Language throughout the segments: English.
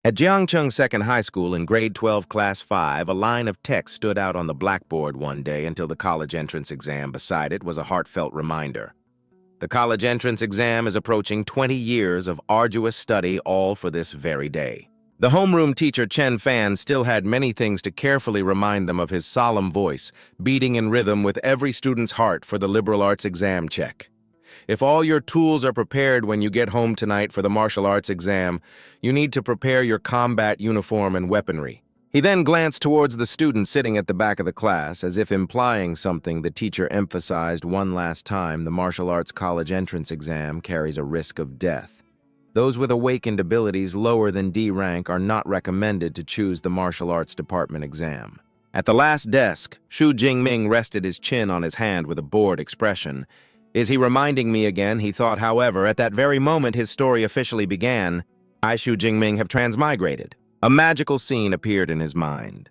At Jiangcheng Second High School in grade 12, class 5, a line of text stood out on the blackboard one day until the college entrance exam beside it was a heartfelt reminder. The college entrance exam is approaching 20 years of arduous study, all for this very day. The homeroom teacher Chen Fan still had many things to carefully remind them of his solemn voice, beating in rhythm with every student's heart for the liberal arts exam check. If all your tools are prepared when you get home tonight for the martial arts exam, you need to prepare your combat uniform and weaponry. He then glanced towards the student sitting at the back of the class, as if implying something. The teacher emphasized one last time: the martial arts college entrance exam carries a risk of death. Those with awakened abilities lower than D rank are not recommended to choose the martial arts department exam. At the last desk, Xu Jingming rested his chin on his hand with a bored expression. Is he reminding me again? He thought. However, at that very moment his story officially began. I, Xu Jingming, have transmigrated. A magical scene appeared in his mind.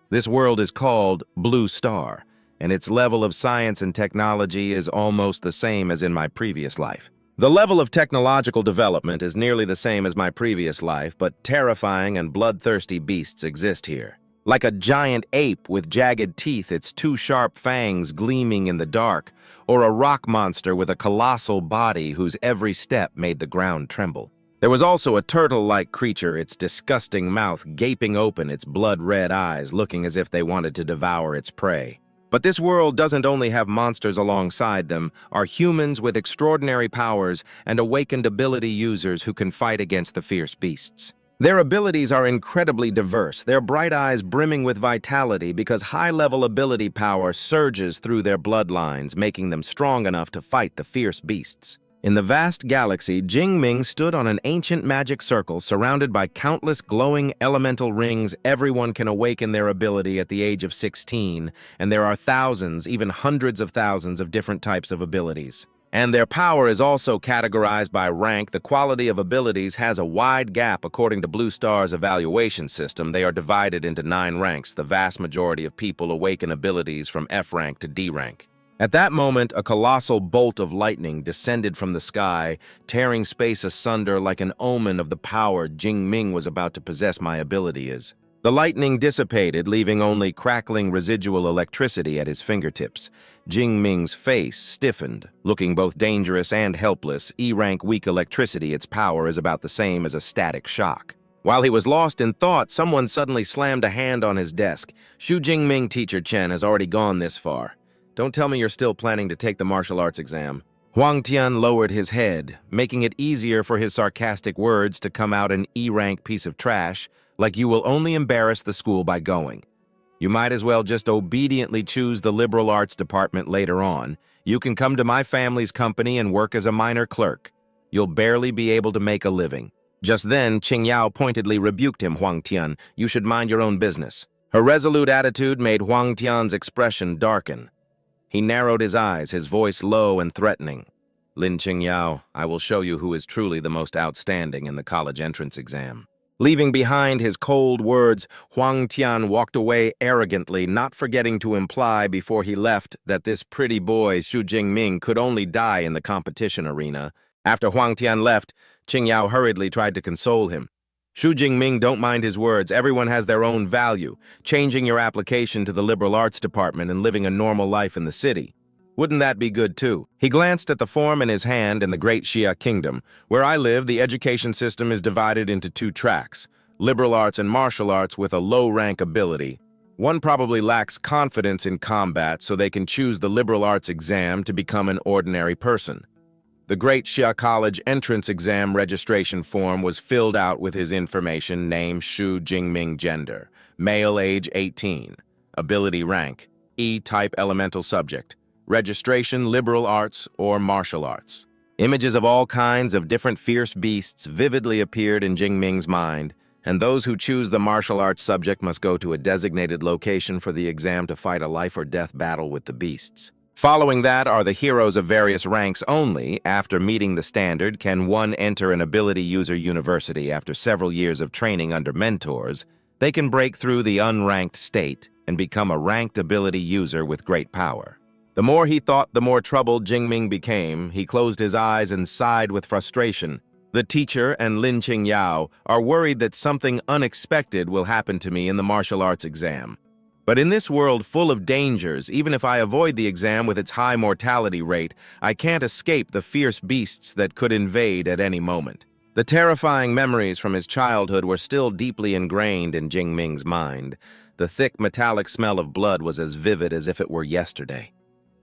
This world is called Blue Star, and its level of science and technology is almost the same as in my previous life. The level of technological development is nearly the same as my previous life, but terrifying and bloodthirsty beasts exist here. Like a giant ape with jagged teeth, its two sharp fangs gleaming in the dark, or a rock monster with a colossal body whose every step made the ground tremble. There was also a turtle-like creature, its disgusting mouth gaping open, its blood-red eyes looking as if they wanted to devour its prey. But this world doesn't only have monsters alongside them, are humans with extraordinary powers and awakened ability users who can fight against the fierce beasts. Their abilities are incredibly diverse, their bright eyes brimming with vitality because high-level ability power surges through their bloodlines, making them strong enough to fight the fierce beasts. In the vast galaxy, Jingming stood on an ancient magic circle surrounded by countless glowing elemental rings. Everyone can awaken their ability at the age of 16, and there are thousands, even hundreds of thousands of different types of abilities. And their power is also categorized by rank. The quality of abilities has a wide gap according to Blue Star's evaluation system. They are divided into 9 ranks. The vast majority of people awaken abilities from F rank to D rank. At that moment, a colossal bolt of lightning descended from the sky, tearing space asunder like an omen of the power Jingming was about to possess. My ability is. The lightning dissipated, leaving only crackling residual electricity at his fingertips. Jingming's face stiffened, looking both dangerous and helpless. E-rank weak electricity, its power is about the same as a static shock. While he was lost in thought, someone suddenly slammed a hand on his desk. Xu Jingming, Teacher Chen, has already gone this far. Don't tell me you're still planning to take the martial arts exam. Huang Tian lowered his head, making it easier for his sarcastic words to come out an E-rank piece of trash, like you will only embarrass the school by going. You might as well just obediently choose the liberal arts department later on. You can come to my family's company and work as a minor clerk. You'll barely be able to make a living. Just then, Qingyao pointedly rebuked him. Huang Tian, you should mind your own business. Her resolute attitude made Huang Tian's expression darken. He narrowed his eyes, his voice low and threatening. Lin Qingyao, I will show you who is truly the most outstanding in the college entrance exam. Leaving behind his cold words, Huang Tian walked away arrogantly, not forgetting to imply before he left that this pretty boy, Xu Jingming, could only die in the competition arena. After Huang Tian left, Qingyao hurriedly tried to console him. Xu Jingming, don't mind his words. Everyone has their own value. Changing your application to the liberal arts department and living a normal life in the city. Wouldn't that be good too? He glanced at the form in his hand in the Great Xia Kingdom. Where I live, the education system is divided into 2 tracks, liberal arts and martial arts with a low-rank ability. One probably lacks confidence in combat, so they can choose the liberal arts exam to become an ordinary person. The Great Xia College entrance exam registration form was filled out with his information: name Xu Jingming, gender, male, age 18, ability rank, E-type elemental subject, registration liberal arts or martial arts. Images of all kinds of different fierce beasts vividly appeared in Jingming's mind, and those who choose the martial arts subject must go to a designated location for the exam to fight a life-or-death battle with the beasts. Following that are the heroes of various ranks only. After meeting the standard, can one enter an ability user university. After several years of training under mentors, they can break through the unranked state and become a ranked ability user with great power. The more he thought, the more troubled Jingming became. He closed his eyes and sighed with frustration. The teacher and Lin Qingyao are worried that something unexpected will happen to me in the martial arts exam. But in this world full of dangers, even if I avoid the exam with its high mortality rate, I can't escape the fierce beasts that could invade at any moment. The terrifying memories from his childhood were still deeply ingrained in Jingming's mind. The thick metallic smell of blood was as vivid as if it were yesterday.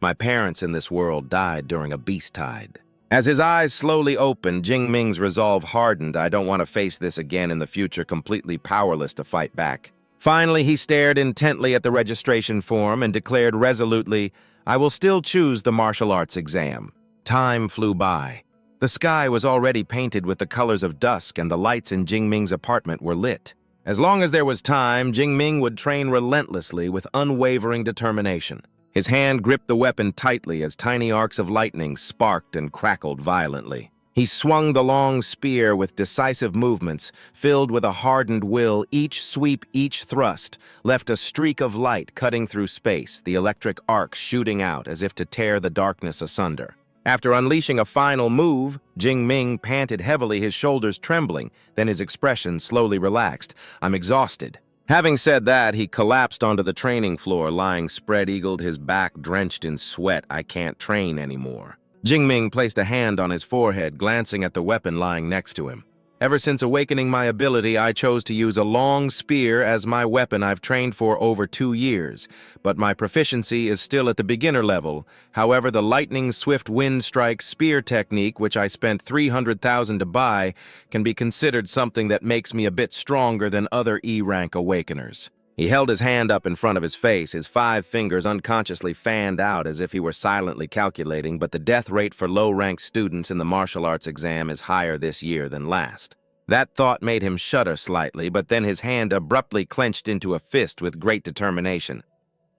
My parents in this world died during a beast tide. As his eyes slowly opened, Jingming's resolve hardened. I don't want to face this again in the future, completely powerless to fight back. Finally, he stared intently at the registration form and declared resolutely, I will still choose the martial arts exam. Time flew by. The sky was already painted with the colors of dusk and the lights in Jingming's apartment were lit. As long as there was time, Jingming would train relentlessly with unwavering determination. His hand gripped the weapon tightly as tiny arcs of lightning sparked and crackled violently. He swung the long spear with decisive movements, filled with a hardened will. Each sweep, each thrust, left a streak of light cutting through space, the electric arc shooting out as if to tear the darkness asunder. After unleashing a final move, Jingming panted heavily, his shoulders trembling, then his expression slowly relaxed. I'm exhausted. Having said that, he collapsed onto the training floor, lying spread-eagled, his back drenched in sweat. I can't train anymore. Jingming placed a hand on his forehead, glancing at the weapon lying next to him. Ever since awakening my ability, I chose to use a long spear as my weapon. I've trained for over 2 years, but my proficiency is still at the beginner level. However, the lightning-swift wind strike spear technique, which I spent 300,000 to buy, can be considered something that makes me a bit stronger than other E-rank awakeners. He held his hand up in front of his face, his 5 fingers unconsciously fanned out as if he were silently calculating, but the death rate for low-ranked students in the martial arts exam is higher this year than last. That thought made him shudder slightly, but then his hand abruptly clenched into a fist with great determination.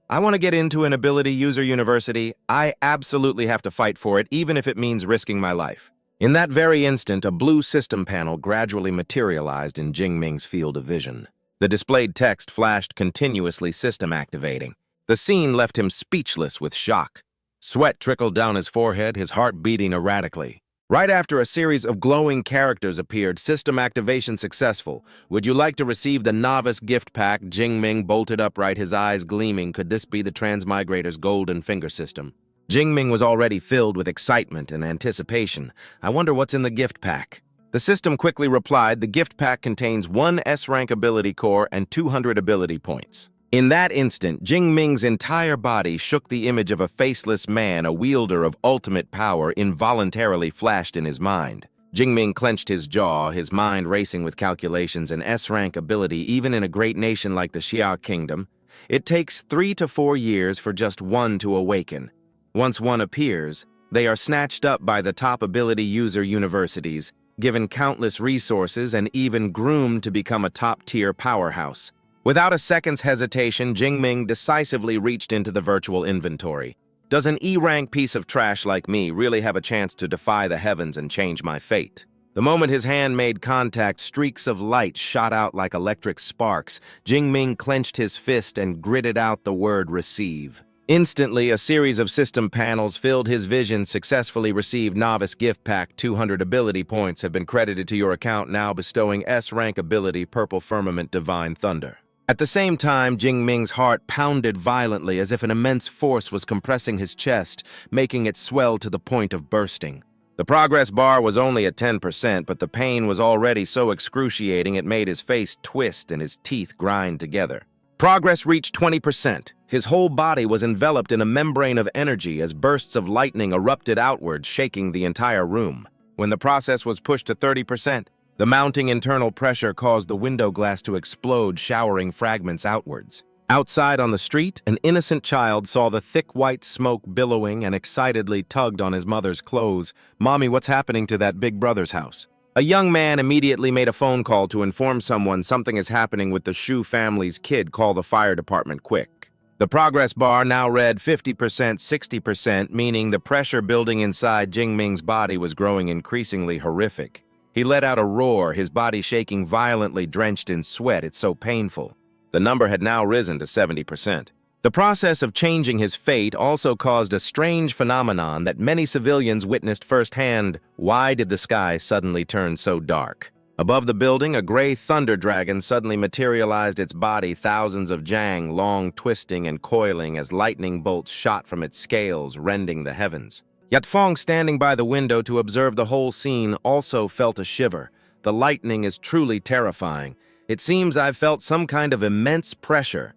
I want to get into an ability user university. I absolutely have to fight for it, even if it means risking my life. In that very instant, a blue system panel gradually materialized in Jingming's field of vision. The displayed text flashed continuously, system activating. The scene left him speechless with shock. Sweat trickled down his forehead, his heart beating erratically. Right after a series of glowing characters appeared, system activation successful. Would you like to receive the novice gift pack? Jingming bolted upright, his eyes gleaming. Could this be the Transmigrator's golden finger system? Jingming was already filled with excitement and anticipation. I wonder what's in the gift pack. The system quickly replied, the gift pack contains 1 S-rank ability core and 200 ability points. In that instant, Jingming's entire body shook. The image of a faceless man, a wielder of ultimate power, involuntarily flashed in his mind. Jingming clenched his jaw, his mind racing with calculations. An S-rank ability, even in a great nation like the Xia Kingdom. It takes 3 to 4 years for just one to awaken. Once one appears, they are snatched up by the top ability user universities, given countless resources and even groomed to become a top-tier powerhouse. Without a second's hesitation, Jingming decisively reached into the virtual inventory. Does an E-rank piece of trash like me really have a chance to defy the heavens and change my fate? The moment his hand made contact, streaks of light shot out like electric sparks. Jingming clenched his fist and gritted out the word receive. Instantly, a series of system panels filled his vision. Successfully received novice gift pack. 200 ability points have been credited to your account, now bestowing S-rank ability Purple Firmament Divine Thunder. At the same time, Jingming's heart pounded violently as if an immense force was compressing his chest, making it swell to the point of bursting. The progress bar was only at 10%, but the pain was already so excruciating it made his face twist and his teeth grind together. Progress reached 20%. His whole body was enveloped in a membrane of energy as bursts of lightning erupted outward, shaking the entire room. When the process was pushed to 30%, the mounting internal pressure caused the window glass to explode, showering fragments outwards. Outside on the street, an innocent child saw the thick white smoke billowing and excitedly tugged on his mother's clothes. Mommy, what's happening to that big brother's house? A young man immediately made a phone call to inform someone something is happening with the Shu family's kid. Call the fire department quick. The progress bar now read 50%, 60%, meaning the pressure building inside Jingming's body was growing increasingly horrific. He let out a roar, his body shaking violently, drenched in sweat. It's so painful. The number had now risen to 70%. The process of changing his fate also caused a strange phenomenon that many civilians witnessed firsthand. Why did the sky suddenly turn so dark? Above the building, a gray thunder dragon suddenly materialized, its body thousands of jang, long twisting and coiling as lightning bolts shot from its scales, rending the heavens. Yatfong, standing by the window to observe the whole scene, also felt a shiver. The lightning is truly terrifying. It seems I've felt some kind of immense pressure.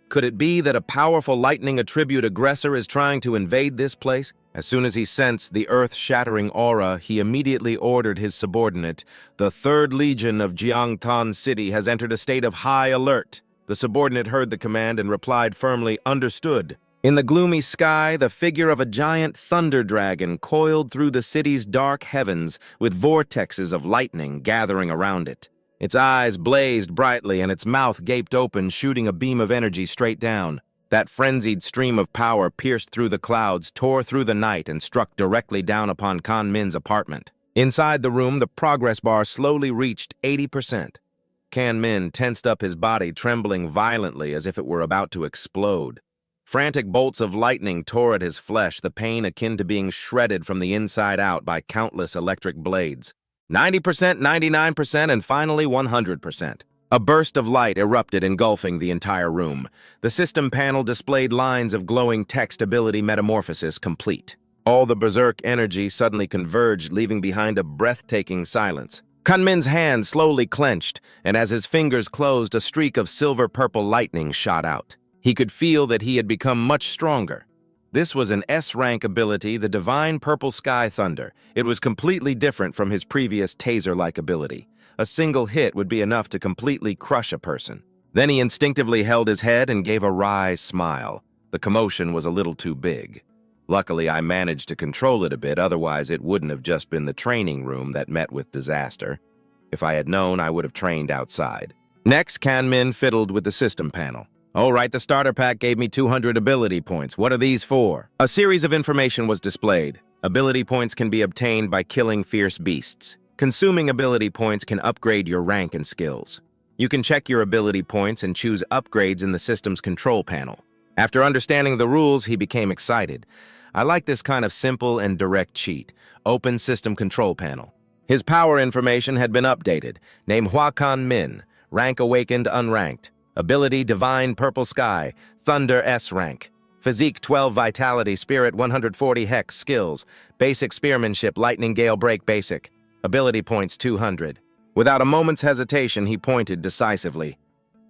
Could it be that a powerful lightning attribute aggressor is trying to invade this place? As soon as he sensed the earth-shattering aura, he immediately ordered his subordinate. The 3rd Legion of Jiangtan City has entered a state of high alert. The subordinate heard the command and replied firmly, "Understood." In the gloomy sky, the figure of a giant thunder dragon coiled through the city's dark heavens, with vortexes of lightning gathering around it. Its eyes blazed brightly and its mouth gaped open, shooting a beam of energy straight down. That frenzied stream of power pierced through the clouds, tore through the night, and struck directly down upon Kan Min's apartment. Inside the room, the progress bar slowly reached 80%. Kan Min tensed up his body, trembling violently as if it were about to explode. Frantic bolts of lightning tore at his flesh, the pain akin to being shredded from the inside out by countless electric blades. 90%, 99%, and finally 100%. A burst of light erupted, engulfing the entire room. The system panel displayed lines of glowing text: ability metamorphosis complete. All the berserk energy suddenly converged, leaving behind a breathtaking silence. Kan Min's hand slowly clenched, and as his fingers closed, a streak of silver-purple lightning shot out. He could feel that he had become much stronger. This was an S-rank ability, the Divine Purple Sky Thunder. It was completely different from his previous taser-like ability. A single hit would be enough to completely crush a person. Then he instinctively held his head and gave a wry smile. The commotion was a little too big. Luckily, I managed to control it a bit, otherwise it wouldn't have just been the training room that met with disaster. If I had known, I would have trained outside. Next, Kan Min fiddled with the system panel. All right, the starter pack gave me 200 ability points. What are these for? A series of information was displayed. Ability points can be obtained by killing fierce beasts. Consuming ability points can upgrade your rank and skills. You can check your ability points and choose upgrades in the system's control panel. After understanding the rules, he became excited. I like this kind of simple and direct cheat. Open system control panel. His power information had been updated. Name Kan Min. Rank awakened unranked. Ability Divine Purple Sky. Thunder S rank. Physique 12 Vitality. Spirit 140 Hex. Skills. Basic Spearmanship. Lightning Gale Break Basic. Ability points 200. Without a moment's hesitation, he pointed decisively.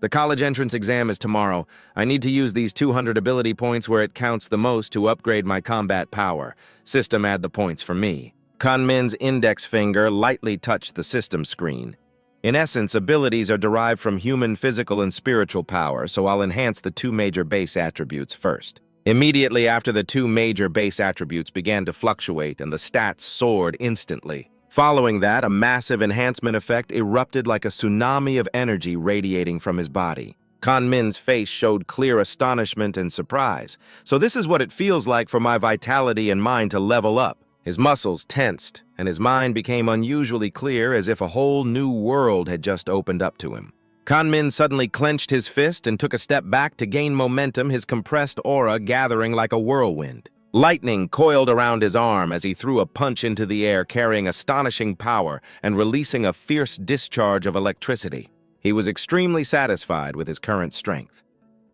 The college entrance exam is tomorrow. I need to use these 200 ability points where it counts the most to upgrade my combat power. System, add the points for me. Kan Min's index finger lightly touched the system screen. In essence, abilities are derived from human physical and spiritual power, so I'll enhance the 2 major base attributes first. Immediately after, the 2 major base attributes began to fluctuate and the stats soared instantly. Following that, a massive enhancement effect erupted like a tsunami of energy radiating from his body. Kan Min's face showed clear astonishment and surprise. So this is what it feels like for my vitality and mind to level up. His muscles tensed, and his mind became unusually clear, as if a whole new world had just opened up to him. Kan Min suddenly clenched his fist and took a step back to gain momentum, his compressed aura gathering like a whirlwind. Lightning coiled around his arm as he threw a punch into the air, carrying astonishing power and releasing a fierce discharge of electricity. He was extremely satisfied with his current strength.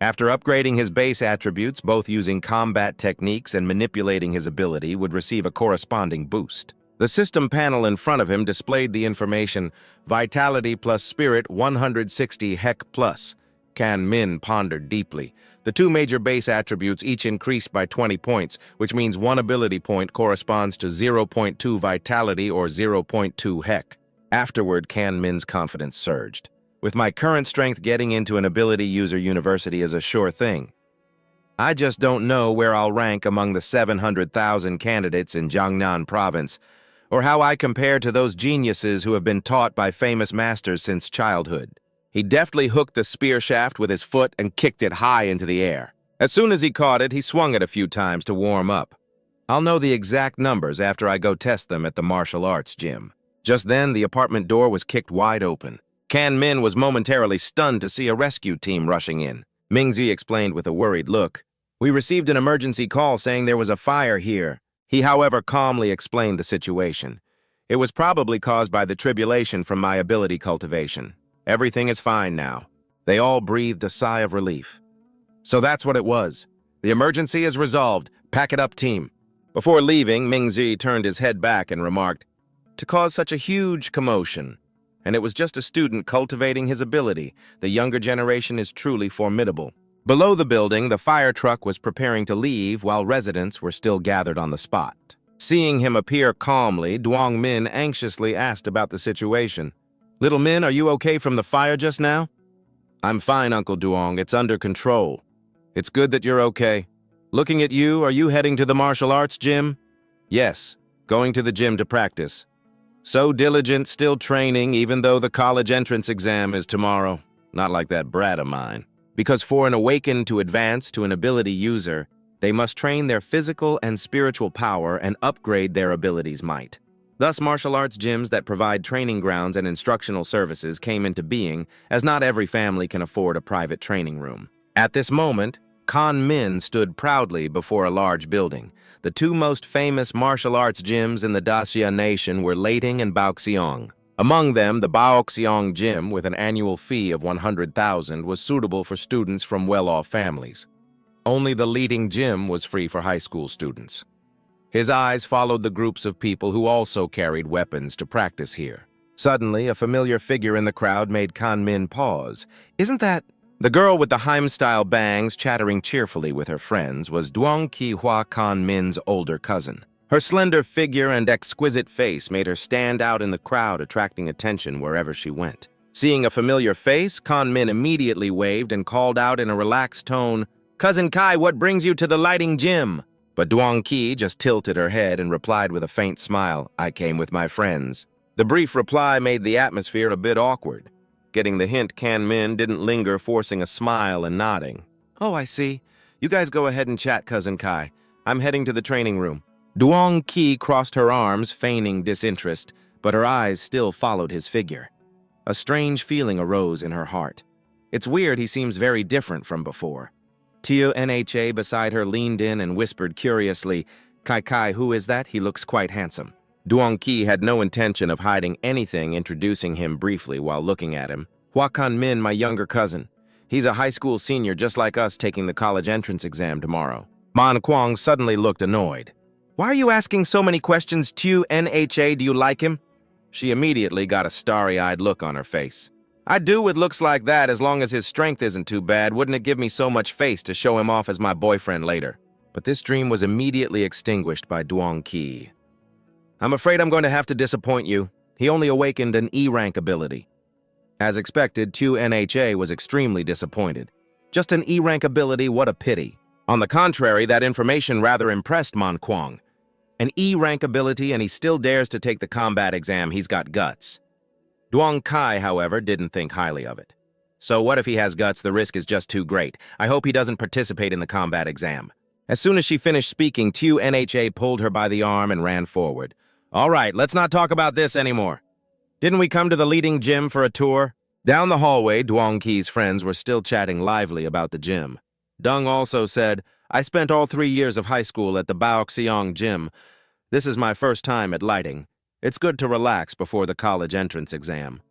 After upgrading his base attributes, both using combat techniques and manipulating his ability would receive a corresponding boost. The system panel in front of him displayed the information, Vitality plus Spirit 160 Hec plus. Kan Min pondered deeply. The 2 major base attributes each increased by 20 points, which means 1 ability point corresponds to 0.2 Vitality or 0.2 Hec. Afterward, Kan Min's confidence surged. With my current strength, getting into an ability user university is a sure thing. I just don't know where I'll rank among the 700,000 candidates in Jiangnan province, or how I compare to those geniuses who have been taught by famous masters since childhood. He deftly hooked the spear shaft with his foot and kicked it high into the air. As soon as he caught it, he swung it a few times to warm up. I'll know the exact numbers after I go test them at the martial arts gym. Just then, the apartment door was kicked wide open. Kan Min was momentarily stunned to see a rescue team rushing in. Mingzi explained with a worried look. We received an emergency call saying there was a fire here. He, however, calmly explained the situation. It was probably caused by the tribulation from my ability cultivation. Everything is fine now. They all breathed a sigh of relief. So that's what it was. The emergency is resolved. Pack it up, team. Before leaving, Mingzi turned his head back and remarked, to cause such a huge commotion. And it was just a student cultivating his ability. The younger generation is truly formidable. Below the building, the fire truck was preparing to leave while residents were still gathered on the spot. Seeing him appear calmly, Duong Min anxiously asked about the situation. Little Min, are you okay from the fire just now? I'm fine, Uncle Duong. It's under control. It's good that you're okay. Looking at you, are you heading to the martial arts gym? Yes, going to the gym to practice. So diligent, still training, even though the college entrance exam is tomorrow. Not like that brat of mine. Because for an awakened to advanced to an ability user, they must train their physical and spiritual power and upgrade their abilities' might. Thus, martial arts gyms that provide training grounds and instructional services came into being, as not every family can afford a private training room. At this moment, Kan Min stood proudly before a large building. The two most famous martial arts gyms in the Dacia nation were Leiting and Baoxiong. Among them, the Baoxiong gym, with an annual fee of 100,000, was suitable for students from well-off families. Only the Leiting gym was free for high school students. His eyes followed the groups of people who also carried weapons to practice here. Suddenly, a familiar figure in the crowd made Kan Min pause. Isn't that... The girl with the Heim-style bangs chattering cheerfully with her friends was Duong Ki-hwa, Kan Min's older cousin. Her slender figure and exquisite face made her stand out in the crowd, attracting attention wherever she went. Seeing a familiar face, Kan Min immediately waved and called out in a relaxed tone, "Cousin Kai, what brings you to the Lighting Gym?" But Duong Ki just tilted her head and replied with a faint smile, "I came with my friends." The brief reply made the atmosphere a bit awkward. Getting the hint, Kan Min didn't linger, forcing a smile and nodding. "Oh, I see. You guys go ahead and chat, Cousin Kai. I'm heading to the training room." Duong Ki crossed her arms, feigning disinterest, but her eyes still followed his figure. A strange feeling arose in her heart. It's weird, he seems very different from before. Tia Nha beside her leaned in and whispered curiously, Kai, who is that? He looks quite handsome." Duong Ki had no intention of hiding anything, introducing him briefly while looking at him. "Hua Kan Min, my younger cousin. He's a high school senior just like us, taking the college entrance exam tomorrow." Man Kwang suddenly looked annoyed. "Why are you asking so many questions, Tia Nha? Do you like him?" She immediately got a starry-eyed look on her face. "I do with looks like that as long as his strength isn't too bad. Wouldn't it give me so much face to show him off as my boyfriend later?" But this dream was immediately extinguished by Duong Ki. "I'm afraid I'm going to have to disappoint you. He only awakened an E-rank ability." As expected, Tia Nha was extremely disappointed. Just an E-rank ability, what a pity. On the contrary, that information rather impressed Man Kwang. An E-rank ability and he still dares to take the combat exam. He's got guts. Duong Kai, however, didn't think highly of it. So what if he has guts? The risk is just too great. I hope he doesn't participate in the combat exam. As soon as she finished speaking, Tia Nha pulled her by the arm and ran forward. "All right, let's not talk about this anymore. Didn't we come to the Leading Gym for a tour?" Down the hallway, Duong Ki's friends were still chatting lively about the gym. Dung also said, "I spent all 3 years of high school at the Baoxiong gym. This is my first time at Lighting. It's good to relax before the college entrance exam.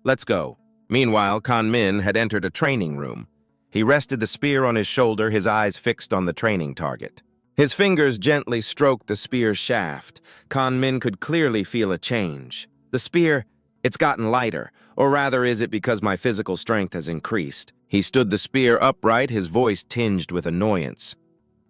Let's go." Meanwhile, Kan Min had entered a training room. He rested the spear on his shoulder, his eyes fixed on the training target. His fingers gently stroked the spear's shaft. Kan Min could clearly feel a change. The spear, it's gotten lighter, or rather is it because my physical strength has increased? He stood the spear upright, his voice tinged with annoyance.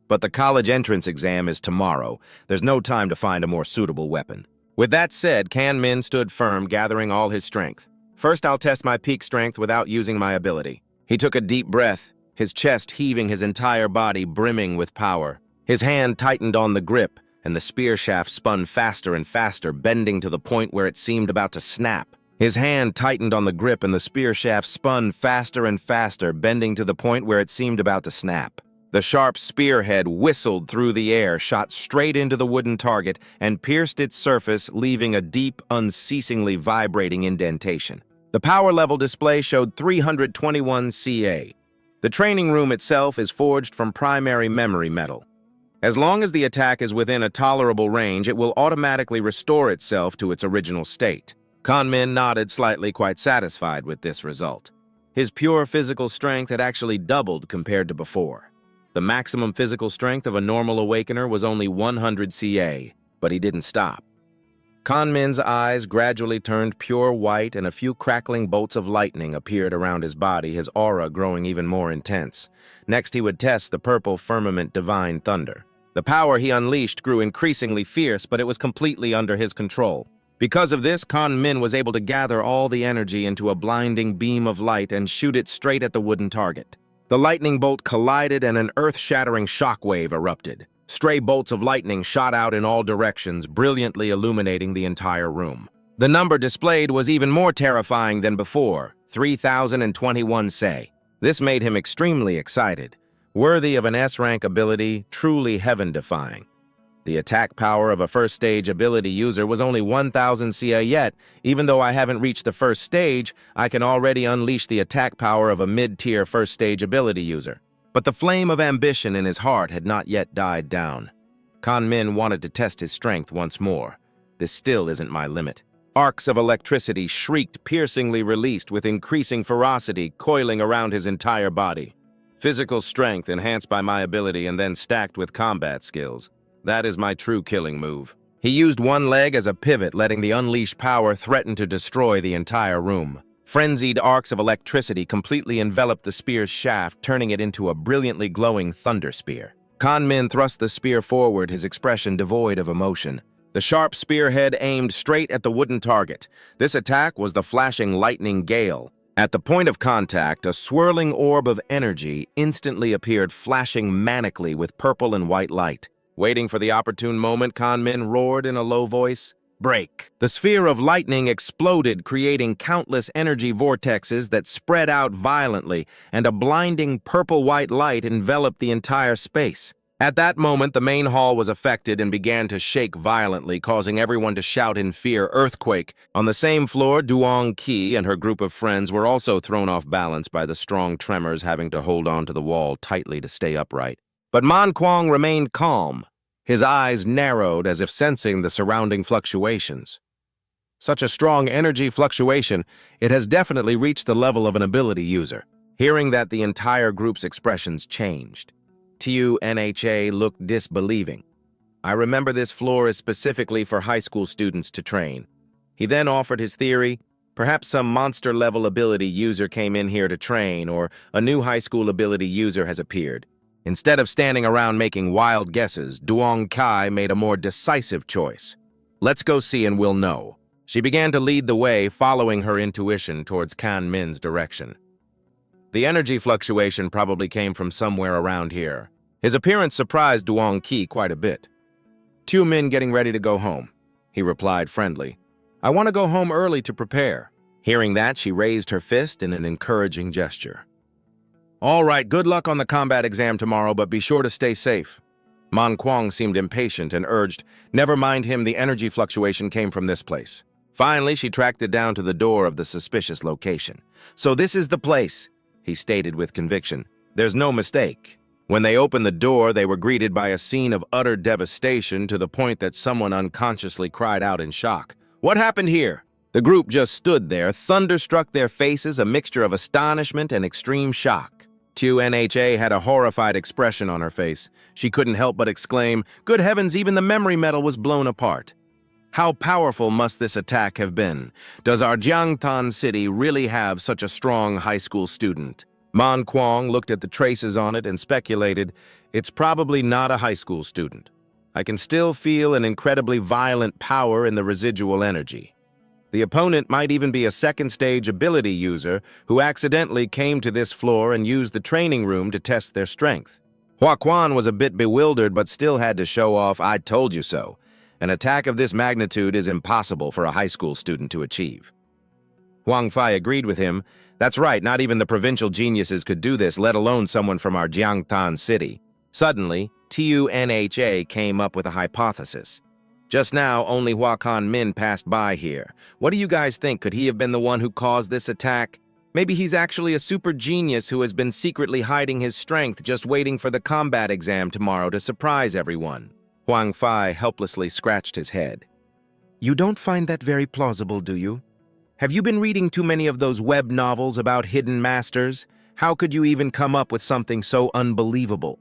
"But the college entrance exam is tomorrow. There's no time to find a more suitable weapon." With that said, Kan Min stood firm, gathering all his strength. "First, I'll test my peak strength without using my ability." He took a deep breath, his chest heaving, his entire body brimming with power. His hand tightened on the grip, and the spear shaft spun faster and faster, bending to the point where it seemed about to snap. His hand tightened on the grip, and the spear shaft spun faster and faster, bending to the point where it seemed about to snap. The sharp spearhead whistled through the air, shot straight into the wooden target, and pierced its surface, leaving a deep, unceasingly vibrating indentation. The power level display showed 321 CA. The training room itself is forged from primary memory metal. As long as the attack is within a tolerable range, it will automatically restore itself to its original state. Kanmin nodded slightly, quite satisfied with this result. His pure physical strength had actually doubled compared to before. The maximum physical strength of a normal awakener was only 100 CA, but he didn't stop. Kanmin's eyes gradually turned pure white and a few crackling bolts of lightning appeared around his body, his aura growing even more intense. Next, he would test the purple firmament divine thunder. The power he unleashed grew increasingly fierce, but it was completely under his control. Because of this, Kanmin was able to gather all the energy into a blinding beam of light and shoot it straight at the wooden target. The lightning bolt collided and an earth-shattering shockwave erupted. Stray bolts of lightning shot out in all directions, brilliantly illuminating the entire room. The number displayed was even more terrifying than before, 3,021 say. This made him extremely excited. Worthy of an S-rank ability, truly heaven-defying. The attack power of a first-stage ability user was only 1,000 CA yet. Even though I haven't reached the first stage, I can already unleash the attack power of a mid-tier first-stage ability user. But the flame of ambition in his heart had not yet died down. Kanmin wanted to test his strength once more. This still isn't my limit. Arcs of electricity shrieked, piercingly released with increasing ferocity, coiling around his entire body. Physical strength enhanced by my ability and then stacked with combat skills. That is my true killing move. He used one leg as a pivot, letting the unleashed power threaten to destroy the entire room. Frenzied arcs of electricity completely enveloped the spear's shaft, turning it into a brilliantly glowing thunder spear. Kanmin thrust the spear forward, his expression devoid of emotion. The sharp spearhead aimed straight at the wooden target. This attack was the flashing lightning gale. At the point of contact, a swirling orb of energy instantly appeared, flashing manically with purple and white light. Waiting for the opportune moment, Kanmin roared in a low voice, "Break!" The sphere of lightning exploded, creating countless energy vortexes that spread out violently, and a blinding purple-white light enveloped the entire space. At that moment, the main hall was affected and began to shake violently, causing everyone to shout in fear, "Earthquake!" On the same floor, Duong Qi and her group of friends were also thrown off balance by the strong tremors, having to hold on to the wall tightly to stay upright. But Manhwa remained calm. His eyes narrowed as if sensing the surrounding fluctuations. Such a strong energy fluctuation, it has definitely reached the level of an ability user. Hearing that, the entire group's expressions changed. TUNHA looked disbelieving. "I remember this floor is specifically for high school students to train." He then offered his theory. Perhaps some monster-level ability user came in here to train, or a new high school ability user has appeared. Instead of standing around making wild guesses, Duong Kai made a more decisive choice. "Let's go see and we'll know." She began to lead the way, following her intuition towards Kanmin's direction. The energy fluctuation probably came from somewhere around here. His appearance surprised Duong Qi quite a bit. "Two men getting ready to go home," he replied friendly. "I want to go home early to prepare." Hearing that, she raised her fist in an encouraging gesture. "All right, good luck on the combat exam tomorrow, but be sure to stay safe." Manhwa seemed impatient and urged, "Never mind him, the energy fluctuation came from this place." Finally, she tracked it down to the door of the suspicious location. "So this is the place," he stated with conviction. "There's no mistake." When they opened the door, they were greeted by a scene of utter devastation, to the point that someone unconsciously cried out in shock. "What happened here?" The group just stood there, thunderstruck, their faces a mixture of astonishment and extreme shock. TUNHA had a horrified expression on her face. She couldn't help but exclaim, "Good heavens, even the memory metal was blown apart." How powerful must this attack have been? Does our Jiangtan city really have such a strong high school student? Manhwa looked at the traces on it and speculated, "It's probably not a high school student. I can still feel an incredibly violent power in the residual energy. The opponent might even be a second-stage ability user who accidentally came to this floor and used the training room to test their strength." Hua Quan was a bit bewildered but still had to show off, "I told you so. An attack of this magnitude is impossible for a high school student to achieve." Huang Fai agreed with him. "That's right, not even the provincial geniuses could do this, let alone someone from our Jiangtan city." Suddenly, TUNHA came up with a hypothesis. "Just now, only Hua Kanmin passed by here. What do you guys think? Could he have been the one who caused this attack?" Maybe he's actually a super genius who has been secretly hiding his strength, just waiting for the combat exam tomorrow to surprise everyone. Huang Fai helplessly scratched his head. You don't find that very plausible, do you? Have you been reading too many of those web novels about hidden masters? How could you even come up with something so unbelievable?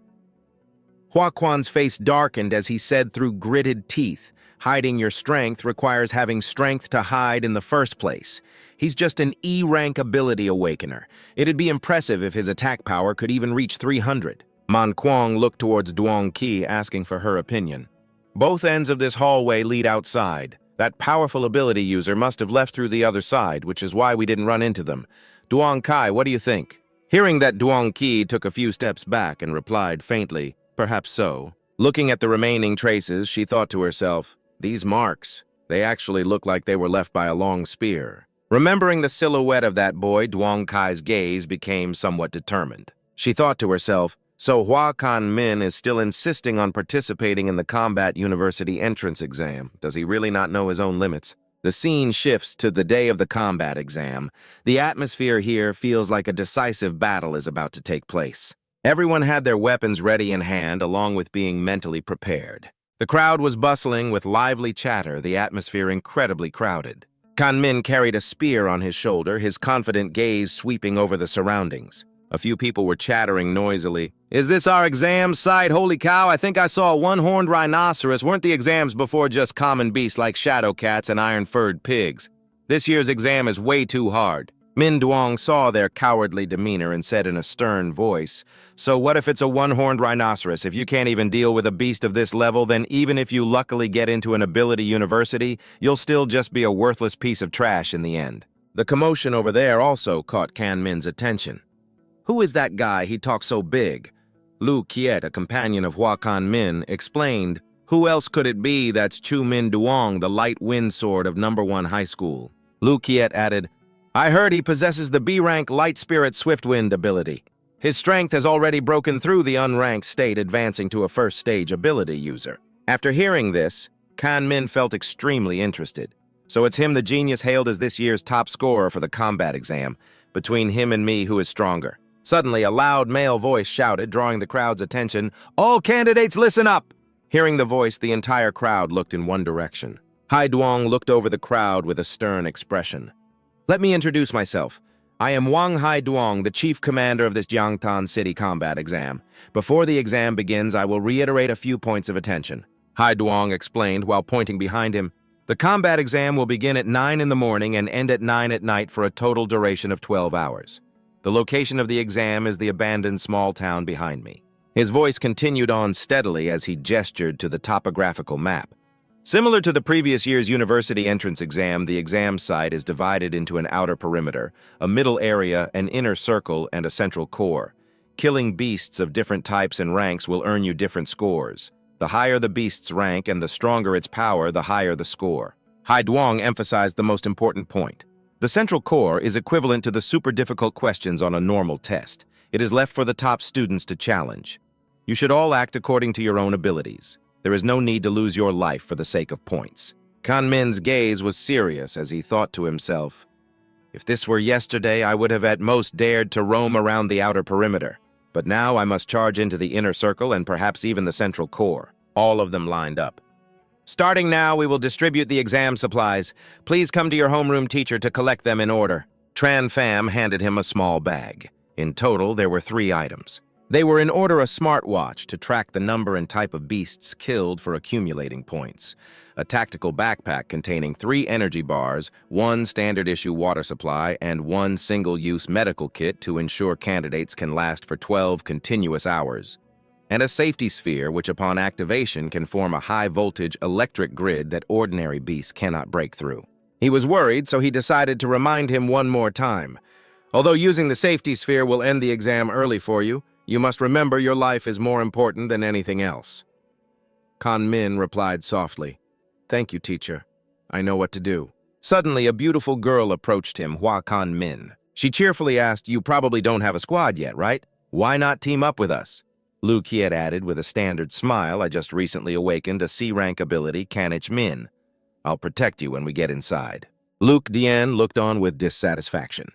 Hua Quan's face darkened as he said through gritted teeth, hiding your strength requires having strength to hide in the first place. He's just an E-rank ability awakener. It'd be impressive if his attack power could even reach 300. Man Kuang looked towards Duong Qi, asking for her opinion. Both ends of this hallway lead outside. That powerful ability user must have left through the other side, which is why we didn't run into them. Duong Kai, what do you think? Hearing that, Duong Qi took a few steps back and replied faintly, perhaps so. Looking at the remaining traces, she thought to herself, these marks, they actually look like they were left by a long spear. Remembering the silhouette of that boy, Duong Kai's gaze became somewhat determined. She thought to herself, so Hua Kan Min is still insisting on participating in the Combat University entrance exam. Does he really not know his own limits? The scene shifts to the day of the combat exam. The atmosphere here feels like a decisive battle is about to take place. Everyone had their weapons ready in hand, along with being mentally prepared. The crowd was bustling with lively chatter, the atmosphere incredibly crowded. Kan Min carried a spear on his shoulder, his confident gaze sweeping over the surroundings. A few people were chattering noisily. Is this our exam site? Holy cow, I think I saw a one-horned rhinoceros. Weren't the exams before just common beasts like shadow cats and iron-furred pigs? This year's exam is way too hard. Min Duong saw their cowardly demeanor and said in a stern voice, so what if it's a one-horned rhinoceros? If you can't even deal with a beast of this level, then even if you luckily get into an ability university, you'll still just be a worthless piece of trash in the end. The commotion over there also caught Kan Min's attention. Who is that guy? He talks so big. Lu Kiet, a companion of Hua Kan Min, explained, who else could it be that's Chu Min Duong, the light wind sword of number 1 high school? Lu Kiet added, I heard he possesses the B-rank Light Spirit Swiftwind ability. His strength has already broken through the unranked state, advancing to a first stage ability user. After hearing this, Kan Min felt extremely interested. So it's him the genius hailed as this year's top scorer for the combat exam. Between him and me, who is stronger? Suddenly, a loud male voice shouted, drawing the crowd's attention, all candidates listen up! Hearing the voice, the entire crowd looked in one direction. Hai Duong looked over the crowd with a stern expression. Let me introduce myself. I am Wang Hai Duong, the chief commander of this Jiangtan City combat exam. Before the exam begins, I will reiterate a few points of attention. Hai Duong explained while pointing behind him. The combat exam will begin at 9 in the morning and end at 9 at night for a total duration of 12 hours. The location of the exam is the abandoned small town behind me. His voice continued on steadily as he gestured to the topographical map. Similar to the previous year's university entrance exam, the exam site is divided into an outer perimeter, a middle area, an inner circle, and a central core. Killing beasts of different types and ranks will earn you different scores. The higher the beast's rank and the stronger its power, the higher the score. Hai Duong emphasized the most important point. The central core is equivalent to the super difficult questions on a normal test. It is left for the top students to challenge. You should all act according to your own abilities. There is no need to lose your life for the sake of points. Kan Min's gaze was serious as he thought to himself, if this were yesterday, I would have at most dared to roam around the outer perimeter. But now I must charge into the inner circle and perhaps even the central core. All of them lined up. Starting now, we will distribute the exam supplies. Please come to your homeroom teacher to collect them in order. Tran Pham handed him a small bag. In total, there were 3 items. They were in order a smartwatch to track the number and type of beasts killed for accumulating points, a tactical backpack containing 3 energy bars, 1 standard-issue water supply, and 1 single-use medical kit to ensure candidates can last for 12 continuous hours, and a safety sphere which upon activation can form a high-voltage electric grid that ordinary beasts cannot break through. He was worried, so he decided to remind him one more time. Although using the safety sphere will end the exam early for you, you must remember your life is more important than anything else. Kan Min replied softly, Thank you, teacher. I know what to do. Suddenly, a beautiful girl approached him, Hua Kan Min. She cheerfully asked, You probably don't have a squad yet, right? Why not team up with us? Lu Kiet added with a standard smile, I just recently awakened a C-rank ability, Kanich Min. I'll protect you when we get inside. Luke Dian looked on with dissatisfaction.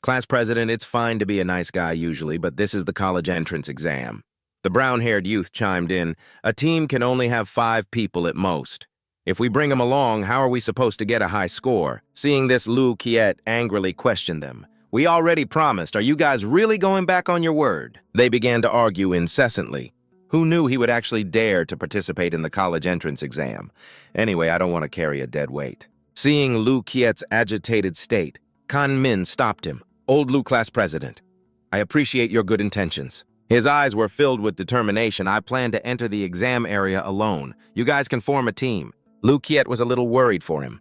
Class president, it's fine to be a nice guy usually, but this is the college entrance exam. The brown-haired youth chimed in. A team can only have 5 people at most. If we bring them along, how are we supposed to get a high score? Seeing this, Lu Kiet angrily questioned them. We already promised. Are you guys really going back on your word? They began to argue incessantly. Who knew he would actually dare to participate in the college entrance exam? Anyway, I don't want to carry a dead weight. Seeing Lu Kiet's agitated state, Kan Min stopped him. Old Lu class president, I appreciate your good intentions. His eyes were filled with determination. I plan to enter the exam area alone. You guys can form a team. Lu Kiet was a little worried for him.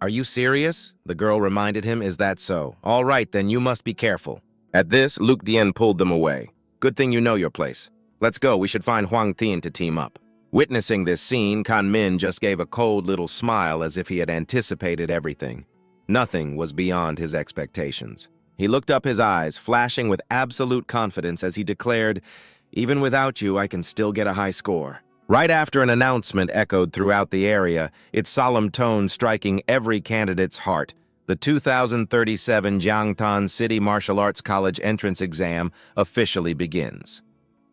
Are you serious? The girl reminded him. Is that so? All right, then you must be careful. At this, Luke Dien pulled them away. Good thing you know your place. Let's go. We should find Huang Thien to team up. Witnessing this scene, Kan Min just gave a cold little smile as if he had anticipated everything. Nothing was beyond his expectations. He looked up his eyes, flashing with absolute confidence as he declared, even without you, I can still get a high score. Right after an announcement echoed throughout the area, its solemn tone striking every candidate's heart, the 2037 Jiangtan City Martial Arts College entrance exam officially begins.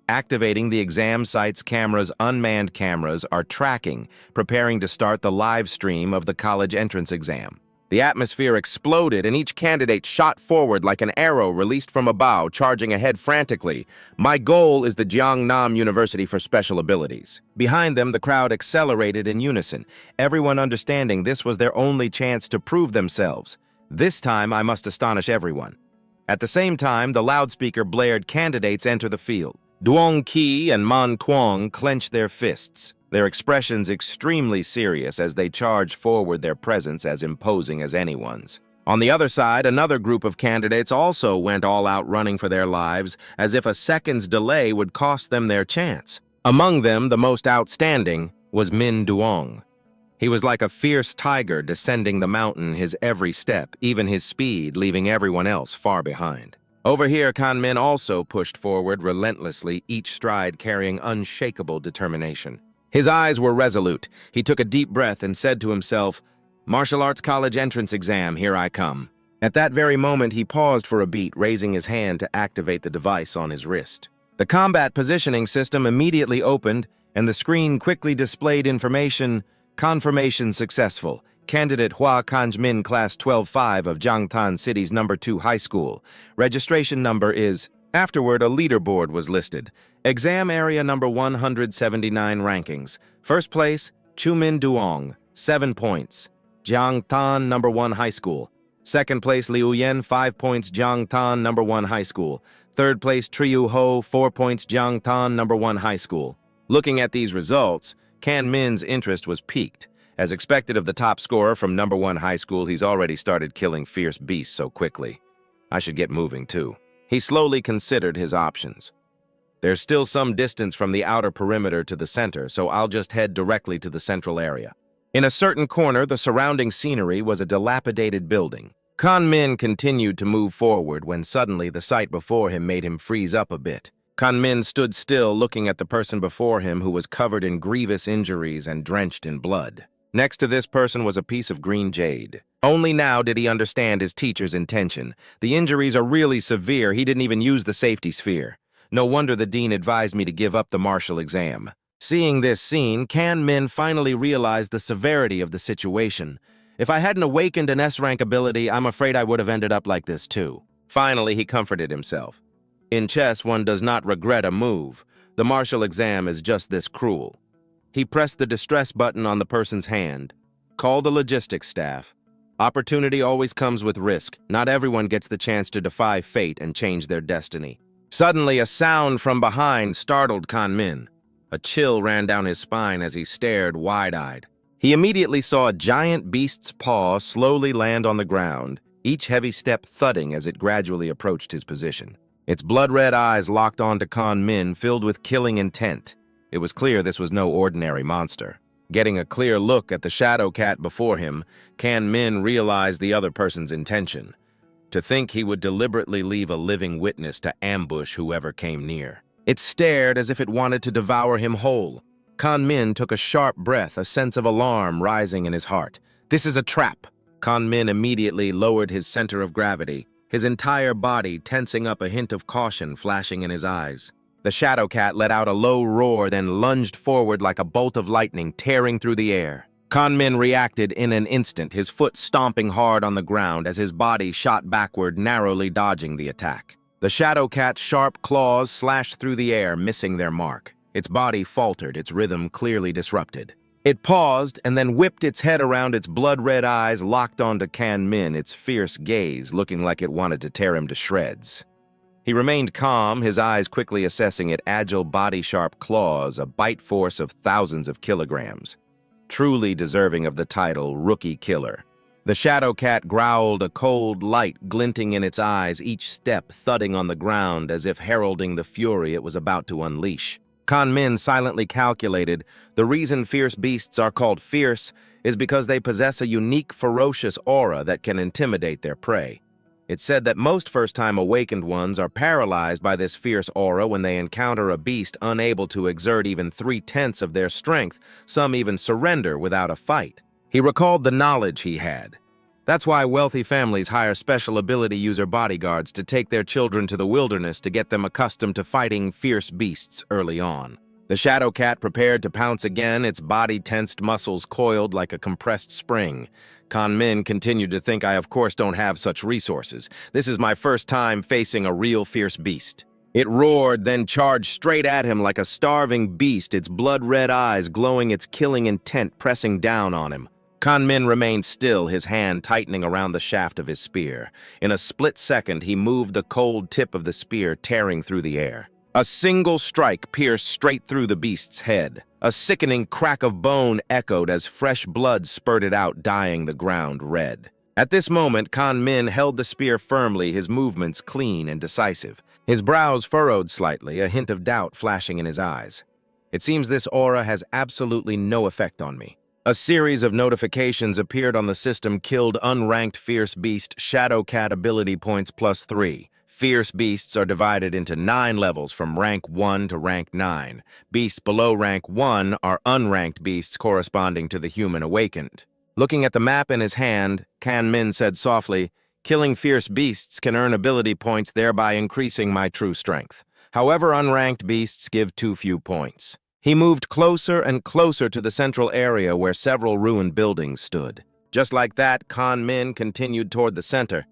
Activating the exam site's cameras, unmanned cameras are tracking, preparing to start the live stream of the college entrance exam. The atmosphere exploded and each candidate shot forward like an arrow released from a bow, charging ahead frantically. My goal is the Jiangnam University for Special Abilities. Behind them, the crowd accelerated in unison, everyone understanding this was their only chance to prove themselves. This time, I must astonish everyone. At the same time, the loudspeaker blared, candidates enter the field. Duong Qi and Man Kuang clenched their fists, their expressions extremely serious as they charged forward, their presence as imposing as anyone's. On the other side, another group of candidates also went all out, running for their lives, as if a second's delay would cost them their chance. Among them, the most outstanding was Min Duong. He was like a fierce tiger descending the mountain, his every step, even his speed, leaving everyone else far behind. Over here, Kan Min also pushed forward relentlessly, each stride carrying unshakable determination. His eyes were resolute. He took a deep breath and said to himself, Martial Arts College entrance exam, here I come. At that very moment, he paused for a beat, raising his hand to activate the device on his wrist. The combat positioning system immediately opened, and the screen quickly displayed information, confirmation successful. Candidate Hua Kanjmin, Class 12-5 of Jiangtan City's No. 2 High School. Registration number is... Afterward, a leaderboard was listed. Exam area number 179 rankings. First place, Chumin Duong, 7 points. Jiangtan No. 1 High School. Second place, Liu Yen, 5 points. Jiangtan No. 1 High School. Third place, Triu Ho, 4 points. Jiangtan No. 1 High School. Looking at these results, Kan Min's interest was piqued. As expected of the top scorer from No. 1 High School, he's already started killing fierce beasts so quickly. I should get moving, too. He slowly considered his options. There's still some distance from the outer perimeter to the center, so I'll just head directly to the central area. In a certain corner, the surrounding scenery was a dilapidated building. Kan Min continued to move forward when suddenly the sight before him made him freeze up a bit. Kan Min stood still, looking at the person before him who was covered in grievous injuries and drenched in blood. Next to this person was a piece of green jade. Only now did he understand his teacher's intention. The injuries are really severe. He didn't even use the safety sphere. No wonder the dean advised me to give up the martial exam. Seeing this scene, Kan Min finally realized the severity of the situation. If I hadn't awakened an S-rank ability, I'm afraid I would have ended up like this too. Finally, he comforted himself. In chess, one does not regret a move. The martial exam is just this cruel. He pressed the distress button on the person's hand. Call the logistics staff. Opportunity always comes with risk. Not everyone gets the chance to defy fate and change their destiny. Suddenly, a sound from behind startled Kan Min. A chill ran down his spine as he stared wide-eyed. He immediately saw a giant beast's paw slowly land on the ground, each heavy step thudding as it gradually approached his position. Its blood-red eyes locked onto Kan Min, filled with killing intent. It was clear this was no ordinary monster. Getting a clear look at the shadow cat before him, Kan Min realized the other person's intention. To think he would deliberately leave a living witness to ambush whoever came near. It stared as if it wanted to devour him whole. Kan Min took a sharp breath, a sense of alarm rising in his heart. This is a trap. Kan Min immediately lowered his center of gravity. his entire body tensing up, a hint of caution flashing in his eyes. The shadow cat let out a low roar, then lunged forward like a bolt of lightning, tearing through the air. Kan Min reacted in an instant, his foot stomping hard on the ground as his body shot backward, narrowly dodging the attack. The shadow cat's sharp claws slashed through the air, missing their mark. Its body faltered, its rhythm clearly disrupted. It paused and then whipped its head around, its blood-red eyes locked onto Kan Min, its fierce gaze looking like it wanted to tear him to shreds. He remained calm, his eyes quickly assessing its agile, body-sharp claws, a bite force of thousands of kilograms. Truly deserving of the title Rookie Killer. The shadow cat growled, a cold light glinting in its eyes, each step thudding on the ground as if heralding the fury it was about to unleash. Kan Min silently calculated, the reason fierce beasts are called fierce is because they possess a unique, ferocious aura that can intimidate their prey. It's said that most first-time awakened ones are paralyzed by this fierce aura when they encounter a beast unable to exert even 3/10 of their strength. Some even surrender without a fight. He recalled the knowledge he had. That's why wealthy families hire special ability user bodyguards to take their children to the wilderness to get them accustomed to fighting fierce beasts early on. The shadow cat prepared to pounce again, its body tensed, muscles coiled like a compressed spring. Kan Min continued to think, I of course don't have such resources. This is my first time facing a real fierce beast. It roared, then charged straight at him like a starving beast, its blood-red eyes glowing, its killing intent pressing down on him. Kan Min remained still, his hand tightening around the shaft of his spear. In a split second, he moved the cold tip of the spear, tearing through the air. A single strike pierced straight through the beast's head. A sickening crack of bone echoed as fresh blood spurted out, dyeing the ground red. At this moment, Kan Min held the spear firmly, his movements clean and decisive. His brows furrowed slightly, a hint of doubt flashing in his eyes. It seems this aura has absolutely no effect on me. A series of notifications appeared on the system. Killed unranked fierce beast, shadow cat ability points +3. Fierce beasts are divided into 9 levels from rank 1 to rank 9. Beasts below rank 1 are unranked beasts corresponding to the human awakened. Looking at the map in his hand, Kan Min said softly, killing fierce beasts can earn ability points, thereby increasing my true strength. However, unranked beasts give too few points. He moved closer and closer to the central area where several ruined buildings stood. Just like that, Kan Min continued toward the center.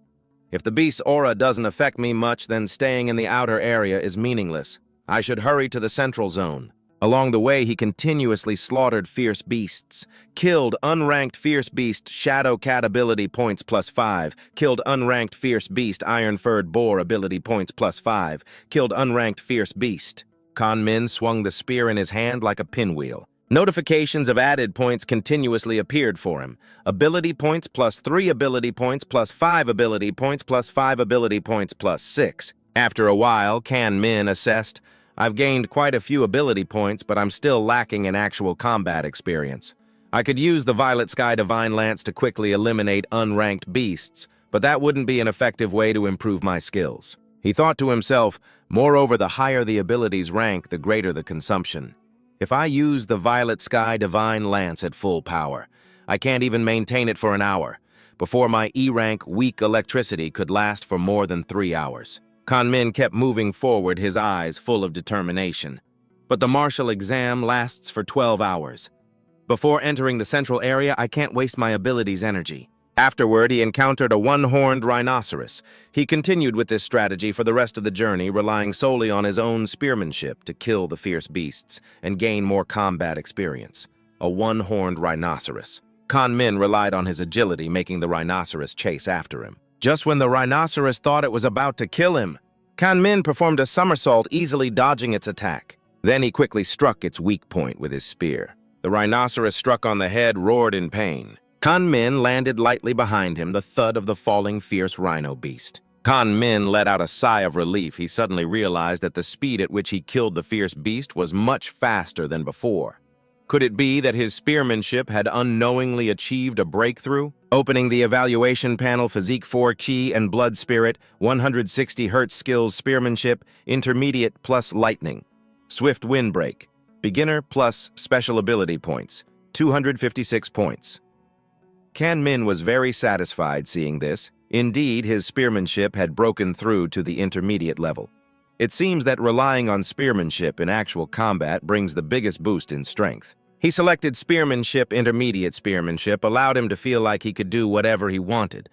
If the beast's aura doesn't affect me much, then staying in the outer area is meaningless. I should hurry to the central zone. Along the way, he continuously slaughtered fierce beasts. Killed unranked fierce beast, shadow cat ability points +5. Killed unranked fierce beast, iron-furred boar ability points +5. Killed unranked fierce beast. Kan Min swung the spear in his hand like a pinwheel. Notifications of added points continuously appeared for him. Ability points +3 ability points +5 ability points +5 ability points +6. After a while, Kan Min assessed, I've gained quite a few ability points, but I'm still lacking in actual combat experience. I could use the Violet Sky Divine Lance to quickly eliminate unranked beasts, but that wouldn't be an effective way to improve my skills. He thought to himself, moreover, the higher the ability's rank, the greater the consumption. If I use the Violet Sky Divine Lance at full power, I can't even maintain it for an hour. Before my E-rank, weak electricity could last for more than 3 hours. Kan Min kept moving forward, his eyes full of determination. But the martial exam lasts for 12 hours. Before entering the central area, I can't waste my ability's energy. Afterward, he encountered a one-horned rhinoceros. He continued with this strategy for the rest of the journey, relying solely on his own spearmanship to kill the fierce beasts and gain more combat experience. A one-horned rhinoceros. Kan Min relied on his agility, making the rhinoceros chase after him. Just when the rhinoceros thought it was about to kill him, Kan Min performed a somersault, easily dodging its attack. Then he quickly struck its weak point with his spear. The rhinoceros, struck on the head, roared in pain. Kan Min landed lightly behind him, the thud of the falling fierce rhino beast. Kan Min let out a sigh of relief. He suddenly realized that the speed at which he killed the fierce beast was much faster than before. Could it be that his spearmanship had unknowingly achieved a breakthrough? Opening the evaluation panel, Physique 4 Chi and Blood Spirit, 160 Hz skills spearmanship, intermediate plus lightning. Swift windbreak, beginner plus special ability points, 256 points. Kan Min was very satisfied seeing this. Indeed, his spearmanship had broken through to the intermediate level. It seems that relying on spearmanship in actual combat brings the biggest boost in strength. He selected spearmanship. Intermediate spearmanship allowed him to feel like he could do whatever he wanted.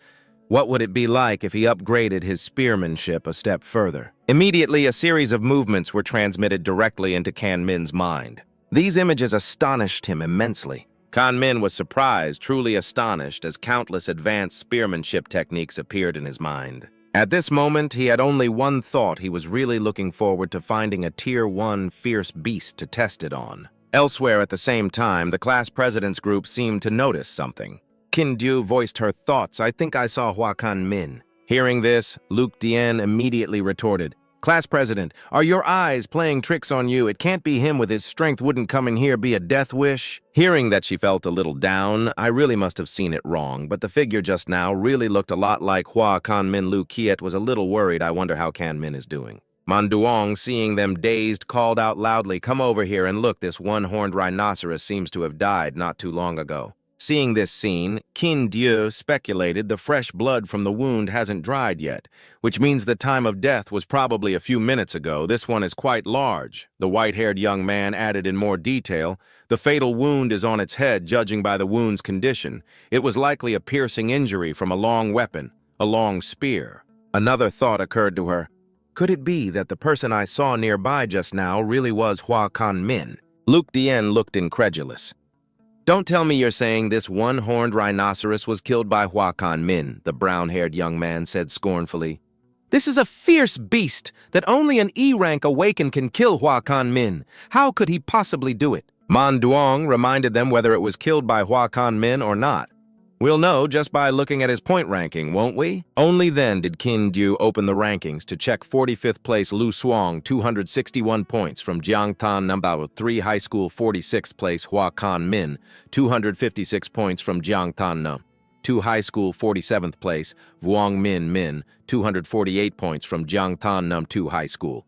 What would it be like if he upgraded his spearmanship a step further? Immediately, a series of movements were transmitted directly into Kan Min's mind. These images astonished him immensely. Kan Min was surprised, truly astonished, as countless advanced spearmanship techniques appeared in his mind. At this moment, he had only one thought: he was really looking forward to finding a Tier 1 fierce beast to test it on. Elsewhere at the same time, the class president's group seemed to notice something. Qin Du voiced her thoughts. "I think I saw Hua Kan Min." Hearing this, Luke Dien immediately retorted, "Class president, are your eyes playing tricks on you? It can't be him. With his strength wouldn't coming here be a death wish?" Hearing that she felt a little down, I really must have seen it wrong, but the figure just now really looked a lot like Hua Kan Min. Lu Kiet was a little worried. I wonder how Kan Min is doing. Manduong, seeing them dazed, called out loudly, "Come over here and look, this one-horned rhinoceros seems to have died not too long ago." Seeing this scene, Qin Du speculated the fresh blood from the wound hasn't dried yet, which means the time of death was probably a few minutes ago. "This one is quite large," the white-haired young man added in more detail. "The fatal wound is on its head, judging by the wound's condition. It was likely a piercing injury from a long weapon, a long spear." Another thought occurred to her. Could it be that the person I saw nearby just now really was Hua Kan Min? Luke Dien looked incredulous. "Don't tell me you're saying this one-horned rhinoceros was killed by Hua Kan Min," the brown-haired young man said scornfully. "This is a fierce beast that only an E-rank awakened can kill Hua Kan Min. How could he possibly do it?" Man Duong reminded them whether it was killed by Hua Kan Min or not. "We'll know just by looking at his point ranking, won't we?" Only then did Qin Du open the rankings to check 45th place Lu Suang, 261 points from Jiangtan No. 3 High School. 46th place Hua Kan Min, 256 points from Jiangtan No. 2 High School. 47th place Vuong Min, 248 points from Jiangtan No. 2 High School.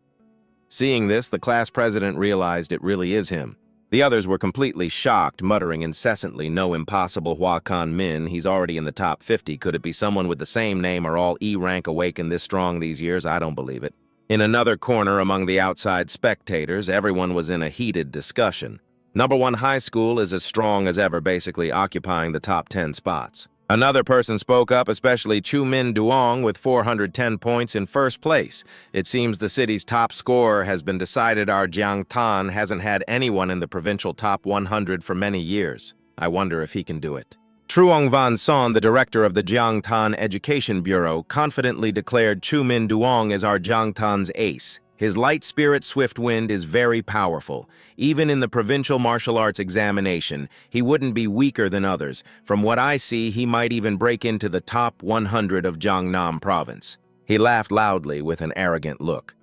Seeing this, the class president realized it really is him. The others were completely shocked, muttering incessantly, "No, impossible, Hua Kan Min. He's already in the top 50. Could it be someone with the same name? Are all E-rank awakened this strong these years? I don't believe it." In another corner among the outside spectators, everyone was in a heated discussion. Number 1 High School is as strong as ever, basically occupying the top 10 spots. Another person spoke up, especially Chu Min Duong with 410 points in first place. "It seems the city's top scorer has been decided. Our Jiangtan hasn't had anyone in the provincial top 100 for many years. I wonder if he can do it." Truong Van Son, the director of the Jiangtan Education Bureau, confidently declared Chu Min Duong as our Jiangtan's ace. His light spirit swift wind is very powerful. Even in the provincial martial arts examination, he wouldn't be weaker than others. From what I see, he might even break into the top 100 of Jiangnam province. He laughed loudly with an arrogant look.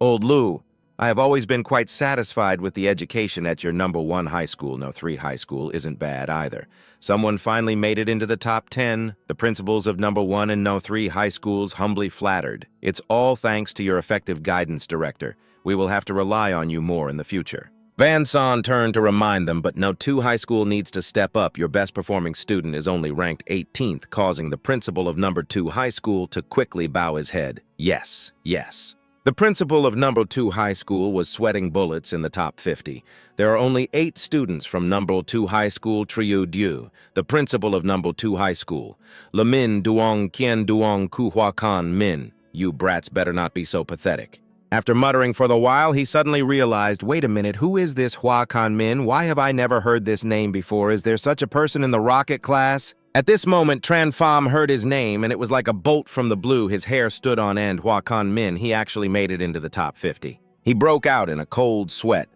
"Old Lu, I have always been quite satisfied with the education at your number 1 high school. No 3 high school isn't bad either. Someone finally made it into the top 10. The principals of number 1 and no 3 high schools humbly flattered. It's all thanks to your effective guidance, director. We will have to rely on you more in the future." Van Son turned to remind them, "But no 2 high school needs to step up. Your best performing student is only ranked 18th, causing the principal of number 2 high school to quickly bow his head. Yes, yes. The principal of number 2 high school was sweating bullets in the top 50. There are only 8 students from number 2 high school. Triu Diu, the principal of number 2 high school. Lemin Duong Qian Duong Ku Hua Kan Min. You brats better not be so pathetic." After muttering for the while, he suddenly realized, "Wait a minute, who is this Hua Kan Min? Why have I never heard this name before? Is there such a person in the rocket class?" At this moment, Tran Pham heard his name, and it was like a bolt from the blue. His hair stood on end. Hua Kan Min, he actually made it into the top 50. He broke out in a cold sweat.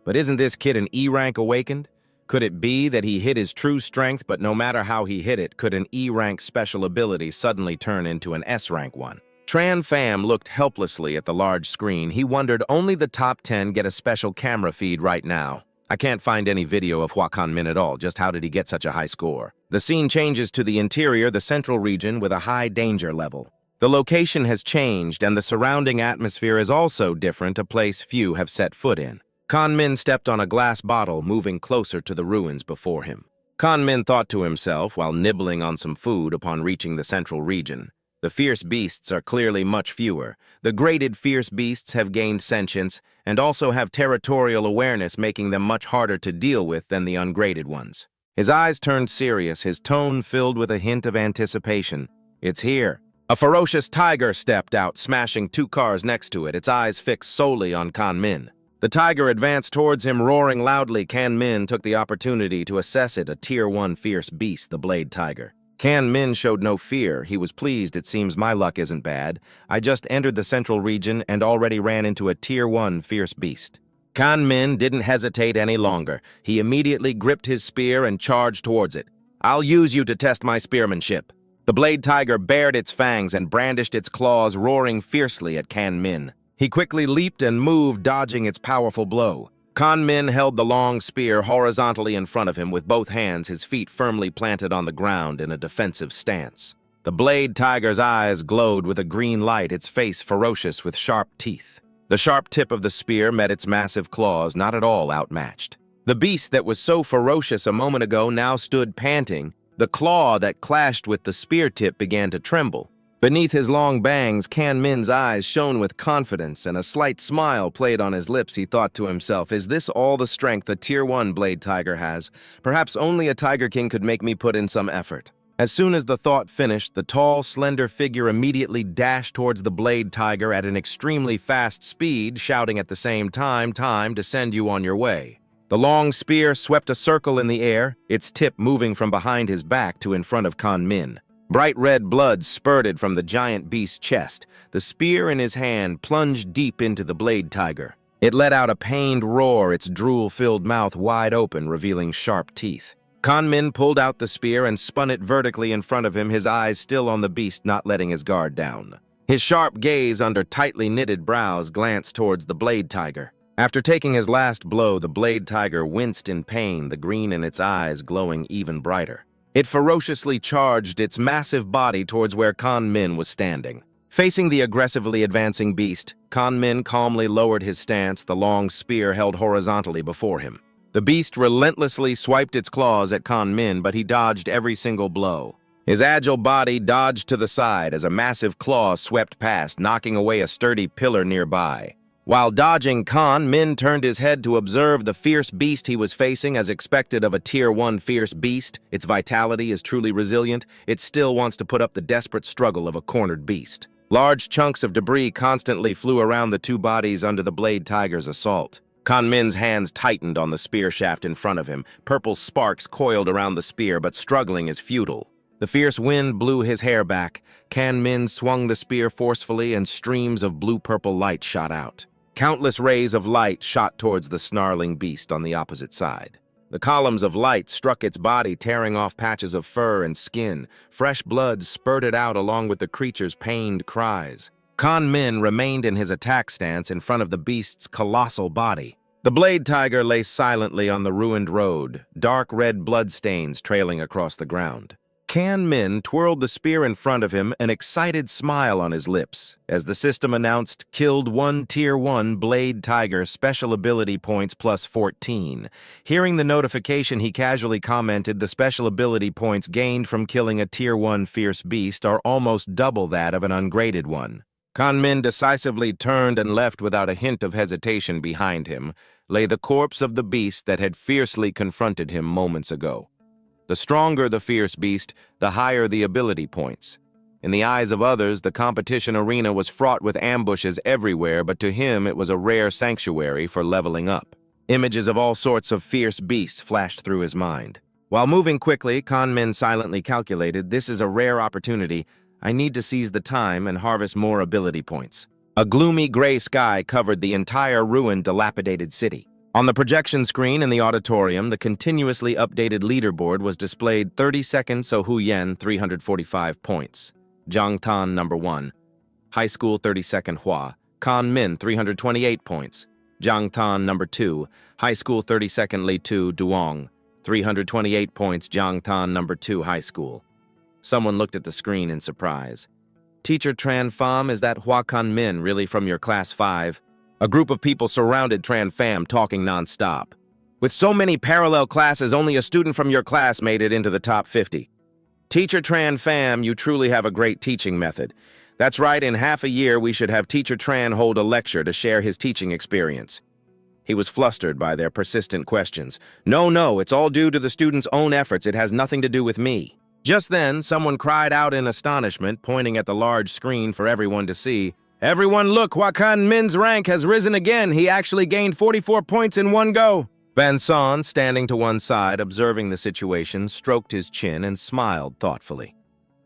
But isn't this kid an E-rank awakened? Could it be that he hid his true strength, but no matter how he hid it, could an E-rank special ability suddenly turn into an S-rank one? Tran Pham looked helplessly at the large screen. He wondered, only the top 10 get a special camera feed right now. I can't find any video of Hua Kan Min at all. Just how did he get such a high score? The scene changes to the interior, the central region, with a high danger level. The location has changed, and the surrounding atmosphere is also different, a place few have set foot in. Kan Min stepped on a glass bottle, moving closer to the ruins before him. Kan Min thought to himself, while nibbling on some food upon reaching the central region, The fierce beasts are clearly much fewer. The graded fierce beasts have gained sentience and also have territorial awareness, making them much harder to deal with than the ungraded ones. His eyes turned serious, his tone filled with a hint of anticipation. It's here. A ferocious tiger stepped out, smashing two cars next to it, its eyes fixed solely on Kan Min. The tiger advanced towards him, roaring loudly. Kan Min took the opportunity to assess it, a Tier 1 fierce beast, the blade tiger. Kan Min showed no fear. He was pleased. It seems my luck isn't bad. I just entered the central region and already ran into a Tier 1 fierce beast. Kan Min didn't hesitate any longer. He immediately gripped his spear and charged towards it. I'll use you to test my spearmanship. The blade tiger bared its fangs and brandished its claws, roaring fiercely at Kan Min. He quickly leaped and moved, dodging its powerful blow. Kan Min held the long spear horizontally in front of him with both hands, his feet firmly planted on the ground in a defensive stance. The blade tiger's eyes glowed with a green light, its face ferocious with sharp teeth. The sharp tip of the spear met its massive claws, not at all outmatched. The beast that was so ferocious a moment ago now stood panting. The claw that clashed with the spear tip began to tremble. Beneath his long bangs, Kan Min's eyes shone with confidence, and a slight smile played on his lips. He thought to himself, is this all the strength a Tier 1 blade tiger has? Perhaps only a Tiger King could make me put in some effort. As soon as the thought finished, the tall, slender figure immediately dashed towards the blade tiger at an extremely fast speed, shouting at the same time to send you on your way. The long spear swept a circle in the air, its tip moving from behind his back to in front of Kan Min. Bright red blood spurted from the giant beast's chest. The spear in his hand plunged deep into the blade tiger. It let out a pained roar, its drool-filled mouth wide open, revealing sharp teeth. Kan Min pulled out the spear and spun it vertically in front of him, his eyes still on the beast, not letting his guard down. His sharp gaze under tightly knitted brows glanced towards the blade tiger. After taking his last blow, the blade tiger winced in pain, the green in its eyes glowing even brighter. It ferociously charged its massive body towards where Kan Min was standing. Facing the aggressively advancing beast, Kan Min calmly lowered his stance, the long spear held horizontally before him. The beast relentlessly swiped its claws at Kan Min, but he dodged every single blow. His agile body dodged to the side as a massive claw swept past, knocking away a sturdy pillar nearby. While dodging, Kan Min turned his head to observe the fierce beast he was facing. As expected of a Tier 1 fierce beast, its vitality is truly resilient. It still wants to put up the desperate struggle of a cornered beast. Large chunks of debris constantly flew around the two bodies under the blade tiger's assault. Kan Min's hands tightened on the spear shaft in front of him. Purple sparks coiled around the spear, but struggling is futile. The fierce wind blew his hair back. Kan Min swung the spear forcefully, and streams of blue-purple light shot out. Countless rays of light shot towards the snarling beast on the opposite side. The columns of light struck its body, tearing off patches of fur and skin. Fresh blood spurted out along with the creature's pained cries. Kan Min remained in his attack stance in front of the beast's colossal body. The blade tiger lay silently on the ruined road, dark red bloodstains trailing across the ground. Kan Min twirled the spear in front of him, an excited smile on his lips, as the system announced, killed one Tier 1 blade tiger, special ability points plus 14. Hearing the notification, he casually commented, the special ability points gained from killing a Tier 1 fierce beast are almost double that of an ungraded one. Kan Min decisively turned and left without a hint of hesitation. Behind him lay the corpse of the beast that had fiercely confronted him moments ago. The stronger the fierce beast, the higher the ability points. In the eyes of others, the competition arena was fraught with ambushes everywhere, but to him it was a rare sanctuary for leveling up. Images of all sorts of fierce beasts flashed through his mind. While moving quickly, Kan Min silently calculated, this is a rare opportunity. I need to seize the time and harvest more ability points. A gloomy gray sky covered the entire ruined, dilapidated city. On the projection screen in the auditorium, the continuously updated leaderboard was displayed. 32nd So Hu Yen, 345 points. Zhang Tan, number 1. High School, 32nd Hua. Kan Min, 328 points. Zhang Tan, number 2. High School, 32nd Li Tu Duong. 328 points. Zhang Tan, number 2. High School. Someone looked at the screen in surprise. Teacher Tran Pham, is that Hua Kan Min really from your class 5? A group of people surrounded Tran Pham, talking non-stop. With so many parallel classes, only a student from your class made it into the top 50. Teacher Tran Pham, you truly have a great teaching method. That's right, in half a year we should have Teacher Tran hold a lecture to share his teaching experience. He was flustered by their persistent questions. No, it's all due to the students' own efforts. It has nothing to do with me. Just then, someone cried out in astonishment, pointing at the large screen for everyone to see. Everyone look, Hwa Kan Min's rank has risen again. He actually gained 44 points in one go. Van Son, standing to one side, observing the situation, stroked his chin and smiled thoughtfully.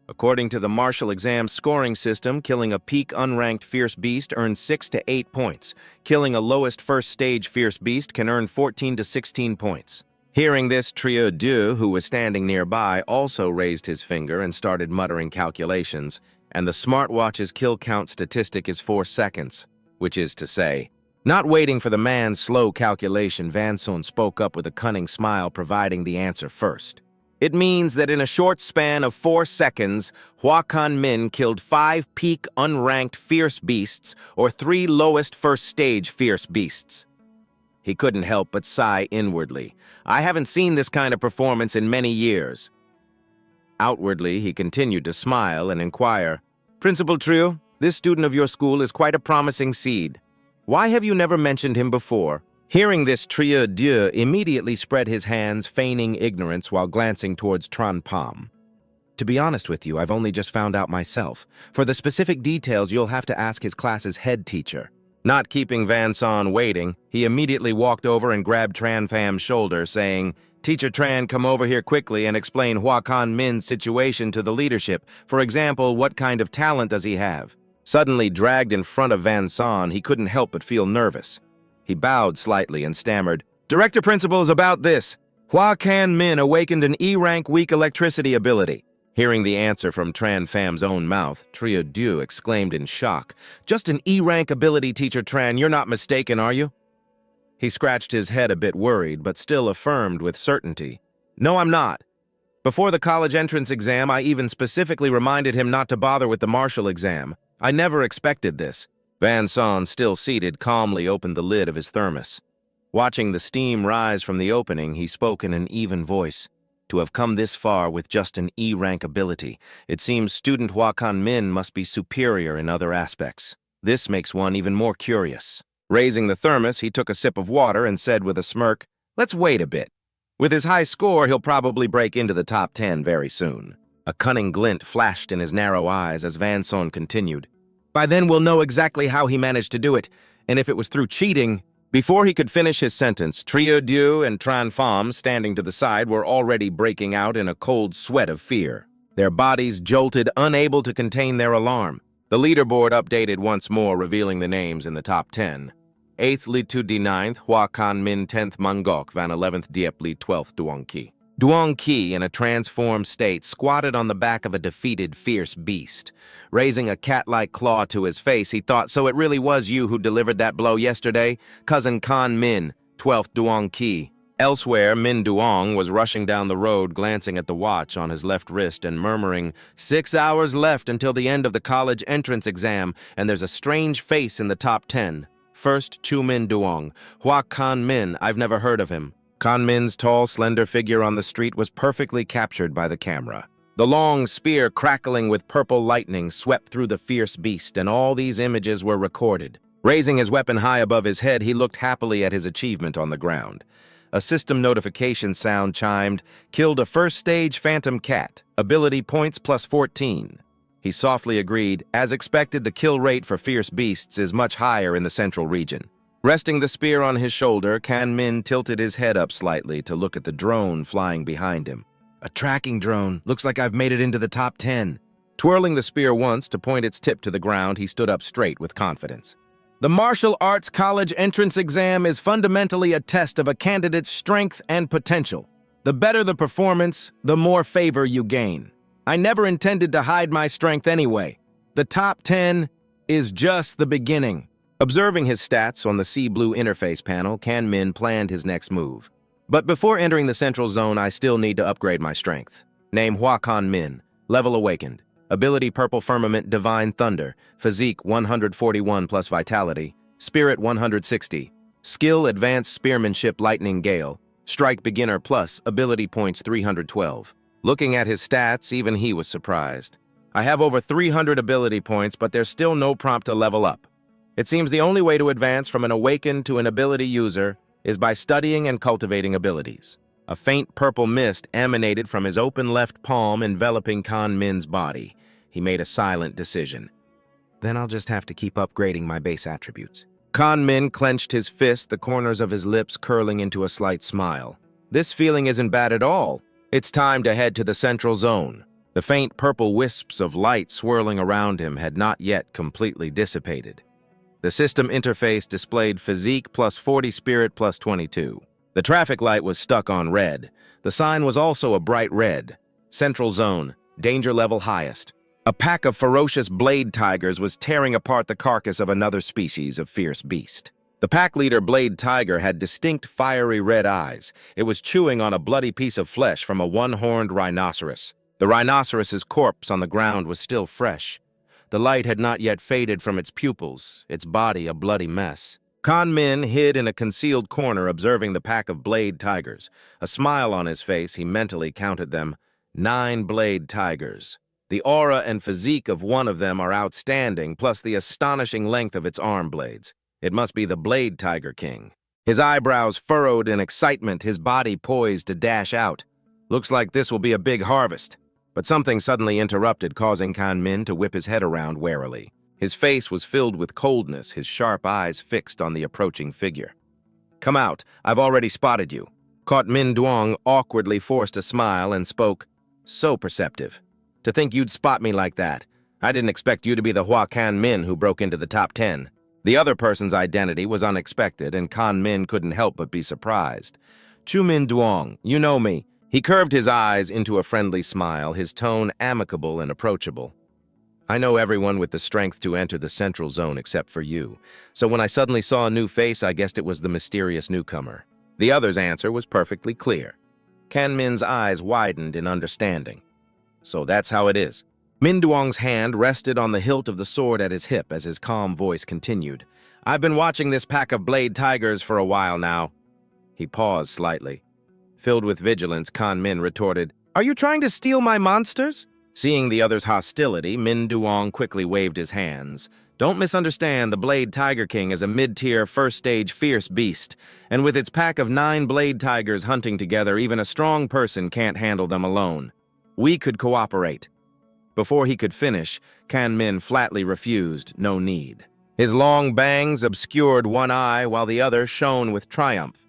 According to the martial exam scoring system, killing a peak unranked fierce beast earns 6 to 8 points. Killing a lowest first stage fierce beast can earn 14 to 16 points. Hearing this, Trio Deux, who was standing nearby, also raised his finger and started muttering calculations, and the smartwatch's kill count statistic is 4 seconds, which is to say, not waiting for the man's slow calculation, Van Son spoke up with a cunning smile, providing the answer first. It means that in a short span of 4 seconds, Hwa Kan Min killed 5 peak unranked fierce beasts or 3 lowest first stage fierce beasts. He couldn't help but sigh inwardly. I haven't seen this kind of performance in many years. Outwardly, he continued to smile and inquire, Principal Trio, this student of your school is quite a promising seed. Why have you never mentioned him before? Hearing this, Trio Deux immediately spread his hands, feigning ignorance while glancing towards Tran Pham. To be honest with you, I've only just found out myself. For the specific details, you'll have to ask his class's head teacher. Not keeping Van Son waiting, he immediately walked over and grabbed Tran Pham's shoulder, saying, Teacher Tran, come over here quickly and explain Hwa Kan Min's situation to the leadership. For example, what kind of talent does he have? Suddenly dragged in front of Van Son, he couldn't help but feel nervous. He bowed slightly and stammered, Director Principal is about this. Hwa Kan Min awakened an E-rank weak electricity ability. Hearing the answer from Tran Pham's own mouth, Trio Deux exclaimed in shock, Just an E-rank ability, Teacher Tran, you're not mistaken, are you? He scratched his head a bit worried, but still affirmed with certainty, No, I'm not. Before the college entrance exam, I even specifically reminded him not to bother with the martial exam. I never expected this. Van Son, still seated, calmly opened the lid of his thermos. Watching the steam rise from the opening, he spoke in an even voice. To have come this far with just an E-rank ability, it seems student Hwa Kan Min must be superior in other aspects. This makes one even more curious. Raising the thermos, he took a sip of water and said with a smirk, Let's wait a bit. With his high score, he'll probably break into the top 10 very soon. A cunning glint flashed in his narrow eyes as Van Son continued. By then we'll know exactly how he managed to do it, and if it was through cheating. Before he could finish his sentence, Trio Deux and Tran Pham, standing to the side, were already breaking out in a cold sweat of fear. Their bodies jolted, unable to contain their alarm. The leaderboard updated once more, revealing the names in the top 10. 8th Li Tu Di 9th, Hwa Kan Min 10th Mangok Van 11th Diep Li 12th Duong Ki. Duong Ki, in a transformed state, squatted on the back of a defeated fierce beast. Raising a cat-like claw to his face, he thought, So it really was you who delivered that blow yesterday? Cousin Kan Min, 12th Duong Ki. Elsewhere, Min Duong was rushing down the road, glancing at the watch on his left wrist and murmuring, 6 hours left until the end of the college entrance exam, and there's a strange face in the top 10. First, Chu Min Duong. Hwa Kan Min, I've never heard of him. Kan Min's tall, slender figure on the street was perfectly captured by the camera. The long spear crackling with purple lightning swept through the fierce beast, and all these images were recorded. Raising his weapon high above his head, he looked happily at his achievement on the ground. A system notification sound chimed, Killed a first-stage phantom cat. Ability points plus 14. He softly agreed, As expected, the kill rate for fierce beasts is much higher in the central region. Resting the spear on his shoulder, Kan Min tilted his head up slightly to look at the drone flying behind him. A tracking drone. Looks like I've made it into the top 10. Twirling the spear once to point its tip to the ground, he stood up straight with confidence. The martial arts college entrance exam is fundamentally a test of a candidate's strength and potential. The better the performance, the more favor you gain. I never intended to hide my strength anyway. The top 10 is just the beginning. Observing his stats on the sea blue interface panel, Kan Min planned his next move. But before entering the central zone, I still need to upgrade my strength. Name Hwa Kan Min. Level awakened. Ability Purple Firmament Divine Thunder. Physique 141 plus Vitality. Spirit 160. Skill Advanced Spearmanship Lightning Gale. Strike Beginner plus. Ability points 312. Looking at his stats, even he was surprised. I have over 300 ability points, but there's still no prompt to level up. It seems the only way to advance from an awakened to an ability user is by studying and cultivating abilities. A faint purple mist emanated from his open left palm, enveloping Kan Min's body. He made a silent decision. Then I'll just have to keep upgrading my base attributes. Kan Min clenched his fist, the corners of his lips curling into a slight smile. This feeling isn't bad at all. It's time to head to the central zone. The faint purple wisps of light swirling around him had not yet completely dissipated. The system interface displayed physique plus 40, spirit plus 22. The traffic light was stuck on red. The sign was also a bright red. Central zone, danger level highest. A pack of ferocious blade tigers was tearing apart the carcass of another species of fierce beast. The pack leader blade tiger had distinct fiery red eyes. It was chewing on a bloody piece of flesh from a one-horned rhinoceros. The rhinoceros's corpse on the ground was still fresh. The light had not yet faded from its pupils, its body a bloody mess. Kan Min hid in a concealed corner observing the pack of blade tigers. A smile on his face, he mentally counted them. 9 blade tigers. The aura and physique of one of them are outstanding, plus the astonishing length of its arm blades. It must be the Blade Tiger King. His eyebrows furrowed in excitement, his body poised to dash out. Looks like this will be a big harvest. But something suddenly interrupted, causing Kan Min to whip his head around warily. His face was filled with coldness, his sharp eyes fixed on the approaching figure. "Come out, I've already spotted you." Caught Min Duong awkwardly forced a smile and spoke, "So perceptive. To think you'd spot me like that. I didn't expect you to be the Hua Kan Min who broke into the top 10. The other person's identity was unexpected, and Kan Min couldn't help but be surprised. "Chu Min Duong, you know me." He curved his eyes into a friendly smile, his tone amicable and approachable. "I know everyone with the strength to enter the central zone except for you. So when I suddenly saw a new face, I guessed it was the mysterious newcomer." The other's answer was perfectly clear. Kan Min's eyes widened in understanding. "So that's how it is." Min Duong's hand rested on the hilt of the sword at his hip as his calm voice continued. "I've been watching this pack of blade tigers for a while now." He paused slightly. Filled with vigilance, Kan Min retorted, "Are you trying to steal my monsters?" Seeing the other's hostility, Min Duong quickly waved his hands. "Don't misunderstand, the Blade Tiger King is a mid-tier, first-stage fierce beast, and with its pack of 9 blade tigers hunting together, even a strong person can't handle them alone. We could cooperate." Before he could finish, Kan Min flatly refused, no need. His long bangs obscured one eye while the other shone with triumph.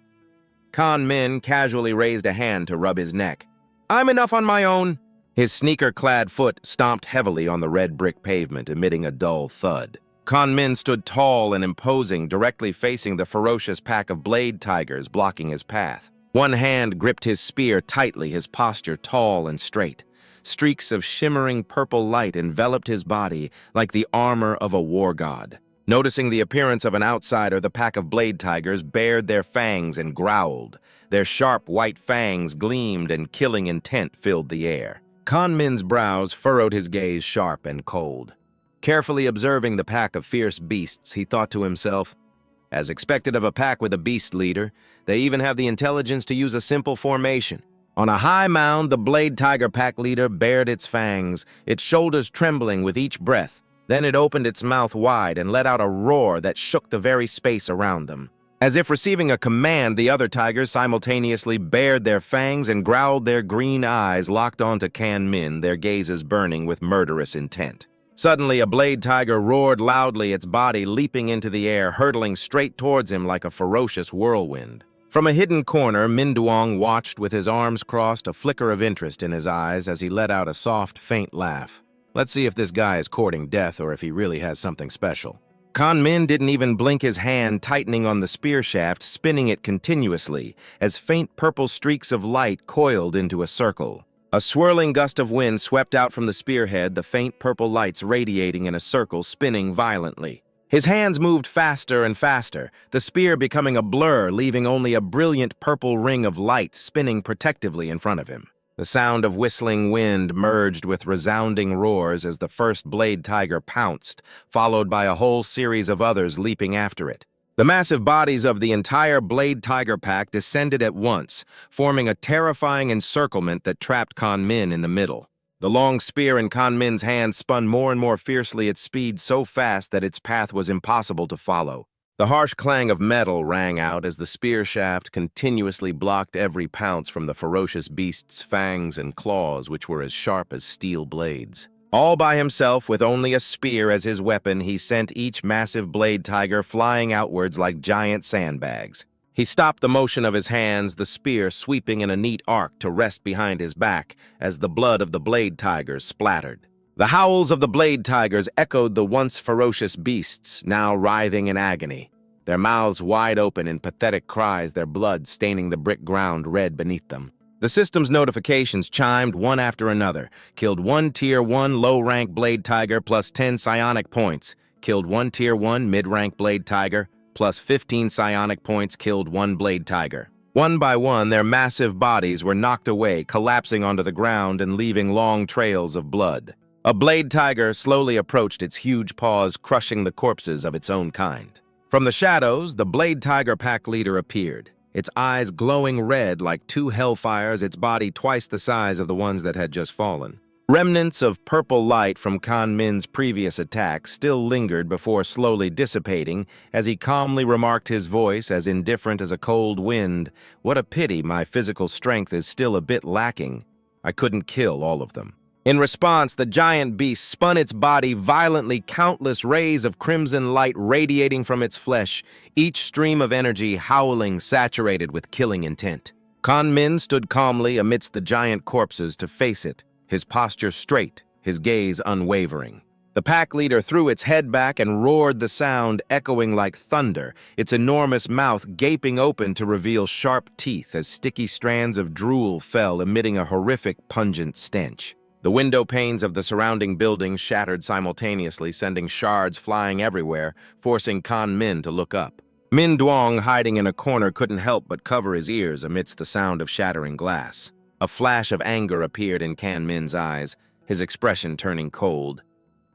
Kan Min casually raised a hand to rub his neck. "I'm enough on my own." His sneaker-clad foot stomped heavily on the red brick pavement, emitting a dull thud. Kan Min stood tall and imposing, directly facing the ferocious pack of blade tigers blocking his path. One hand gripped his spear tightly, his posture tall and straight. Streaks of shimmering purple light enveloped his body like the armor of a war god. Noticing the appearance of an outsider, the pack of blade tigers bared their fangs and growled. Their sharp white fangs gleamed and killing intent filled the air. Kan Min's brows furrowed, his gaze sharp and cold. Carefully observing the pack of fierce beasts, he thought to himself, as expected of a pack with a beast leader, they even have the intelligence to use a simple formation. On a high mound, the blade tiger pack leader bared its fangs, its shoulders trembling with each breath. Then it opened its mouth wide and let out a roar that shook the very space around them. As if receiving a command, the other tigers simultaneously bared their fangs and growled, their green eyes locked onto Kan Min, their gazes burning with murderous intent. Suddenly, a blade tiger roared loudly, its body leaping into the air, hurtling straight towards him like a ferocious whirlwind. From a hidden corner, Min Duong watched with his arms crossed, a flicker of interest in his eyes as he let out a soft, faint laugh. Let's see if this guy is courting death or if he really has something special. Kan Min didn't even blink, his hand tightening on the spear shaft, spinning it continuously as faint purple streaks of light coiled into a circle. A swirling gust of wind swept out from the spearhead, the faint purple lights radiating in a circle, spinning violently. His hands moved faster and faster, the spear becoming a blur, leaving only a brilliant purple ring of light spinning protectively in front of him. The sound of whistling wind merged with resounding roars as the first blade tiger pounced, followed by a whole series of others leaping after it. The massive bodies of the entire Blade Tiger pack descended at once, forming a terrifying encirclement that trapped Kan Min in the middle. The long spear in Kan Min's hand spun more and more fiercely at speed so fast that its path was impossible to follow. The harsh clang of metal rang out as the spear shaft continuously blocked every pounce from the ferocious beast's fangs and claws, which were as sharp as steel blades. All by himself, with only a spear as his weapon, he sent each massive Blade Tiger flying outwards like giant sandbags. He stopped the motion of his hands, the spear sweeping in a neat arc to rest behind his back as the blood of the Blade Tigers splattered. The howls of the Blade Tigers echoed the once ferocious beasts, now writhing in agony, their mouths wide open in pathetic cries, their blood staining the brick ground red beneath them. The system's notifications chimed one after another. Killed one Tier 1 low-rank Blade Tiger plus 10 psionic points. Killed one Tier 1 mid-rank Blade Tiger plus 15 psionic points. Killed one Blade Tiger. One by one, their massive bodies were knocked away, collapsing onto the ground and leaving long trails of blood. A Blade Tiger slowly approached, its huge paws crushing the corpses of its own kind. From the shadows, the Blade Tiger pack leader appeared. Its eyes glowing red like two hellfires, its body twice the size of the ones that had just fallen. Remnants of purple light from Kan Min's previous attack still lingered before slowly dissipating as he calmly remarked, his voice as indifferent as a cold wind, "What a pity my physical strength is still a bit lacking. I couldn't kill all of them." In response, the giant beast spun its body violently, countless rays of crimson light radiating from its flesh, each stream of energy howling, saturated with killing intent. Kan Min stood calmly amidst the giant corpses to face it, his posture straight, his gaze unwavering. The pack leader threw its head back and roared, the sound echoing like thunder, its enormous mouth gaping open to reveal sharp teeth as sticky strands of drool fell, emitting a horrific, pungent stench. The window panes of the surrounding buildings shattered simultaneously, sending shards flying everywhere, forcing Kan Min to look up. Min Duong, hiding in a corner, couldn't help but cover his ears amidst the sound of shattering glass. A flash of anger appeared in Kan Min's eyes, his expression turning cold.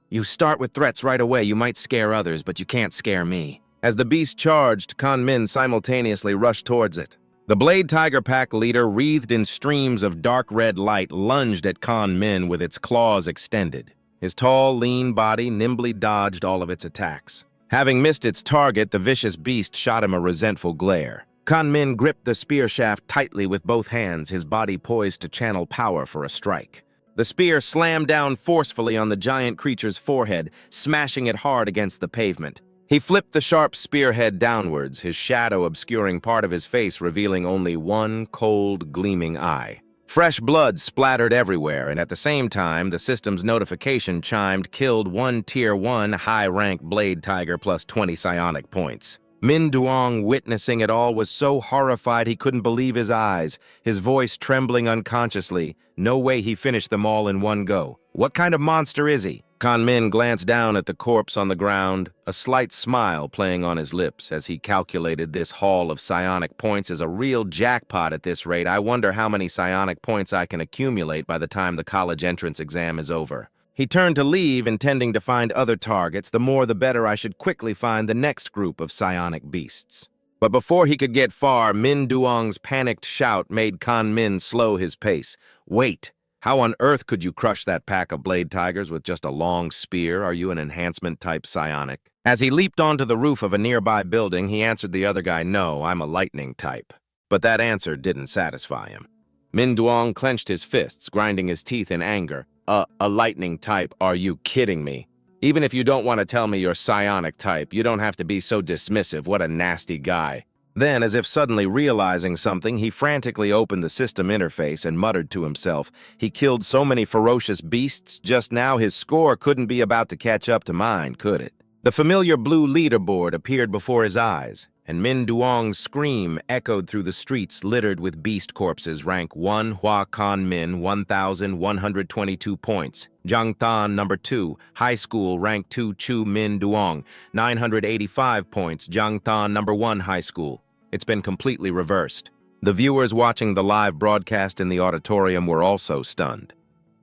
"You start with threats right away. You might scare others, but you can't scare me." As the beast charged, Kan Min simultaneously rushed towards it. The Blade Tiger pack leader, wreathed in streams of dark red light, lunged at Kan Min with its claws extended. His tall, lean body nimbly dodged all of its attacks. Having missed its target, the vicious beast shot him a resentful glare. Kan Min gripped the spear shaft tightly with both hands, his body poised to channel power for a strike. The spear slammed down forcefully on the giant creature's forehead, smashing it hard against the pavement. He flipped the sharp spearhead downwards, his shadow obscuring part of his face, revealing only one cold, gleaming eye. Fresh blood splattered everywhere, and at the same time, the system's notification chimed, "Killed one Tier 1 high-rank Blade Tiger plus 20 psionic points." Min Duong, witnessing it all, was so horrified he couldn't believe his eyes, his voice trembling unconsciously. No way he finished them all in one go. What kind of monster is he? Kan Min glanced down at the corpse on the ground, a slight smile playing on his lips as he calculated, this haul of psionic points is a real jackpot at this rate. I wonder how many psionic points I can accumulate by the time the college entrance exam is over. He turned to leave, intending to find other targets. The more the better. I should quickly find the next group of psionic beasts. But before he could get far, Min Duong's panicked shout made Kan Min slow his pace. "Wait! How on earth could you crush that pack of Blade Tigers with just a long spear? Are you an enhancement-type psionic?" As he leaped onto the roof of a nearby building, he answered the other guy, "No, I'm a lightning type." But that answer didn't satisfy him. Min Duong clenched his fists, grinding his teeth in anger. A lightning type? Are you kidding me? Even if you don't want to tell me you're psionic type, you don't have to be so dismissive. What a nasty guy." Then, as if suddenly realizing something, he frantically opened the system interface and muttered to himself, "He killed so many ferocious beasts just now, his score couldn't be about to catch up to mine, could it?" The familiar blue leaderboard appeared before his eyes, and Min Duong's scream echoed through the streets littered with beast corpses. Rank 1, Hua Kan Min, 1,122 points. Zhang Tan, number 2, High School, rank 2, Chu Min Duong, 985 points. Zhang Tan, number 1, High School. It's been completely reversed. The viewers watching the live broadcast in the auditorium were also stunned.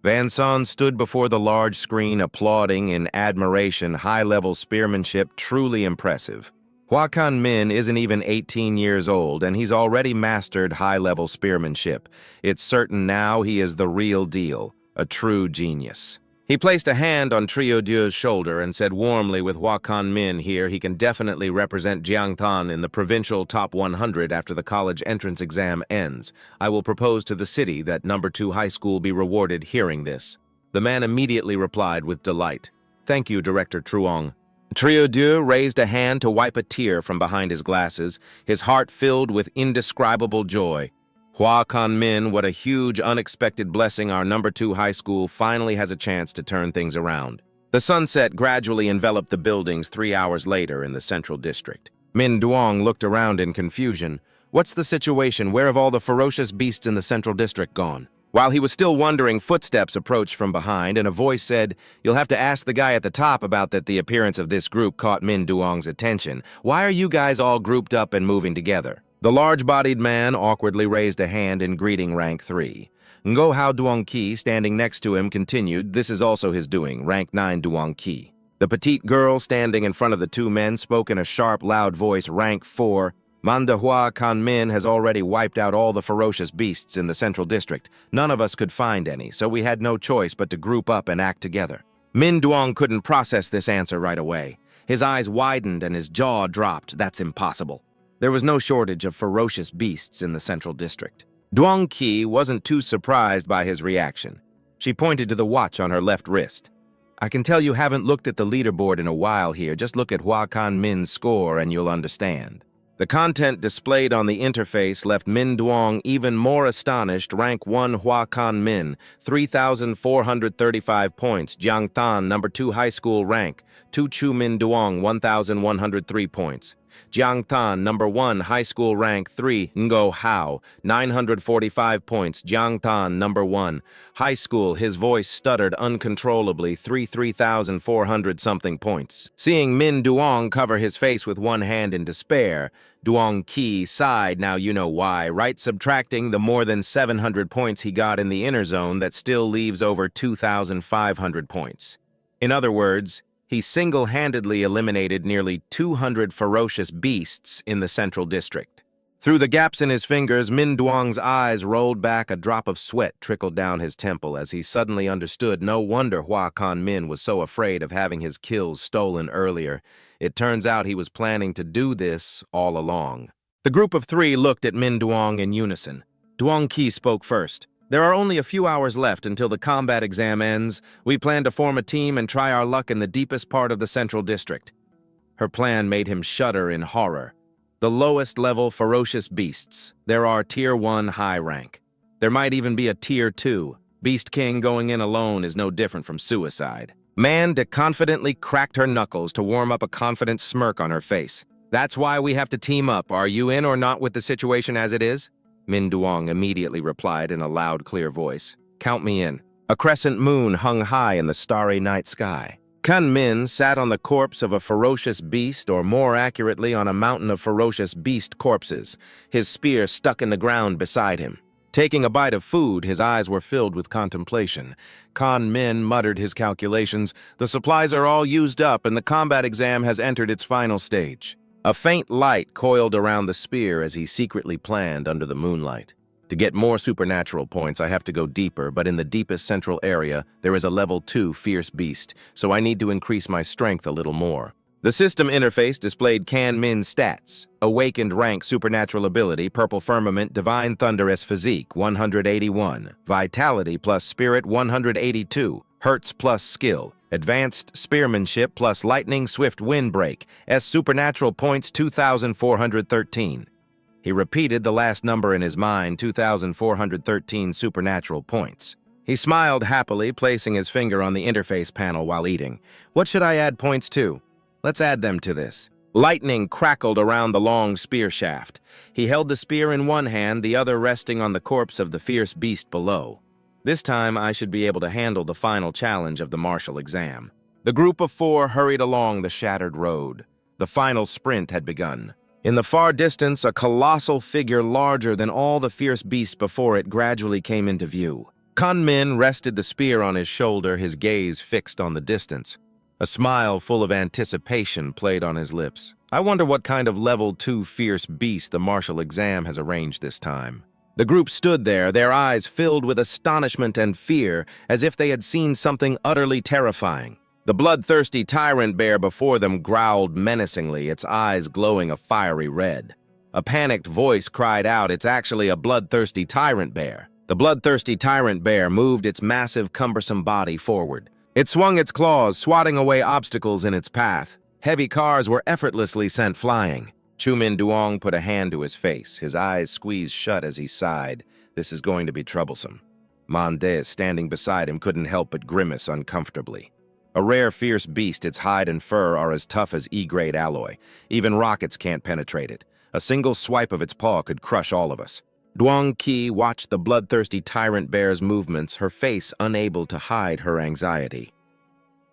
Van Son stood before the large screen, applauding in admiration. High-level spearmanship, truly impressive. Hua Kan Min isn't even 18 years old, and he's already mastered high-level spearmanship. It's certain now he is the real deal, a true genius. He placed a hand on Trio Dieu's shoulder and said warmly, with Hua Kan Min here, he can definitely represent Jiangtan in the provincial top 100 after the college entrance exam ends. I will propose to the city that No. 2 high school be rewarded hearing this. The man immediately replied with delight. Thank you, Director Truong. Trio Dieu raised a hand to wipe a tear from behind his glasses, his heart filled with indescribable joy. Hua Kan Min, what a huge, unexpected blessing. Our No. 2 high school finally has a chance to turn things around. The sunset gradually enveloped the buildings 3 hours later in the central district. Min Duong looked around in confusion. What's the situation? Where have all the ferocious beasts in the central district gone? While he was still wondering, footsteps approached from behind, and a voice said, You'll have to ask the guy at the top about that. The appearance of this group caught Min Duong's attention. Why are you guys all grouped up and moving together? The large-bodied man awkwardly raised a hand in greeting rank 3. Ngo Hao Duong Ki, standing next to him, continued, This is also his doing, rank 9 Duong Ki. The petite girl standing in front of the two men spoke in a sharp, loud voice, rank 4. Manda Hua Kan Min has already wiped out all the ferocious beasts in the central district. None of us could find any, so we had no choice but to group up and act together. Min Duong couldn't process this answer right away. His eyes widened and his jaw dropped. That's impossible. There was no shortage of ferocious beasts in the central district. Duong Ki wasn't too surprised by his reaction. She pointed to the watch on her left wrist. I can tell you haven't looked at the leaderboard in a while here. Just look at Hua Kan Min's score and you'll understand. The content displayed on the interface left Min Duong even more astonished. Rank 1 Hua Kan Min, 3,435 points. Jiangtan, No. 2 high school rank. Tu Chu Min Duong, 1,103 points. Jiangtan, No. 1 high school rank 3. Ngo Hao, 945 points. Jiangtan, No. 1 high school. His voice stuttered uncontrollably. 3,400-something points. Seeing Min Duong cover his face with one hand in despair, Duong Ki sighed. Now you know why, right? Subtracting the more than 700 points he got in the inner zone, that still leaves over 2,500 points. In other words, he single-handedly eliminated nearly 200 ferocious beasts in the central district. Through the gaps in his fingers, Min Duong's eyes rolled back. A drop of sweat trickled down his temple as he suddenly understood. No wonder Hua Kan Min was so afraid of having his kills stolen earlier. It turns out he was planning to do this all along. The group of three looked at Min Duong in unison. Duong Ki spoke first. There are only a few hours left until the combat exam ends. We plan to form a team and try our luck in the deepest part of the central district. Her plan made him shudder in horror. The lowest level ferocious beasts. There are Tier 1 high rank. There might even be a Tier 2. Beast King going in alone is no different from suicide. Manda confidently cracked her knuckles to warm up a confident smirk on her face. That's why we have to team up. Are you in or not with the situation as it is? Min Duong immediately replied in a loud, clear voice. Count me in. A crescent moon hung high in the starry night sky. Kan Min sat on the corpse of a ferocious beast, or more accurately, on a mountain of ferocious beast corpses, his spear stuck in the ground beside him. Taking a bite of food, his eyes were filled with contemplation. Kan Min muttered his calculations. The supplies are all used up, and the combat exam has entered its final stage. A faint light coiled around the spear as he secretly planned under the moonlight. To get more supernatural points, I have to go deeper, but in the deepest central area, there is a level 2 fierce beast, so I need to increase my strength a little more. The system interface displayed Kan Min's stats. Awakened rank supernatural ability, purple firmament, divine thunderous physique, 181. Vitality plus spirit, 182. Hertz plus skill. Advanced spearmanship plus lightning swift windbreak. S supernatural points, 2,413. He repeated the last number in his mind, 2,413 supernatural points. He smiled happily, placing his finger on the interface panel while eating. What should I add points to? Let's add them to this. Lightning crackled around the long spear shaft. He held the spear in one hand, the other resting on the corpse of the fierce beast below. This time, I should be able to handle the final challenge of the martial exam. The group of four hurried along the shattered road. The final sprint had begun. In the far distance, a colossal figure larger than all the fierce beasts before it gradually came into view. Kan Min rested the spear on his shoulder, his gaze fixed on the distance. A smile full of anticipation played on his lips. I wonder what kind of level 2 fierce beast the martial exam has arranged this time. The group stood there, their eyes filled with astonishment and fear, as if they had seen something utterly terrifying. The bloodthirsty tyrant bear before them growled menacingly, its eyes glowing a fiery red. A panicked voice cried out, "It's actually a bloodthirsty tyrant bear." The bloodthirsty tyrant bear moved its massive, cumbersome body forward. It swung its claws, swatting away obstacles in its path. Heavy cars were effortlessly sent flying. Chumin Duong put a hand to his face, his eyes squeezed shut as he sighed. This is going to be troublesome. Mande, standing beside him, couldn't help but grimace uncomfortably. A rare, fierce beast, its hide and fur are as tough as E-grade alloy. Even rockets can't penetrate it. A single swipe of its paw could crush all of us. Duong Qi watched the bloodthirsty tyrant bear's movements, her face unable to hide her anxiety.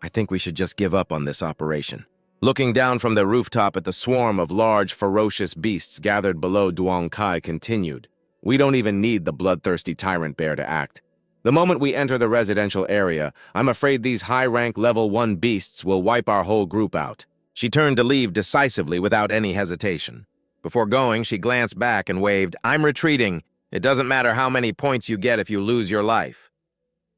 I think we should just give up on this operation. Looking down from the rooftop at the swarm of large, ferocious beasts gathered below, Duong Kai continued. We don't even need the bloodthirsty tyrant bear to act. The moment we enter the residential area, I'm afraid these high-rank level 1 beasts will wipe our whole group out. She turned to leave decisively without any hesitation. Before going, she glanced back and waved, "I'm retreating. It doesn't matter how many points you get if you lose your life."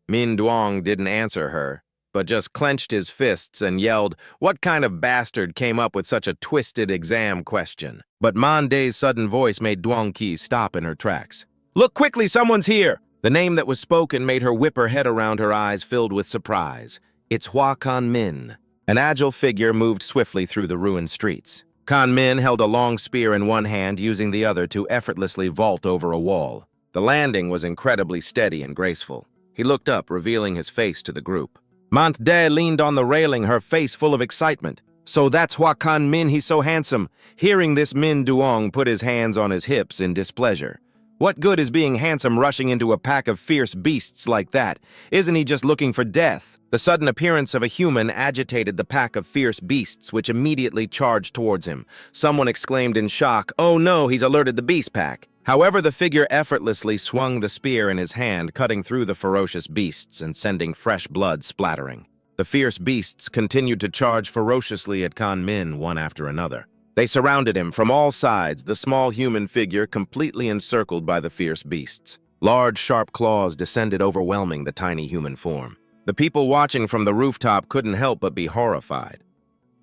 Min Duong didn't answer her, but just clenched his fists and yelled, "What kind of bastard came up with such a twisted exam question?" But Mande's sudden voice made Duong Qi stop in her tracks. "Look quickly, someone's here!" The name that was spoken made her whip her head around, her eyes filled with surprise. It's Hua Kan Min. An agile figure moved swiftly through the ruined streets. Kan Min held a long spear in one hand, using the other to effortlessly vault over a wall. The landing was incredibly steady and graceful. He looked up, revealing his face to the group. Mant De leaned on the railing, her face full of excitement. "So that's Hua Kan Min, he's so handsome." Hearing this, Min Duong put his hands on his hips in displeasure. What good is being handsome rushing into a pack of fierce beasts like that? Isn't he just looking for death? The sudden appearance of a human agitated the pack of fierce beasts, which immediately charged towards him. Someone exclaimed in shock, "Oh no, he's alerted the beast pack." However, the figure effortlessly swung the spear in his hand, cutting through the ferocious beasts and sending fresh blood splattering. The fierce beasts continued to charge ferociously at Kan Min one after another. They surrounded him from all sides, the small human figure completely encircled by the fierce beasts. Large, sharp claws descended, overwhelming the tiny human form. The people watching from the rooftop couldn't help but be horrified.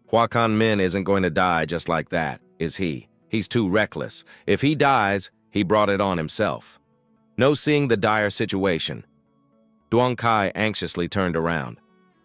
Hua Kan Min isn't going to die just like that, is he? He's too reckless. If he dies, he brought it on himself. No seeing the dire situation. Duong Kai anxiously turned around.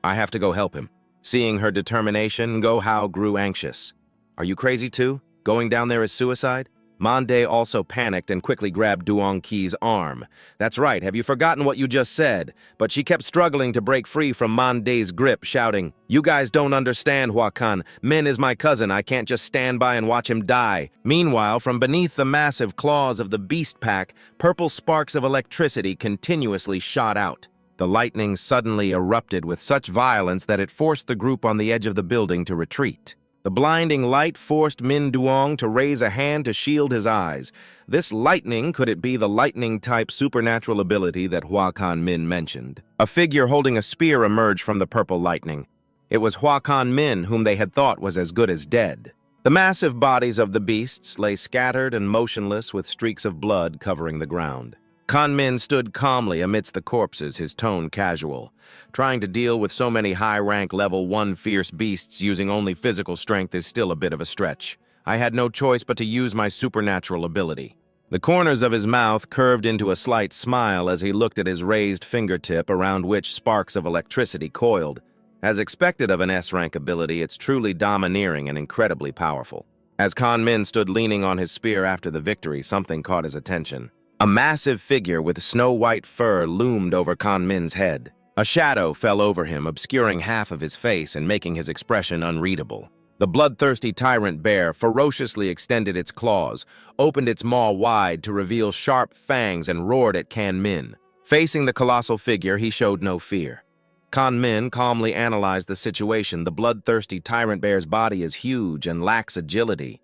I have to go help him. Seeing her determination, Go Hao grew anxious. Are you crazy too? Going down there is suicide? Mande also panicked and quickly grabbed Duong Qi's arm. That's right, have you forgotten what you just said? But she kept struggling to break free from Mande's grip, shouting, "You guys don't understand, Hua Kan. Min is my cousin. I can't just stand by and watch him die." Meanwhile, from beneath the massive claws of the beast pack, purple sparks of electricity continuously shot out. The lightning suddenly erupted with such violence that it forced the group on the edge of the building to retreat. The blinding light forced Min Duong to raise a hand to shield his eyes. This lightning, could it be the lightning-type supernatural ability that Hua Kan Min mentioned? A figure holding a spear emerged from the purple lightning. It was Hua Kan Min, whom they had thought was as good as dead. The massive bodies of the beasts lay scattered and motionless with streaks of blood covering the ground. Kan Min stood calmly amidst the corpses, his tone casual. Trying to deal with so many high-rank level 1 fierce beasts using only physical strength is still a bit of a stretch. I had no choice but to use my supernatural ability. The corners of his mouth curved into a slight smile as he looked at his raised fingertip around which sparks of electricity coiled. As expected of an S-rank ability, it's truly domineering and incredibly powerful. As Kan Min stood leaning on his spear after the victory, something caught his attention. A massive figure with snow-white fur loomed over Kan Min's head. A shadow fell over him, obscuring half of his face and making his expression unreadable. The bloodthirsty tyrant bear ferociously extended its claws, opened its maw wide to reveal sharp fangs, and roared at Kan Min. Facing the colossal figure, he showed no fear. Kan Min calmly analyzed the situation. The bloodthirsty tyrant bear's body is huge and lacks agility.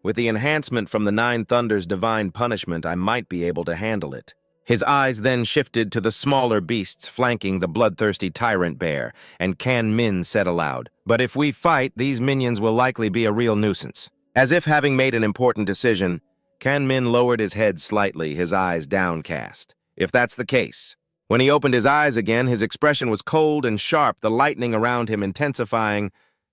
With the enhancement from the Nine Thunders' divine punishment, I might be able to handle it. His eyes then shifted to the smaller beasts flanking the bloodthirsty tyrant bear, and Kan Min said aloud, "But if we fight, these minions will likely be a real nuisance." As if having made an important decision, Kan Min lowered his head slightly, his eyes downcast. If that's the case. When he opened his eyes again, his expression was cold and sharp, the lightning around him intensifying.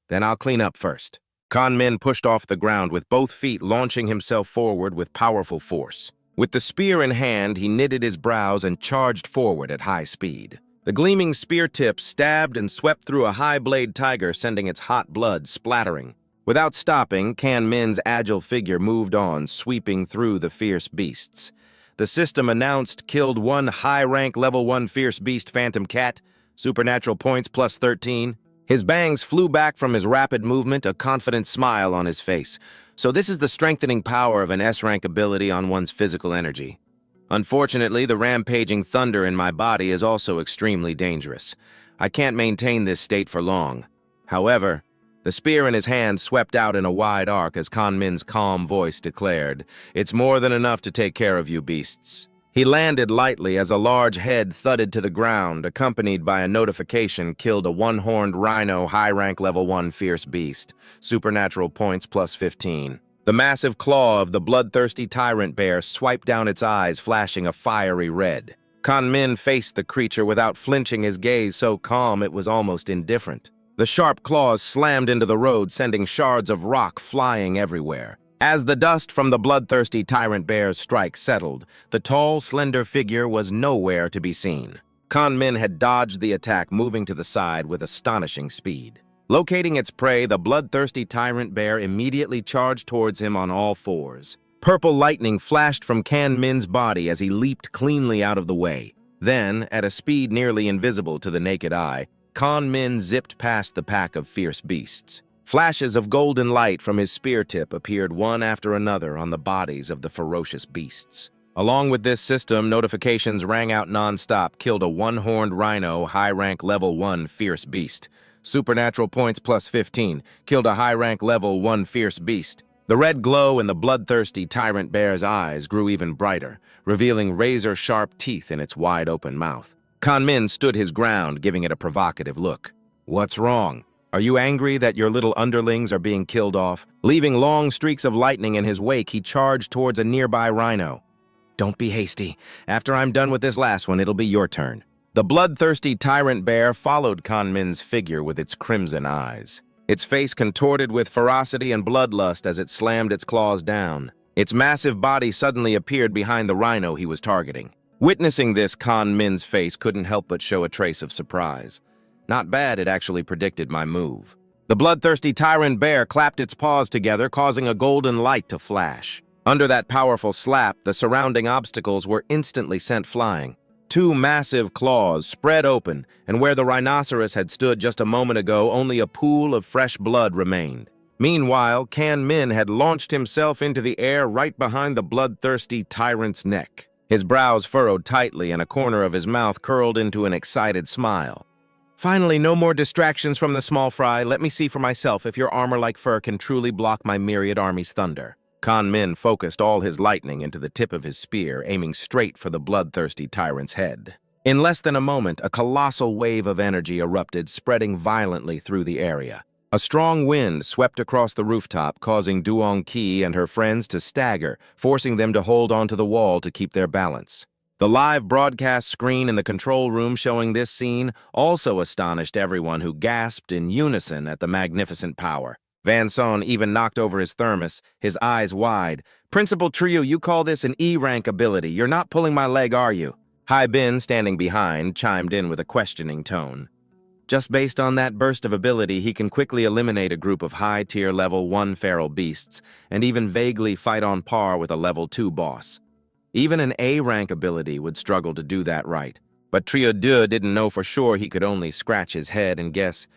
"Then I'll clean up first." Kan Min pushed off the ground with both feet, launching himself forward with powerful force. With the spear in hand, he knitted his brows and charged forward at high speed. The gleaming spear tip stabbed and swept through a high-blade tiger, sending its hot blood splattering. Without stopping, Kan Min's agile figure moved on, sweeping through the fierce beasts. The system announced killed one high-rank level 1 fierce beast Phantom Cat, supernatural points plus 13. His bangs flew back from his rapid movement, a confident smile on his face. So this is the strengthening power of an S-rank ability on one's physical energy. Unfortunately, the rampaging thunder in my body is also extremely dangerous. I can't maintain this state for long. However, the spear in his hand swept out in a wide arc as Kan Min's calm voice declared, "It's more than enough to take care of you beasts." He landed lightly as a large head thudded to the ground, accompanied by a notification killed a one-horned rhino high-rank level 1 fierce beast, supernatural points plus 15. The massive claw of the bloodthirsty tyrant bear swiped down its eyes, flashing a fiery red. Kan Min faced the creature without flinching, his gaze so calm it was almost indifferent. The sharp claws slammed into the road, sending shards of rock flying everywhere. As the dust from the bloodthirsty tyrant bear's strike settled, the tall, slender figure was nowhere to be seen. Kan Min had dodged the attack, moving to the side with astonishing speed. Locating its prey, the bloodthirsty tyrant bear immediately charged towards him on all fours. Purple lightning flashed from Kan Min's body as he leaped cleanly out of the way. Then, at a speed nearly invisible to the naked eye, Kan Min zipped past the pack of fierce beasts. Flashes of golden light from his spear tip appeared one after another on the bodies of the ferocious beasts. Along with this system, notifications rang out non-stop, killed a one-horned rhino, high-rank level 1 fierce beast. Supernatural points plus 15, killed a high-rank level 1 fierce beast. The red glow in the bloodthirsty tyrant bear's eyes grew even brighter, revealing razor-sharp teeth in its wide-open mouth. Kan Min stood his ground, giving it a provocative look. "What's wrong? Are you angry that your little underlings are being killed off?" Leaving long streaks of lightning in his wake, he charged towards a nearby rhino. "Don't be hasty. After I'm done with this last one, it'll be your turn." The bloodthirsty tyrant bear followed Kan Min's figure with its crimson eyes. Its face contorted with ferocity and bloodlust as it slammed its claws down. Its massive body suddenly appeared behind the rhino he was targeting. Witnessing this, Kan Min's face couldn't help but show a trace of surprise. Not bad, it actually predicted my move. The bloodthirsty tyrant bear clapped its paws together, causing a golden light to flash. Under that powerful slap, the surrounding obstacles were instantly sent flying. Two massive claws spread open, and where the rhinoceros had stood just a moment ago, only a pool of fresh blood remained. Meanwhile, Kan Min had launched himself into the air right behind the bloodthirsty tyrant's neck. His brows furrowed tightly, and a corner of his mouth curled into an excited smile. "Finally, no more distractions from the small fry. Let me see for myself if your armor-like fur can truly block my myriad army's thunder." Kan Min focused all his lightning into the tip of his spear, aiming straight for the bloodthirsty tyrant's head. In less than a moment, a colossal wave of energy erupted, spreading violently through the area. A strong wind swept across the rooftop, causing Duong Qi and her friends to stagger, forcing them to hold onto the wall to keep their balance. The live broadcast screen in the control room showing this scene also astonished everyone, who gasped in unison at the magnificent power. Van Son even knocked over his thermos, his eyes wide. "Principal Trio, you call this an E-rank ability. You're not pulling my leg, are you?" Hai Bin, standing behind, chimed in with a questioning tone. Just based on that burst of ability, he can quickly eliminate a group of high-tier level 1 feral beasts, and even vaguely fight on par with a level 2 boss. Even an A-rank ability would struggle to do that right. But Trio 2 didn't know for sure. He could only scratch his head and guess,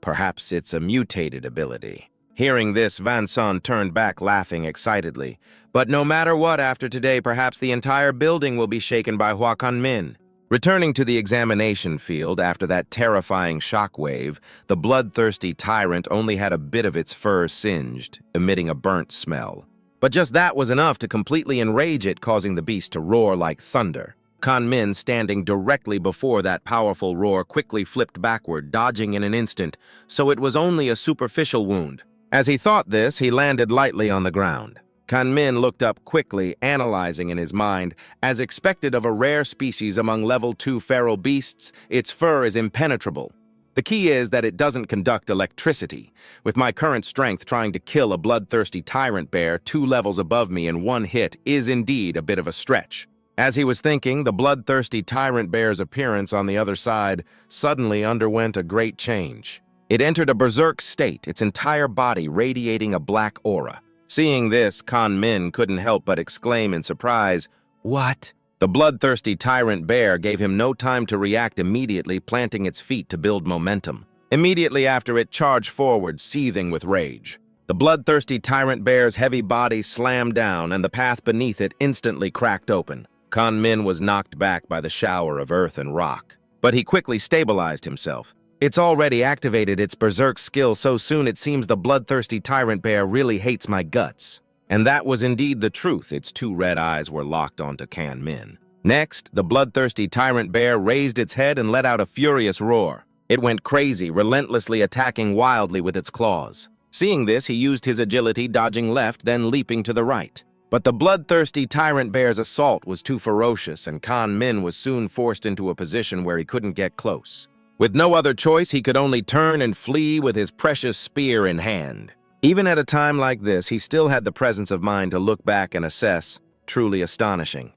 perhaps it's a mutated ability. Hearing this, Van Son turned back, laughing excitedly. "But no matter what, after today, perhaps the entire building will be shaken by Hua Kan Min." Returning to the examination field after that terrifying shockwave, the bloodthirsty tyrant only had a bit of its fur singed, emitting a burnt smell. But just that was enough to completely enrage it, causing the beast to roar like thunder. Kan Min, standing directly before that powerful roar, quickly flipped backward, dodging in an instant, so it was only a superficial wound. As he thought this, he landed lightly on the ground. Kan Min looked up quickly, analyzing in his mind. As expected of a rare species among level 2 feral beasts, its fur is impenetrable. The key is that it doesn't conduct electricity. With my current strength, trying to kill a bloodthirsty tyrant bear 2 levels above me in one hit is indeed a bit of a stretch. As he was thinking, the bloodthirsty tyrant bear's appearance on the other side suddenly underwent a great change. It entered a berserk state, its entire body radiating a black aura. Seeing this, Kan Min couldn't help but exclaim in surprise, "What?" The bloodthirsty tyrant bear gave him no time to react, immediately planting its feet to build momentum. Immediately after, it charged forward, seething with rage. The bloodthirsty tyrant bear's heavy body slammed down, and the path beneath it instantly cracked open. Kan Min was knocked back by the shower of earth and rock, but he quickly stabilized himself. It's already activated its berserk skill so soon it seems the bloodthirsty tyrant bear really hates my guts. And that was indeed the truth. Its 2 red eyes were locked onto Kan Min. Next, the bloodthirsty tyrant bear raised its head and let out a furious roar. It went crazy, relentlessly attacking wildly with its claws. Seeing this, he used his agility, dodging left, then leaping to the right. But the bloodthirsty tyrant bear's assault was too ferocious, and Kan Min was soon forced into a position where he couldn't get close. With no other choice, he could only turn and flee with his precious spear in hand. Even at a time like this, he still had the presence of mind to look back and assess, truly astonishing.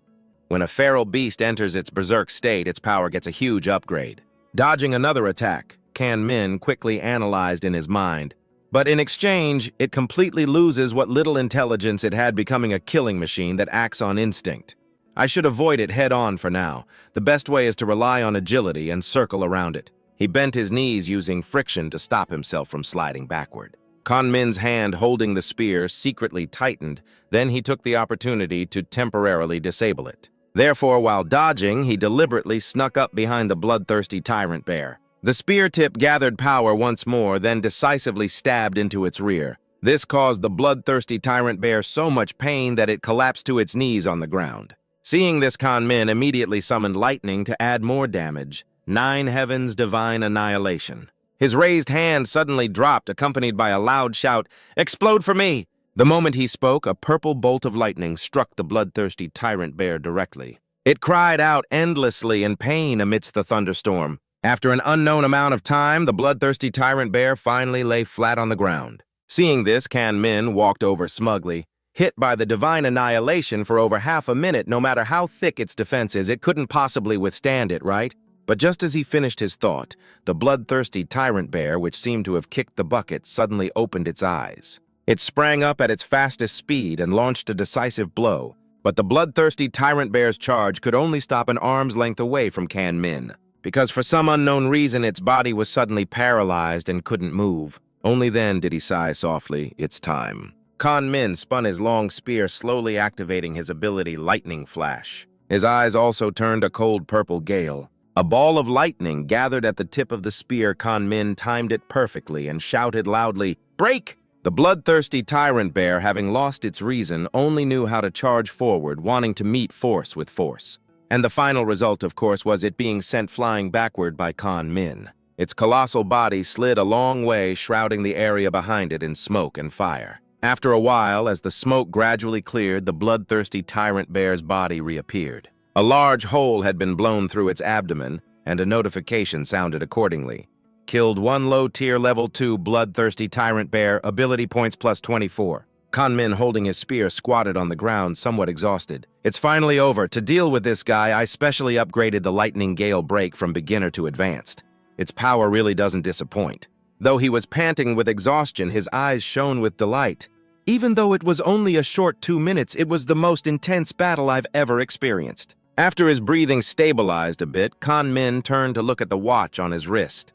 When a feral beast enters its berserk state, its power gets a huge upgrade. Dodging another attack, Kan Min quickly analyzed in his mind. But in exchange, it completely loses what little intelligence it had, becoming a killing machine that acts on instinct. I should avoid it head-on for now. The best way is to rely on agility and circle around it. He bent his knees using friction to stop himself from sliding backward. Kan Min's hand holding the spear secretly tightened, then he took the opportunity to temporarily disable it. Therefore, while dodging, he deliberately snuck up behind the bloodthirsty tyrant bear. The spear tip gathered power once more, then decisively stabbed into its rear. This caused the bloodthirsty tyrant bear so much pain that it collapsed to its knees on the ground. Seeing this, Kan Min immediately summoned lightning to add more damage. 9 heavens divine annihilation. His raised hand suddenly dropped, accompanied by a loud shout, "Explode for me!" The moment he spoke, a purple bolt of lightning struck the bloodthirsty tyrant bear directly. It cried out endlessly in pain amidst the thunderstorm. After an unknown amount of time, the bloodthirsty tyrant bear finally lay flat on the ground. Seeing this, Kan Min walked over smugly. Hit by the divine annihilation for over half a minute, no matter how thick its defense is, it couldn't possibly withstand it, right? But just as he finished his thought, the bloodthirsty tyrant bear, which seemed to have kicked the bucket, suddenly opened its eyes. It sprang up at its fastest speed and launched a decisive blow. But the bloodthirsty tyrant bear's charge could only stop an arm's length away from Kan Min, because for some unknown reason its body was suddenly paralyzed and couldn't move. Only then did he sigh softly, "It's time." Kan Min spun his long spear, slowly activating his ability Lightning Flash. His eyes also turned a cold purple gale. A ball of lightning gathered at the tip of the spear. Kan Min timed it perfectly and shouted loudly, "Break!" The bloodthirsty tyrant bear, having lost its reason, only knew how to charge forward, wanting to meet force with force. And the final result, of course, was it being sent flying backward by Kan Min. Its colossal body slid a long way, shrouding the area behind it in smoke and fire. After a while, as the smoke gradually cleared, the bloodthirsty tyrant bear's body reappeared. A large hole had been blown through its abdomen, and a notification sounded accordingly. Killed 1 low-tier level 2 bloodthirsty tyrant bear, ability points plus 24. Kan Min, holding his spear, squatted on the ground, somewhat exhausted. "It's finally over. To deal with this guy, I specially upgraded the lightning gale break from beginner to advanced. Its power really doesn't disappoint." Though he was panting with exhaustion, his eyes shone with delight. Even though it was only a short 2 minutes, it was the most intense battle I've ever experienced. After his breathing stabilized a bit, Kan Min turned to look at the watch on his wrist.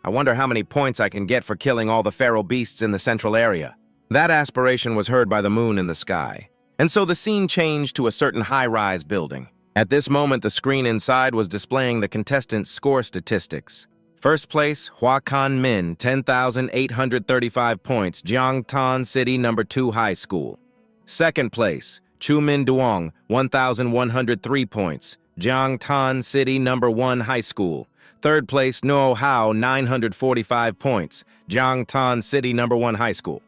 "I wonder how many points I can get for killing all the feral beasts in the central area." That aspiration was heard by the moon in the sky. And so the scene changed to a certain high-rise building. At this moment, the screen inside was displaying the contestants' score statistics. First place, Hua Kan Min, 10,835 points, Jiangtan City No. 2 High School. Second place, Chu Min Duong, 1,103 points, Jiangtan City number 1 High School. Third place, Nuo Hao, 945 points. Jiangtan City number 1 High School.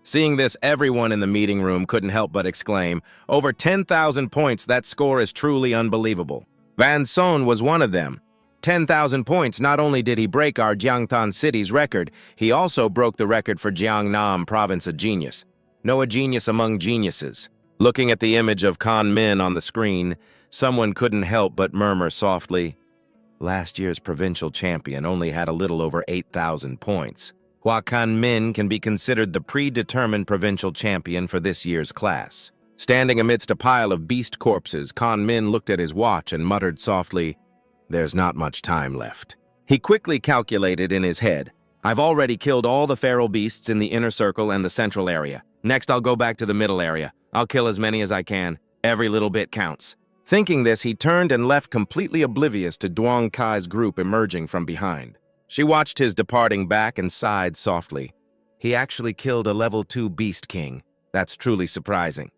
Seeing this, everyone in the meeting room couldn't help but exclaim, "Over 10,000 points, that score is truly unbelievable." Van Son was one of them. 10,000 points, not only did he break our Jiangtan City's record, he also broke the record for Jiangnam Province of Genius. No, a genius among geniuses. Looking at the image of Kan Min on the screen, someone couldn't help but murmur softly, "Last year's provincial champion only had a little over 8,000 points. Hua Kan Min can be considered the predetermined provincial champion for this year's class." Standing amidst a pile of beast corpses, Kan Min looked at his watch and muttered softly, "There's not much time left." He quickly calculated in his head, "I've already killed all the feral beasts in the inner circle and the central area. Next, I'll go back to the middle area. I'll kill as many as I can. Every little bit counts." Thinking this, he turned and left completely oblivious to Duong Kai's group emerging from behind. She watched his departing back and sighed softly. He actually killed a level 2 Beast King. That's truly surprising.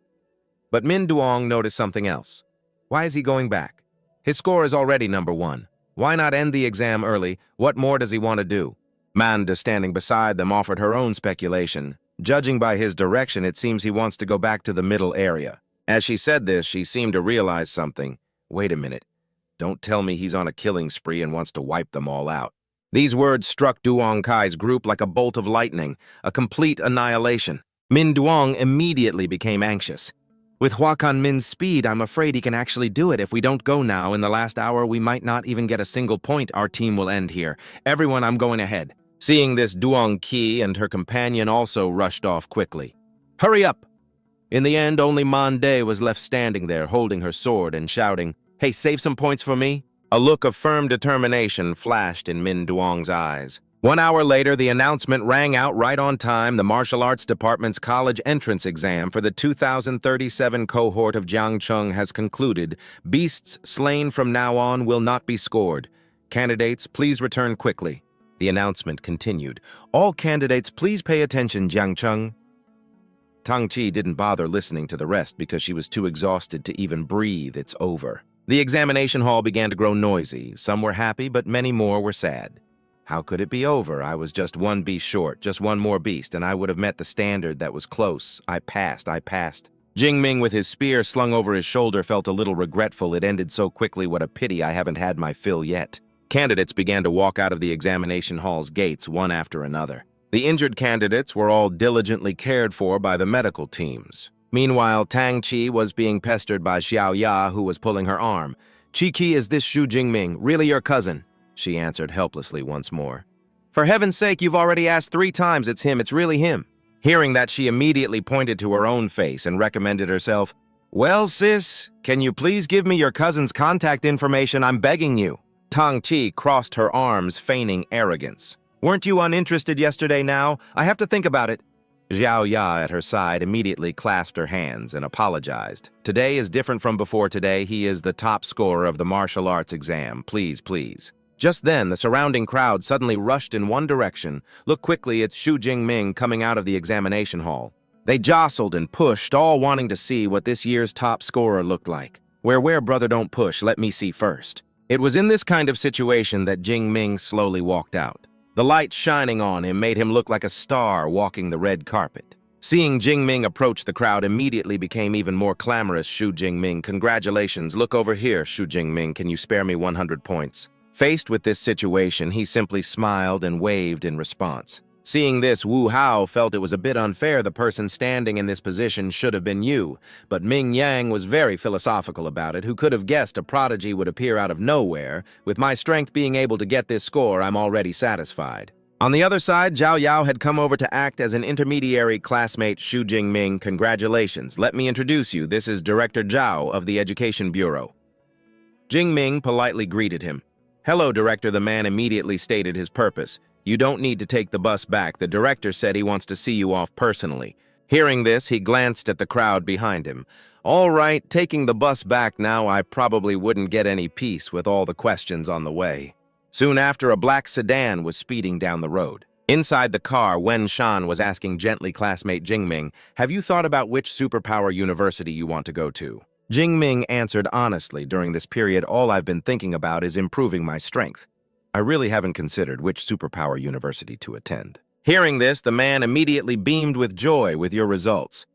But Min Duong noticed something else. Why is he going back? His score is already number 1. Why not end the exam early? What more does he want to do? Manda, standing beside them, offered her own speculation. Judging by his direction, it seems he wants to go back to the middle area. As she said this, she seemed to realize something. Wait a minute. Don't tell me he's on a killing spree and wants to wipe them all out. These words struck Duong Kai's group like a bolt of lightning, a complete annihilation. Min Duong immediately became anxious. With Hua Kan Min's speed, I'm afraid he can actually do it. If we don't go now, in the last hour, we might not even get a single point. Our team will end here. Everyone, I'm going ahead. Seeing this, Duong Ki and her companion also rushed off quickly. Hurry up! In the end, only Mande was left standing there, holding her sword and shouting, "Hey, save some points for me." A look of firm determination flashed in Min Duong's eyes. 1 hour later, the announcement rang out right on time. The Martial Arts Department's college entrance exam for the 2037 cohort of Jiangcheng has concluded. Beasts slain from now on will not be scored. Candidates, please return quickly. The announcement continued. All candidates, please pay attention, Jiangcheng. Tang Chi didn't bother listening to the rest because she was too exhausted to even breathe. It's over. The examination hall began to grow noisy. Some were happy, but many more were sad. How could it be over? I was just 1 beast short, just 1 more beast, and I would have met the standard that was close. I passed. Jing Ming, with his spear slung over his shoulder, felt a little regretful. It ended so quickly. What a pity I haven't had my fill yet. Candidates began to walk out of the examination hall's gates, one after another. The injured candidates were all diligently cared for by the medical teams. Meanwhile, Tang Chi was being pestered by Xiao Ya, who was pulling her arm. "Qi, is this Xu Jingming really your cousin?" She answered helplessly once more. "For heaven's sake, you've already asked 3 times. It's him. It's really him." Hearing that, she immediately pointed to her own face and recommended herself. "Well, sis, can you please give me your cousin's contact information? I'm begging you." Tang Chi crossed her arms, feigning arrogance. "Weren't you uninterested yesterday now? I have to think about it." Xiao Ya, at her side, immediately clasped her hands and apologized. "Today is different from before today. He is the top scorer of the martial arts exam. Please, please." Just then, the surrounding crowd suddenly rushed in one direction. Look quickly, it's Xu Jingming coming out of the examination hall. They jostled and pushed, all wanting to see what this year's top scorer looked like. Where, brother, don't push. Let me see first. It was in this kind of situation that Jingming slowly walked out. The light shining on him made him look like a star walking the red carpet. Seeing Jingming approach, the crowd immediately became even more clamorous. "Xu Jingming, congratulations. Look over here, Xu Jingming. Can you spare me 100 points? Faced with this situation, he simply smiled and waved in response. Seeing this, Wu Hao felt it was a bit unfair. The person standing in this position should have been you, but Ming Yang was very philosophical about it. Who could have guessed a prodigy would appear out of nowhere? With my strength being able to get this score, I'm already satisfied. On the other side, Zhao Yao had come over to act as an intermediary. Classmate Xu Jingming, congratulations. Let me introduce you. This is Director Zhao of the Education Bureau. Jingming politely greeted him. Hello, Director. The man immediately stated his purpose. You don't need to take the bus back. The director said he wants to see you off personally. Hearing this, he glanced at the crowd behind him. All right, taking the bus back now, I probably wouldn't get any peace with all the questions on the way. Soon after, a black sedan was speeding down the road. Inside the car, Wen Shan was asking gently classmate Jingming, have you thought about which superpower university you want to go to? Jingming answered honestly, during this period all I've been thinking about is improving my strength. I really haven't considered which superpower university to attend. Hearing this, the man immediately beamed with joy with your results.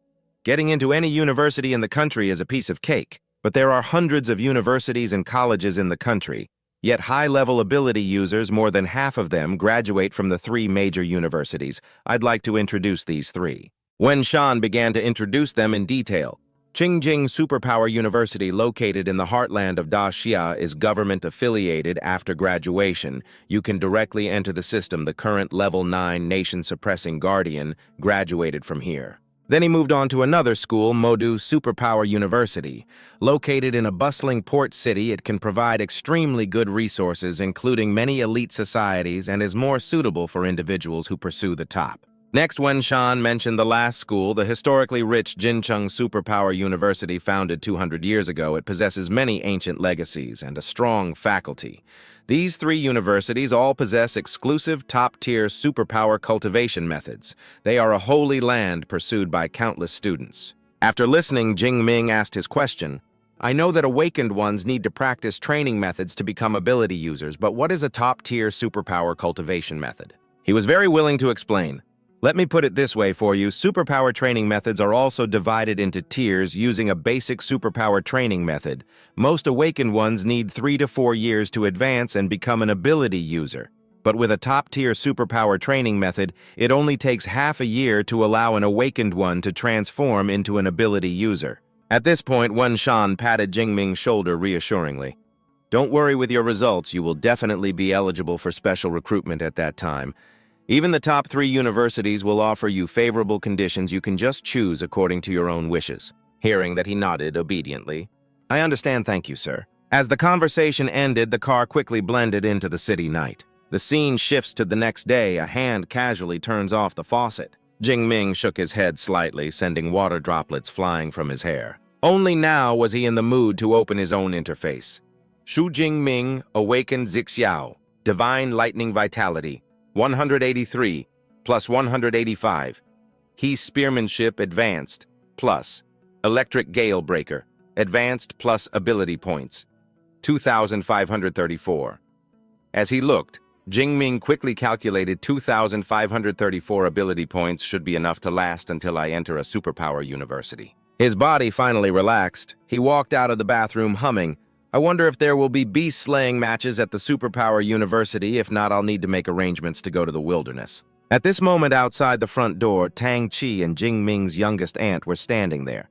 Getting into any university in the country is a piece of cake, but there are hundreds of universities and colleges in the country, yet high-level ability users, more than half of them, graduate from the 3 major universities. I'd like to introduce these 3. Wen Shan began to introduce them in detail. Qingjing Superpower University, located in the heartland of Daxia, is government-affiliated. After graduation, you can directly enter the system. The current Level 9 nation-suppressing guardian graduated from here. Then he moved on to another school, Modu Superpower University. Located in a bustling port city, it can provide extremely good resources, including many elite societies, and is more suitable for individuals who pursue the top. Next, Wen Shan mentioned the last school, the historically rich Jincheng Superpower University, founded 200 years ago. It possesses many ancient legacies and a strong faculty. These 3 universities all possess exclusive top-tier superpower cultivation methods. They are a holy land pursued by countless students. After listening, Jingming asked his question. I know that awakened ones need to practice training methods to become ability users, but what is a top-tier superpower cultivation method? He was very willing to explain. Let me put it this way for you. Superpower training methods are also divided into tiers using a basic superpower training method. Most awakened ones need 3 to 4 years to advance and become an ability user. But with a top-tier superpower training method, it only takes half a year to allow an awakened one to transform into an ability user. At this point, Wen Shan patted Jingming's shoulder reassuringly. Don't worry with your results. You will definitely be eligible for special recruitment at that time. Even the top 3 universities will offer you favorable conditions. You can just choose according to your own wishes. Hearing that, he nodded obediently. I understand, thank you, sir. As the conversation ended, the car quickly blended into the city night. The scene shifts to the next day. A hand casually turns off the faucet. Jingming shook his head slightly, sending water droplets flying from his hair. Only now was he in the mood to open his own interface. Shu Jingming, Awakened Zixiao, Divine Lightning Vitality, 183 plus 185. He's Spearmanship Advanced plus Electric Gale Breaker Advanced plus Ability Points 2,534. As he looked, Jingming quickly calculated 2,534 ability points should be enough to last until I enter a superpower university. His body finally relaxed. He walked out of the bathroom humming, I wonder if there will be beast-slaying matches at the Superpower University. If not, I'll need to make arrangements to go to the wilderness. At this moment, outside the front door, Tang Chi and Jingming's youngest aunt were standing there.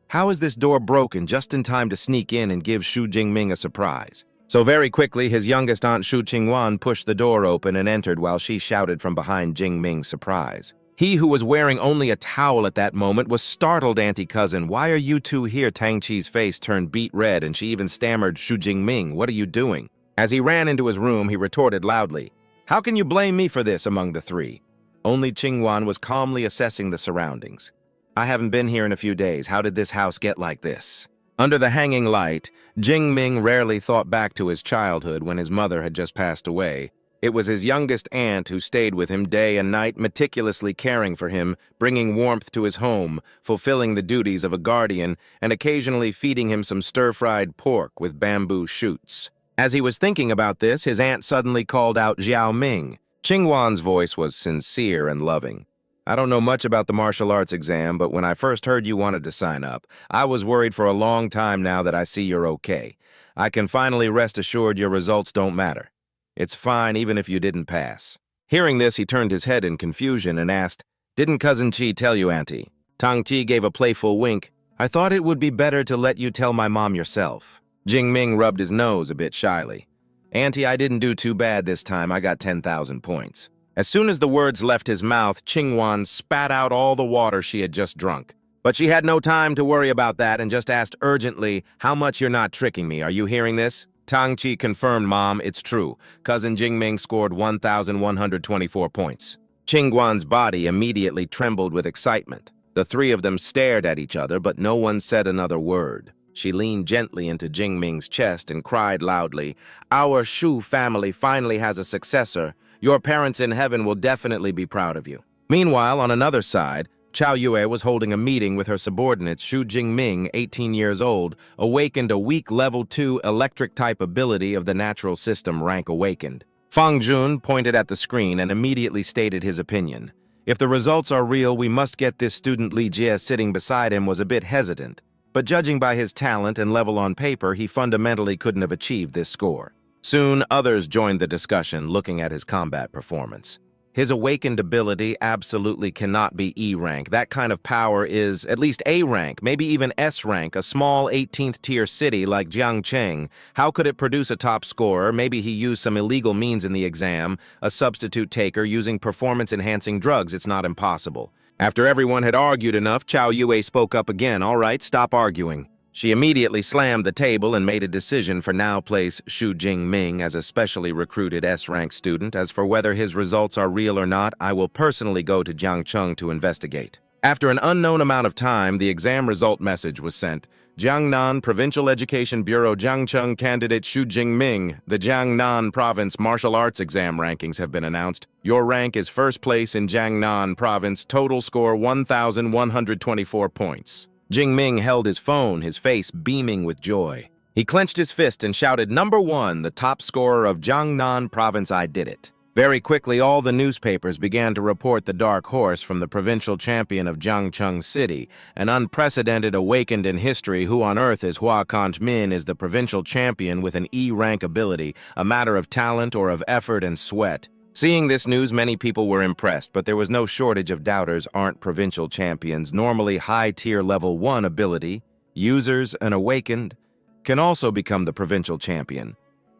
How is this door broken just in time to sneak in and give Shu Jingming a surprise? So very quickly, his youngest aunt Shu Qingwan pushed the door open and entered while she shouted from behind Jingming's surprise. He, who was wearing only a towel at that moment, was startled. Auntie Cousin, why are you two here? Tang Chi's face turned beet red and she even stammered, Shu Jingming, what are you doing? As he ran into his room, he retorted loudly, how can you blame me for this among the 3? Only Qingwan was calmly assessing the surroundings. I haven't been here in a few days. How did this house get like this? Under the hanging light, Jingming rarely thought back to his childhood when his mother had just passed away. It was his youngest aunt who stayed with him day and night, meticulously caring for him, bringing warmth to his home, fulfilling the duties of a guardian, and occasionally feeding him some stir-fried pork with bamboo shoots. As he was thinking about this, his aunt suddenly called out Xiao Ming. Qingwan's voice was sincere and loving. I don't know much about the martial arts exam, but when I first heard you wanted to sign up, I was worried for a long time. Now that I see you're okay, I can finally rest assured your results don't matter. It's fine even if you didn't pass. Hearing this, he turned his head in confusion and asked, didn't Cousin Chi tell you, Auntie? Tang Chi gave a playful wink. I thought it would be better to let you tell my mom yourself. Jingming rubbed his nose a bit shyly. Auntie, I didn't do too bad this time. I got 10,000 points. As soon as the words left his mouth, Qingwan spat out all the water she had just drunk. But she had no time to worry about that and just asked urgently, how much you're not tricking me? Are you hearing this? Tang Chi confirmed, Mom, it's true. Cousin Jingming scored 1,124 points. Qingguan's body immediately trembled with excitement. The 3 of them stared at each other, but no one said another word. She leaned gently into Jingming's chest and cried loudly, our Shu family finally has a successor. Your parents in heaven will definitely be proud of you. Meanwhile, on another side, Chao Yue was holding a meeting with her subordinates. Xu Jingming, 18 years old, awakened a weak level 2 electric-type ability of the natural system rank awakened. Fang Jun pointed at the screen and immediately stated his opinion. If the results are real, we must get this student. Li Jie, sitting beside him, was a bit hesitant, but judging by his talent and level on paper, he fundamentally couldn't have achieved this score. Soon, others joined the discussion, looking at his combat performance. His awakened ability absolutely cannot be E rank. That kind of power is at least A rank, maybe even S rank, a small 18th tier city like Jiangcheng. How could it produce a top scorer? Maybe he used some illegal means in the exam, a substitute taker using performance-enhancing drugs. It's not impossible. After everyone had argued enough, Chao Yue spoke up again. All right, stop arguing. She immediately slammed the table and made a decision for now place Xu Jingming as a specially recruited S-rank student. As for whether his results are real or not, I will personally go to Jiangcheng to investigate. After an unknown amount of time, the exam result message was sent. Jiangnan Provincial Education Bureau, Jiangcheng candidate Xu Jingming. The Jiangnan Province martial arts exam rankings have been announced. Your rank is first place in Jiangnan Province, total score 1,124 points. Jingming held his phone, his face beaming with joy. He clenched his fist and shouted, "Number 1, the top scorer of Jiangnan Province, I did it." Very quickly, all the newspapers began to report the dark horse from the provincial champion of Jiangcheng City, an unprecedented awakened in history. Who on earth is Hua Kanmin? Is the provincial champion with an E-rank ability, a matter of talent or of effort and sweat? Seeing this news, many people were impressed, but there was no shortage of doubters. Aren't provincial champions normally high-tier level 1 ability? Users and awakened can also become the provincial champion.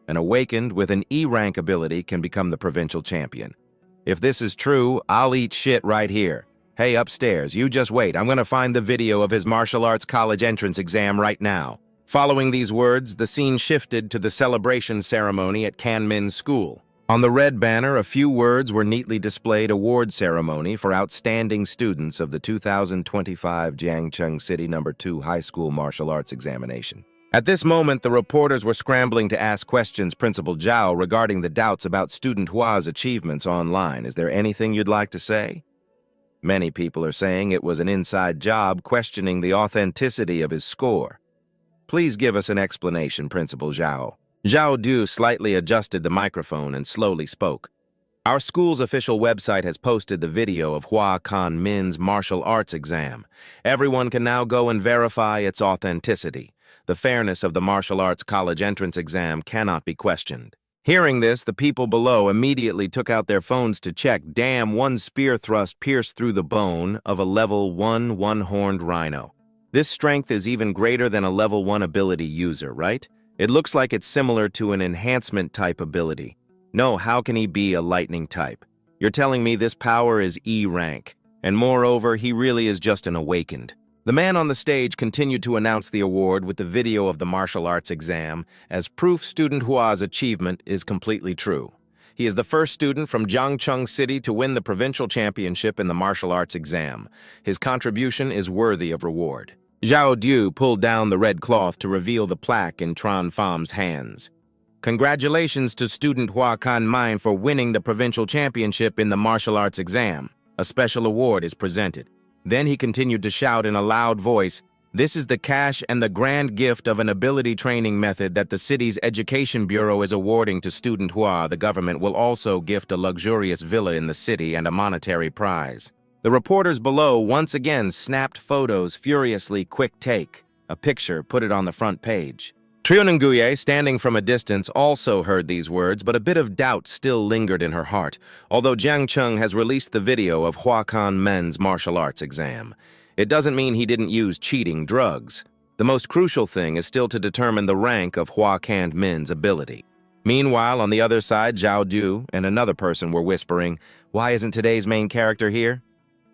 An awakened with an E-rank ability can become the provincial champion. If this is true, I'll eat shit right here. Hey, upstairs, you just wait. I'm gonna find the video of his martial arts college entrance exam right now. Following these words, the scene shifted to the celebration ceremony at Kanmin's school. On the red banner, a few words were neatly displayed: award ceremony for outstanding students of the 2025 Jiangcheng City No. 2 High School Martial Arts Examination. At this moment, the reporters were scrambling to ask questions Principal Zhao regarding the doubts about student Hua's achievements online. Is there anything you'd like to say? Many people are saying it was an inside job, questioning the authenticity of his score. Please give us an explanation, Principal Zhao. Zhao Du slightly adjusted the microphone and slowly spoke. Our school's official website has posted the video of Hua Kanmin's martial arts exam. Everyone can now go and verify its authenticity. The fairness of the martial arts college entrance exam cannot be questioned. Hearing this, the people below immediately took out their phones to check. Damn, one spear thrust pierced through the bone of a level 1 one-horned rhino. This strength is even greater than a level 1 ability user, right? It looks like it's similar to an enhancement type ability. No, how can he be a lightning type? You're telling me this power is E rank, and moreover, he really is just an awakened. The man on the stage continued to announce the award with the video of the martial arts exam as proof student Hua's achievement is completely true. He is the first student from Jiangcheng City to win the provincial championship in the martial arts exam. His contribution is worthy of reward. Zhao Du pulled down the red cloth to reveal the plaque in Tran Fam's hands. Congratulations to student Hua Kanmin for winning the provincial championship in the martial arts exam. A special award is presented. Then he continued to shout in a loud voice, "This is the cash and the grand gift of an ability training method that the city's education bureau is awarding to student Hua. The government will also gift a luxurious villa in the city and a monetary prize." The reporters below once again snapped photos furiously. Quick take. A picture, put it on the front page. Triunenguye, standing from a distance, also heard these words, but a bit of doubt still lingered in her heart, although Jiangcheng has released the video of Hua Kanmin's martial arts exam. It doesn't mean he didn't use cheating drugs. The most crucial thing is still to determine the rank of Hua Kanmin's ability. Meanwhile, on the other side, Zhao Du and another person were whispering, "Why isn't today's main character here?"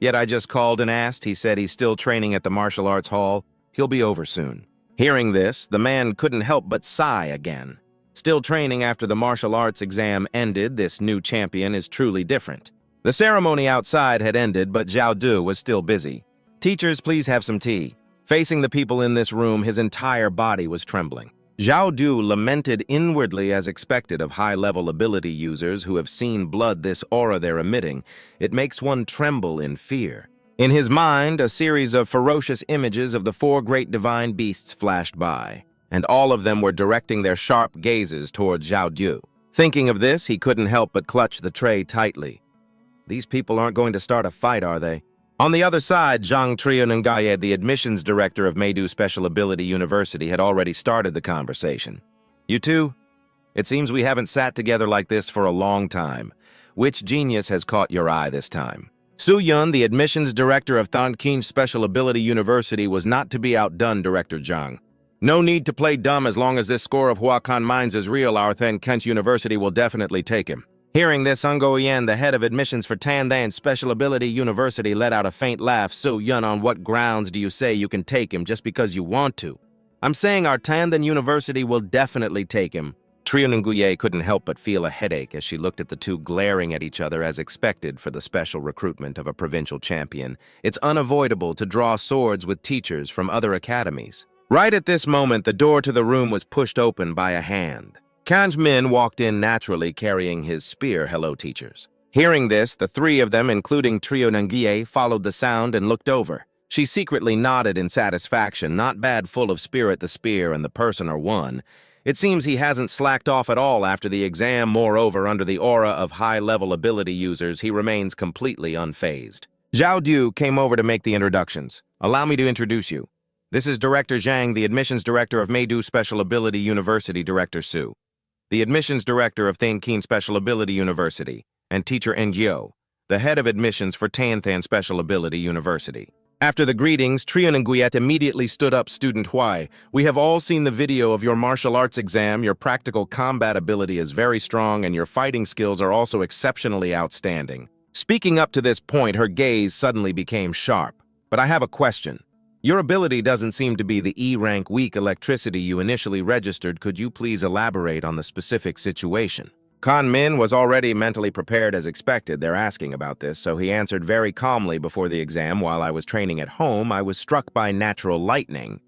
"Yet I just called and asked. He said he's still training at the martial arts hall. He'll be over soon." Hearing this, the man couldn't help but sigh again. Still training after the martial arts exam ended, this new champion is truly different. The ceremony outside had ended, but Zhao Du was still busy. "Teachers, please have some tea." Facing the people in this room, his entire body was trembling. Zhao Du lamented inwardly, as expected of high-level ability users who have seen blood. This aura they're emitting, it makes one tremble in fear. In his mind, a series of ferocious images of the four great divine beasts flashed by, and all of them were directing their sharp gazes towards Zhao Du. Thinking of this, he couldn't help but clutch the tray tightly. These people aren't going to start a fight, are they? On the other side, Zhang Trianungaye, the admissions director of Meidu Special Ability University, had already started the conversation. You two? It seems we haven't sat together like this for a long time. Which genius has caught your eye this time? Su Yun, the admissions director of Tonkin Special Ability University, was not to be outdone, Director Zhang. No need to play dumb. As long as this score of Huacan Mines is real, our Kent University will definitely take him. Hearing this, Ngo Yan, the head of admissions for Tandan Special Ability University, let out a faint laugh. Su Yun, on what grounds do you say you can take him just because you want to? I'm saying our Tandan University will definitely take him. Trianunguye couldn't help but feel a headache as she looked at the two glaring at each other as expected for the special recruitment of a provincial champion. It's unavoidable to draw swords with teachers from other academies. Right at this moment, the door to the room was pushed open by a hand. Kanj Min walked in naturally carrying his spear. Hello, teachers. Hearing this, the three of them, including Trianunguye, followed the sound and looked over. She secretly nodded in satisfaction. Not bad, full of spirit. The spear and the person are one. It seems he hasn't slacked off at all after the exam. Moreover, under the aura of high-level ability users, he remains completely unfazed. Zhao Du came over to make the introductions. Allow me to introduce you. This is Director Zhang, the admissions director of Meidu Special Ability University, Director Su. The admissions director of Tonkin Special Ability University, and Teacher Ngo, the head of admissions for Tanthan Special Ability University. After the greetings, Trianunguye immediately stood up. Student Huai, we have all seen the video of your martial arts exam. Your practical combat ability is very strong and your fighting skills are also exceptionally outstanding. Speaking up to this point, her gaze suddenly became sharp. But I have a question. Your ability doesn't seem to be the E-rank weak electricity you initially registered. Could you please elaborate on the specific situation? Kan Min was already mentally prepared as expected. They're asking about this, so he answered very calmly. Before the exam, while I was training at home, I was struck by natural lightning.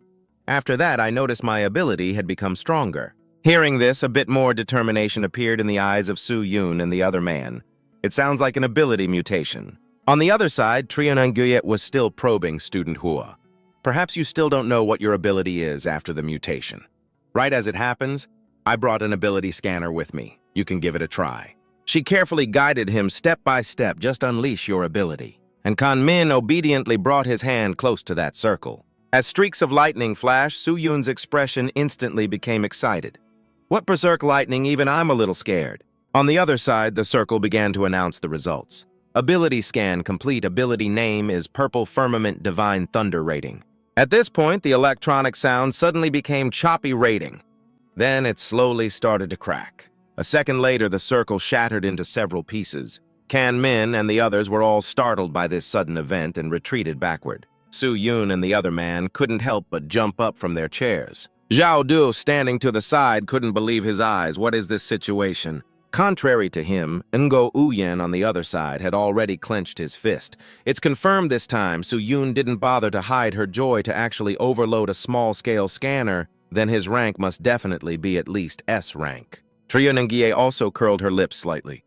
After that, I noticed my ability had become stronger. Hearing this, a bit more determination appeared in the eyes of Su Yun and the other man. It sounds like an ability mutation. On the other side, Trianunguye was still probing Student Hua. Perhaps you still don't know what your ability is after the mutation. Right as it happens, I brought an ability scanner with me. You can give it a try. She carefully guided him step by step. Just unleash your ability. And Kan Min obediently brought his hand close to that circle. As streaks of lightning flashed, Su Yun's expression instantly became excited. What berserk lightning? Even I'm a little scared. On the other side, the circle began to announce the results. Ability scan complete. Ability name is Purple Firmament Divine Thunder Rating. At this point, the electronic sound suddenly became choppy rating. Then it slowly started to crack. A second later, the circle shattered into several pieces. Kan Min and the others were all startled by this sudden event and retreated backward. Su Yun and the other man couldn't help but jump up from their chairs. Zhao Du, standing to the side, couldn't believe his eyes. What is this situation? Contrary to him, Ngo Uyen on the other side had already clenched his fist. It's confirmed this time. Su Yun didn't bother to hide her joy to actually overload a small-scale scanner. Then his rank must definitely be at least S rank. Trianunguye also curled her lips slightly.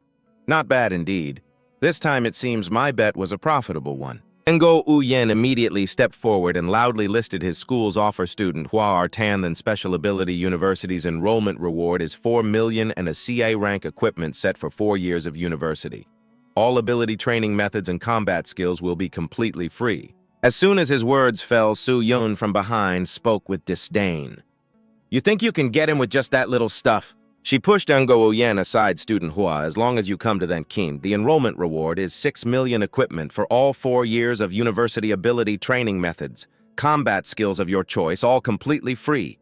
Not bad indeed. This time it seems my bet was a profitable one. Ngo Uyen immediately stepped forward and loudly listed his school's offer. Student Hua Tandan Special Ability University's enrollment reward is 4 million and a CA rank equipment set for 4 years of university. All ability training methods and combat skills will be completely free. As soon as his words fell, Su Yun from behind spoke with disdain. You think you can get him with just that little stuff? She pushed Ngo Uyen aside. Student Hua, as long as you come to Tonkin, the enrollment reward is 6 million equipment for all 4 years of university ability training methods, combat skills of your choice, all completely free.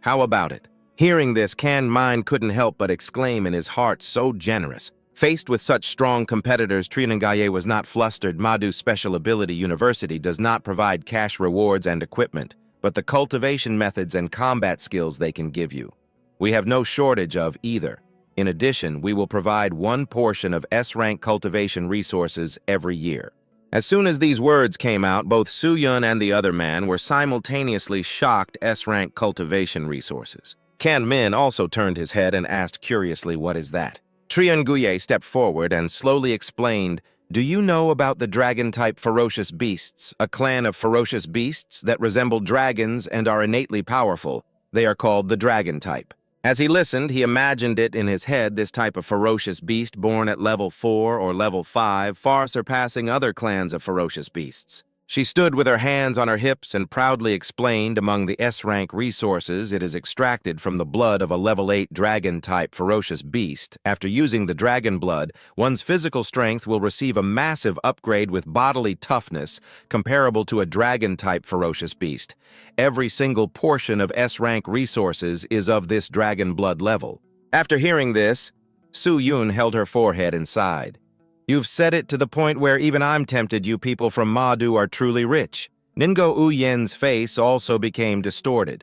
How about it? Hearing this, Kan Min couldn't help but exclaim in his heart, so generous. Faced with such strong competitors, Trianunguye was not flustered. Meidu Special Ability University does not provide cash rewards and equipment, but the cultivation methods and combat skills they can give you. We have no shortage of either. In addition, we will provide 1 portion of S-rank cultivation resources every year. As soon as these words came out, both Su Yun and the other man were simultaneously shocked. S-rank cultivation resources. Kan Min also turned his head and asked curiously, what is that? Trianunguye stepped forward and slowly explained, Do you know about the dragon-type ferocious beasts, a clan of ferocious beasts that resemble dragons and are innately powerful? They are called the dragon type. As he listened, he imagined it in his head, this type of ferocious beast born at level 4 or level 5, far surpassing other clans of ferocious beasts. She stood with her hands on her hips and proudly explained, among the S-rank resources it is extracted from the blood of a level 8 dragon-type ferocious beast. After using the dragon blood, one's physical strength will receive a massive upgrade with bodily toughness comparable to a dragon-type ferocious beast. Every single portion of S-rank resources is of this dragon blood level. After hearing this, Su Yun held her forehead and sighed. You've said it to the point where even I'm tempted. You people from Madu are truly rich. Ningo Uyen's face also became distorted.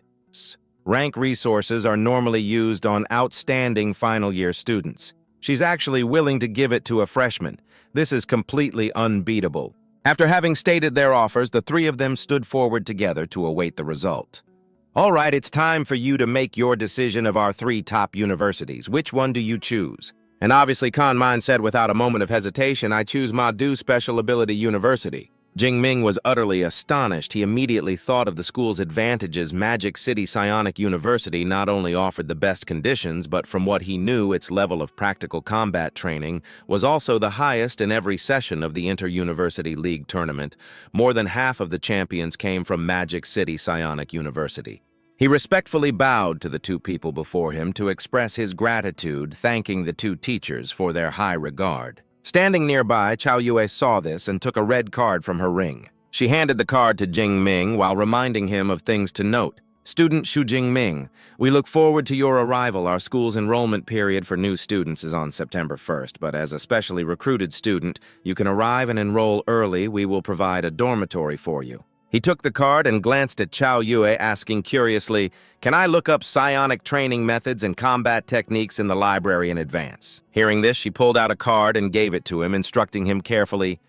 Rank resources are normally used on outstanding final year students. She's actually willing to give it to a freshman. This is completely unbeatable. After having stated their offers, the three of them stood forward together to await the result. All right, it's time for you to make your decision of our 3 top universities. Which one do you choose? And obviously, Kanman said without a moment of hesitation, I choose Madu Special Ability University. Jingming was utterly astonished. He immediately thought of the school's advantages. Magic City Psionic University not only offered the best conditions, but from what he knew, its level of practical combat training was also the highest in every session of the Inter-University League tournament. More than half of the champions came from Magic City Psionic University. He respectfully bowed to the 2 people before him to express his gratitude, thanking the 2 teachers for their high regard. Standing nearby, Chao Yue saw this and took a red card from her ring. She handed the card to Jingming while reminding him of things to note. Student Xu Jingming, we look forward to your arrival. Our school's enrollment period for new students is on September 1st, but as a specially recruited student, you can arrive and enroll early. We will provide a dormitory for you. He took the card and glanced at Chao Yue, asking curiously, can I look up psionic training methods and combat techniques in the library in advance? Hearing this, she pulled out a card and gave it to him, instructing him carefully,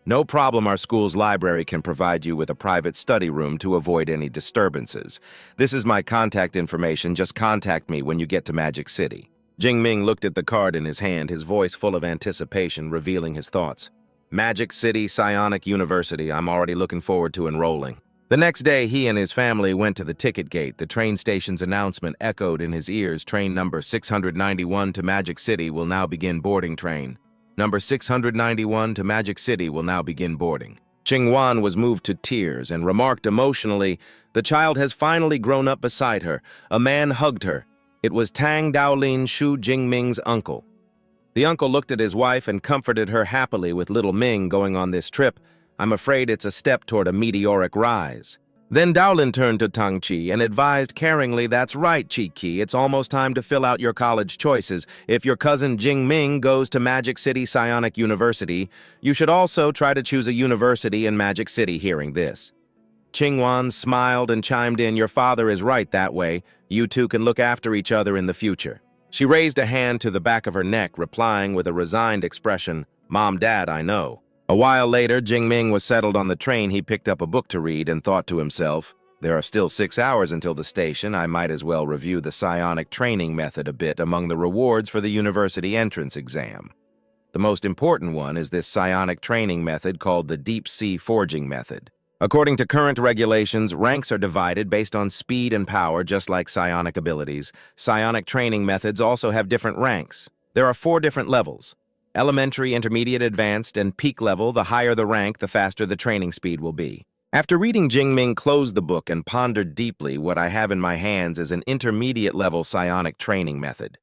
no problem, our school's library can provide you with a private study room to avoid any disturbances. This is my contact information, just contact me when you get to Magic City. Jingming looked at the card in his hand, his voice full of anticipation, revealing his thoughts. Magic City Psionic University, I'm already looking forward to enrolling. The next day, he and his family went to the ticket gate. The train station's announcement echoed in his ears. Train number 691 to Magic City will now begin boarding. Train number 691 to Magic City will now begin boarding. Qingwan was moved to tears and remarked emotionally, the child has finally grown up beside her. A man hugged her. It was Tang Daolin Xu Jingming's uncle. The uncle looked at his wife and comforted her happily. With little Ming going on this trip, I'm afraid it's a step toward a meteoric rise. Then Daolin turned to Tang Qi and advised caringly, that's right, Qi Qi, it's almost time to fill out your college choices. If your cousin Jingming goes to Magic City Psionic University, you should also try to choose a university in Magic City. Hearing this, Qingwan smiled and chimed in, your father is right that way. You two can look after each other in the future. She raised a hand to the back of her neck, replying with a resigned expression, Mom, Dad, I know. A while later, Jingming was settled on the train. He picked up a book to read and thought to himself, there are still 6 hours until the station. I might as well review the psionic training method a bit among the rewards for the university entrance exam. The most important one is this psionic training method called the deep sea forging method. According to current regulations, ranks are divided based on speed and power, just like psionic abilities. Psionic training methods also have different ranks. There are 4 different levels: elementary, intermediate, advanced, and peak level. The higher the rank, the faster the training speed will be. After reading, Jingming closed the book and pondered deeply. What I have in my hands is an intermediate level psionic training method.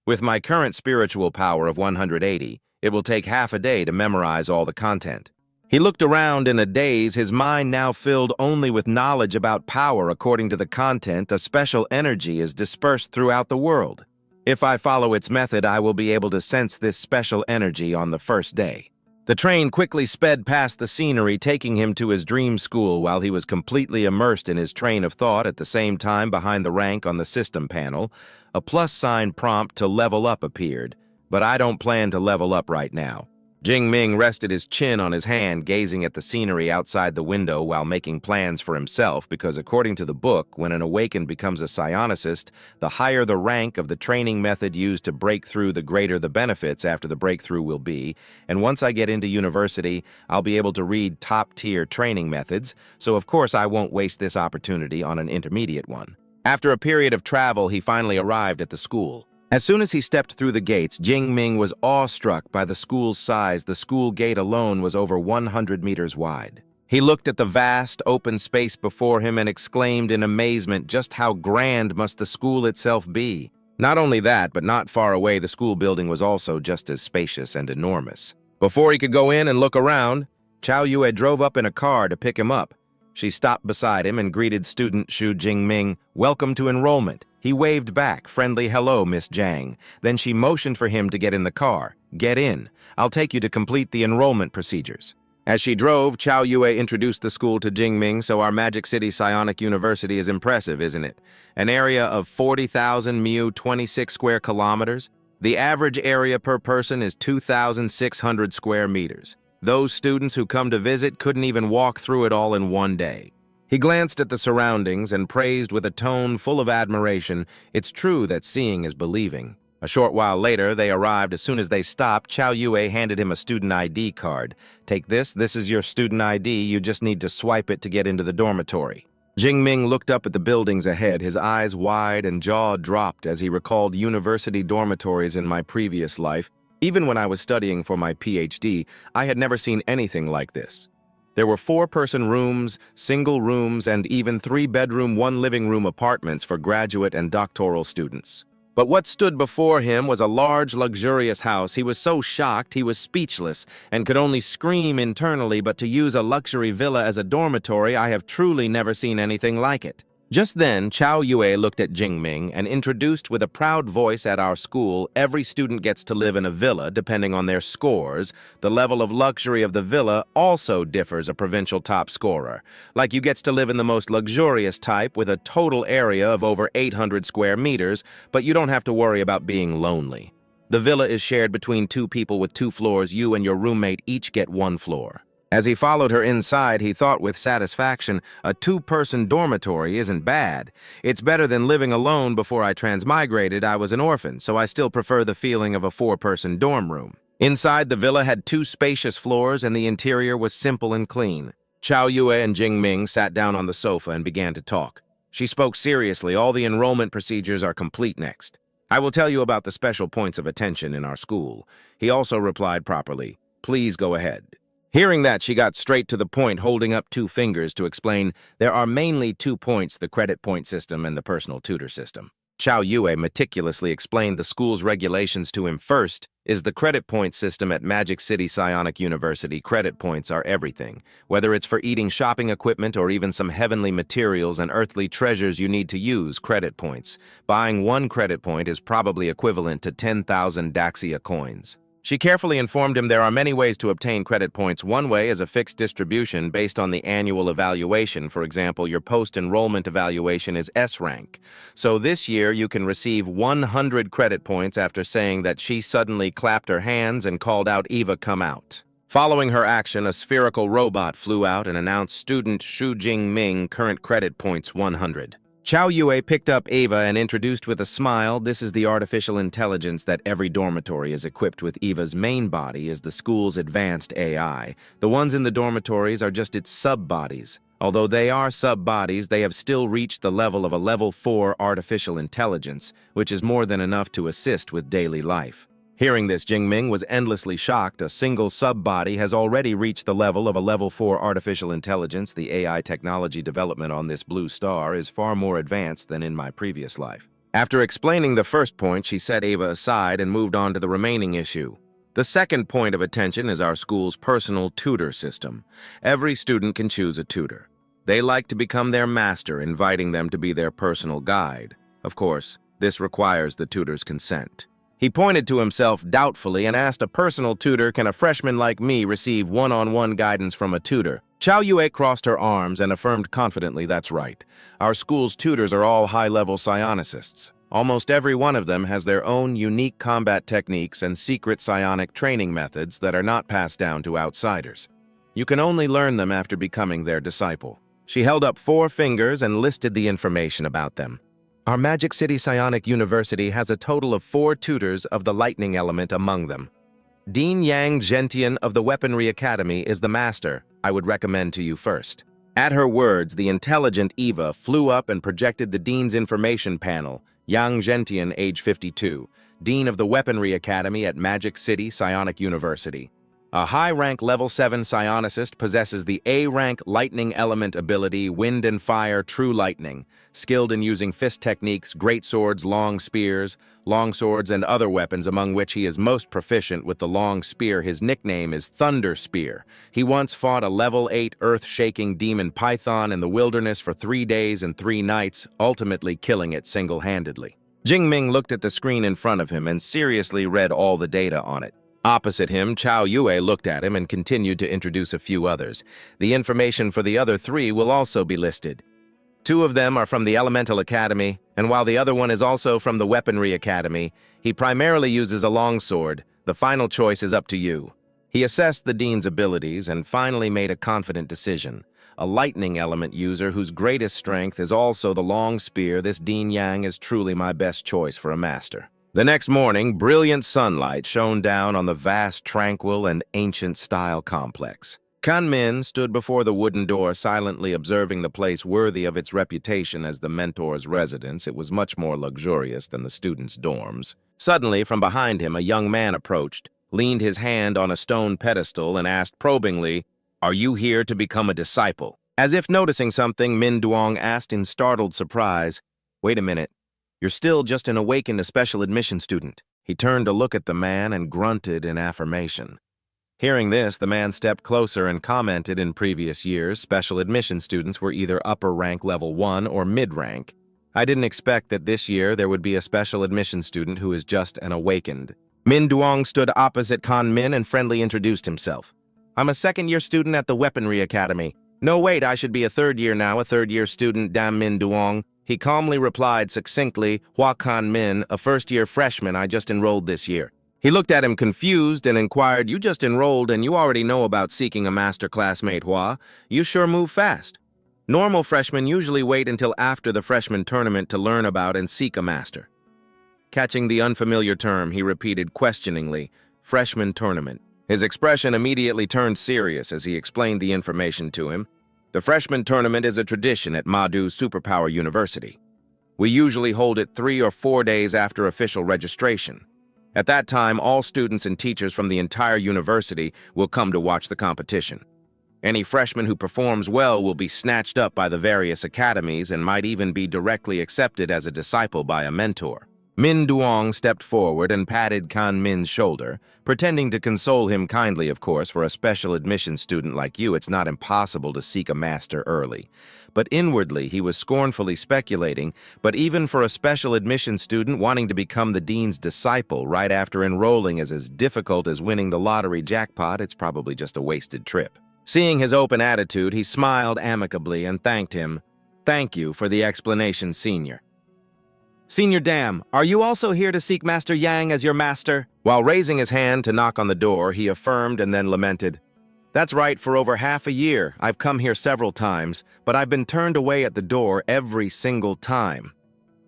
With my current spiritual power of 180, it will take half a day to memorize all the content. He looked around in a daze, his mind now filled only with knowledge about power. According to the content, a special energy is dispersed throughout the world. If I follow its method, I will be able to sense this special energy on the first day. The train quickly sped past the scenery, taking him to his dream school while he was completely immersed in his train of thought. At the same time, behind the rank on the system panel, a plus sign prompt to level up appeared. But I don't plan to level up right now. Jing-ming rested his chin on his hand, gazing at the scenery outside the window while making plans for himself because according to the book, when an awakened becomes a psionicist, the higher the rank of the training method used to break through, the greater the benefits after the breakthrough will be, and once I get into university, I'll be able to read top-tier training methods, so of course I won't waste this opportunity on an intermediate one. After a period of travel, he finally arrived at the school. As soon as he stepped through the gates, Jing-ming was awestruck by the school's size. The school gate alone was over 100 meters wide. He looked at the vast, open space before him and exclaimed in amazement, just how grand must the school itself be? Not only that, but not far away, the school building was also just as spacious and enormous. Before he could go in and look around, Chow Yue drove up in a car to pick him up. She stopped beside him and greeted student Xu Jingming, "Welcome to enrollment." He waved back, "Friendly hello, Miss Zhang." Then she motioned for him to get in the car. "Get in. I'll take you to complete the enrollment procedures." As she drove, Chow Yue introduced the school to Jingming, so our Magic City Psionic University is impressive, isn't it? An area of 40,000 mu 26 square kilometers. The average area per person is 2,600 square meters. Those students who come to visit couldn't even walk through it all in one day. He glanced at the surroundings and praised with a tone full of admiration, "It's true that seeing is believing." A short while later, they arrived. As soon as they stopped, Chow Yue handed him a student ID card. "Take this. This is your student ID. You just need to swipe it to get into the dormitory." Jing-ming looked up at the buildings ahead, his eyes wide and jaw dropped as he recalled university dormitories in my previous life. Even when I was studying for my PhD, I had never seen anything like this. There were 4-person rooms, single rooms, and even 3-bedroom, 1-living-room apartments for graduate and doctoral students. But what stood before him was a large, luxurious house. He was so shocked he was speechless and could only scream internally, but to use a luxury villa as a dormitory, I have truly never seen anything like it. Just then, Chow Yue looked at Jing-ming and introduced with a proud voice, "At our school, every student gets to live in a villa depending on their scores. The level of luxury of the villa also differs a provincial top scorer. Like you gets to live in the most luxurious type with a total area of over 800 square meters, but you don't have to worry about being lonely. The villa is shared between 2 people with 2 floors. You and your roommate each get 1 floor." As he followed her inside, he thought with satisfaction, a 2-person dormitory isn't bad. It's better than living alone. Before I transmigrated, I was an orphan, so I still prefer the feeling of a 4-person dorm room. Inside, the villa had 2 spacious floors, and the interior was simple and clean. Chow Yue and Jing-ming sat down on the sofa and began to talk. She spoke seriously. "All the enrollment procedures are complete next. I will tell you about the special points of attention in our school." He also replied properly, "Please go ahead." Hearing that, she got straight to the point, holding up 2 fingers to explain, "There are mainly 2 points, the credit point system and the personal tutor system." Chow Yue meticulously explained the school's regulations to him. "First is the credit point system at Magic City Psionic University. Credit points are everything. Whether it's for eating shopping equipment or even some heavenly materials and earthly treasures you need to use credit points. Buying 1 credit point is probably equivalent to 10,000 Daxia coins." She carefully informed him there are many ways to obtain credit points. One way is a fixed distribution based on the annual evaluation. For example, your post-enrollment evaluation is S rank. So this year you can receive 100 credit points after saying that she suddenly clapped her hands and called out, "Eva, come out." Following her action, a spherical robot flew out and announced student Xu Jingming, current credit points 100. Chow Yue picked up Eva and introduced with a smile, "This is the artificial intelligence that every dormitory is equipped with. Eva's main body is the school's advanced AI. The ones in the dormitories are just its sub-bodies. Although they are sub-bodies, they have still reached the level of a level 4 artificial intelligence, which is more than enough to assist with daily life." Hearing this, Jingming was endlessly shocked. A single sub-body has already reached the level of a level 4 artificial intelligence. The AI technology development on this blue star is far more advanced than in my previous life. After explaining the first point, she set Eva aside and moved on to the remaining issue. The second point of attention is our school's personal tutor system. Every student can choose a tutor. They like to become their master, inviting them to be their personal guide. Of course, this requires the tutor's consent. He pointed to himself doubtfully and asked, "A personal tutor, can a freshman like me receive one-on-one guidance from a tutor?" Chow Yue crossed her arms and affirmed confidently, "That's right. Our school's tutors are all high-level psionicists." Almost every one of them has their own unique combat techniques and secret psionic training methods that are not passed down to outsiders. You can only learn them after becoming their disciple. She held up 4 fingers and listed the information about them. Our Magic City Psionic University has a total of 4 tutors of the lightning element among them. Dean Yang Gentian of the Weaponry Academy is the master I would recommend to you first. At her words, the intelligent Eva flew up and projected the Dean's information panel. Yang Gentian, age 52, Dean of the Weaponry Academy at Magic City Psionic University. A high-rank level 7 psionicist possesses the A-rank lightning element ability Wind and Fire True Lightning, skilled in using fist techniques, great swords, long spears, long swords, and other weapons, among which he is most proficient with the long spear. His nickname is Thunder Spear. He once fought a level 8 earth-shaking demon python in the wilderness for 3 days and 3 nights, ultimately killing it single-handedly. Jingming looked at the screen in front of him and seriously read all the data on it. Opposite him, Chao Yue looked at him and continued to introduce a few others. The information for the other 3 will also be listed. 2 of them are from the Elemental Academy, and while the other one is also from the Weaponry Academy, he primarily uses a longsword. The final choice is up to you. He assessed the Dean's abilities and finally made a confident decision. A lightning element user whose greatest strength is also the long spear, this Dean Yang is truly my best choice for a master. The next morning, brilliant sunlight shone down on the vast, tranquil, and ancient-style complex. Kanmin stood before the wooden door, silently observing the place worthy of its reputation as the mentor's residence. It was much more luxurious than the students' dorms. Suddenly, from behind him, a young man approached, leaned his hand on a stone pedestal, and asked probingly, "Are you here to become a disciple?" As if noticing something, Min Duong asked in startled surprise, "Wait a minute. You're still just an awakened special admission student." He turned to look at the man and grunted in affirmation. Hearing this, the man stepped closer and commented in previous years, special admission students were either upper rank level 1 or mid rank. I didn't expect that this year there would be a special admission student who is just an awakened. Min Duong stood opposite Kan Min and friendly introduced himself. "I'm a second-year student at the Weaponry Academy." "No, wait, I should be a third year now, a third-year student, damn Min Duong." He calmly replied succinctly, "Hua Kan Min, a first-year freshman, I just enrolled this year." He looked at him confused and inquired, "You just enrolled and you already know about seeking a master classmate, Hua. You sure move fast. Normal freshmen usually wait until after the freshman tournament to learn about and seek a master." Catching the unfamiliar term, he repeated questioningly, "Freshman tournament." His expression immediately turned serious as he explained the information to him. The freshman tournament is a tradition at Madu Superpower University. We usually hold it 3 or 4 days after official registration. At that time, all students and teachers from the entire university will come to watch the competition. Any freshman who performs well will be snatched up by the various academies and might even be directly accepted as a disciple by a mentor. Min Duong stepped forward and patted Kan Min's shoulder, pretending to console him kindly, of course. For a special admission student like you, it's not impossible to seek a master early. But inwardly, he was scornfully speculating, but even for a special admission student, wanting to become the dean's disciple right after enrolling is as difficult as winning the lottery jackpot. It's probably just a wasted trip. Seeing his open attitude, he smiled amicably and thanked him. "Thank you for the explanation, Senior." "Senior Dam, are you also here to seek Master Yang as your master?" While raising his hand to knock on the door, he affirmed and then lamented, "That's right, for over half a year. I've come here several times, but I've been turned away at the door every single time.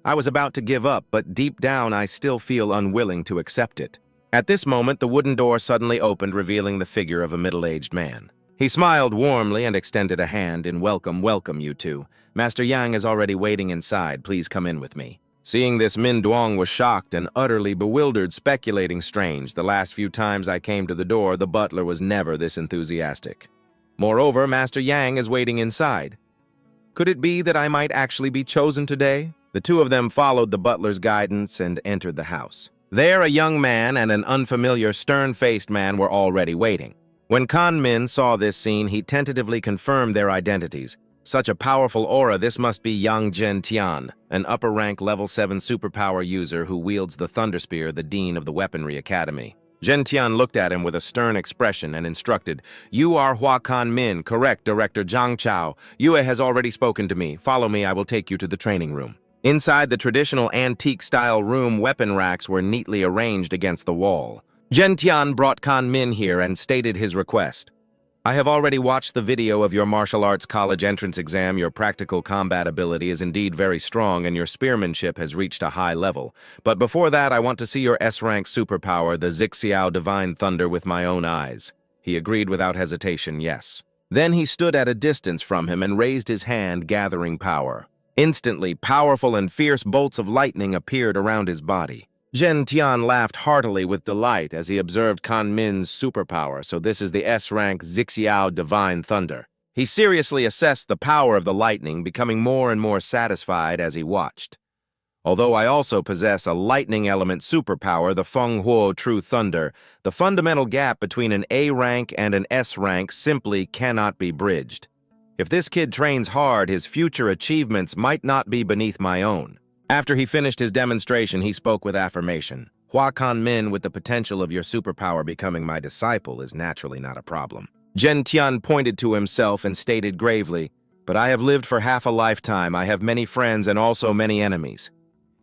I was about to give up, but deep down I still feel unwilling to accept it." At this moment, the wooden door suddenly opened, revealing the figure of a middle-aged man. He smiled warmly and extended a hand in welcome, you two. "Master Yang is already waiting inside. Please come in with me." Seeing this, Min Duong was shocked and utterly bewildered, speculating strange. The last few times I came to the door, the butler was never this enthusiastic. Moreover, Master Yang is waiting inside. Could it be that I might actually be chosen today? The two of them followed the butler's guidance and entered the house. There, a young man and an unfamiliar, stern-faced man were already waiting. When Kan Min saw this scene, he tentatively confirmed their identities. Such a powerful aura, this must be Yang Zhentian, an upper-rank level 7 superpower user who wields the Thunder Spear, the dean of the Weaponry Academy. Zhentian looked at him with a stern expression and instructed, "You are Hua Kan Min, correct, Director Zhang Chao. Yue has already spoken to me. Follow me, I will take you to the training room." Inside the traditional antique-style room, weapon racks were neatly arranged against the wall. Gentian brought Kan Min here and stated his request. I have already watched the video of your martial arts college entrance exam. Your practical combat ability is indeed very strong and your spearmanship has reached a high level. But before that, I want to see your S-rank superpower, the Zixiao Divine Thunder, with my own eyes. He agreed without hesitation, yes. Then he stood at a distance from him and raised his hand, gathering power. Instantly, powerful and fierce bolts of lightning appeared around his body. Zhen Tian laughed heartily with delight as he observed Kan Min's superpower, so this is the S-rank Zixiao Divine Thunder. He seriously assessed the power of the lightning, becoming more and more satisfied as he watched. Although I also possess a lightning element superpower, the Feng Huo True Thunder, the fundamental gap between an A rank and an S rank simply cannot be bridged. If this kid trains hard, his future achievements might not be beneath my own. After he finished his demonstration, he spoke with affirmation. Hua Kan Min, with the potential of your superpower becoming my disciple, is naturally not a problem. Zhen Tian pointed to himself and stated gravely, but I have lived for half a lifetime. I have many friends and also many enemies.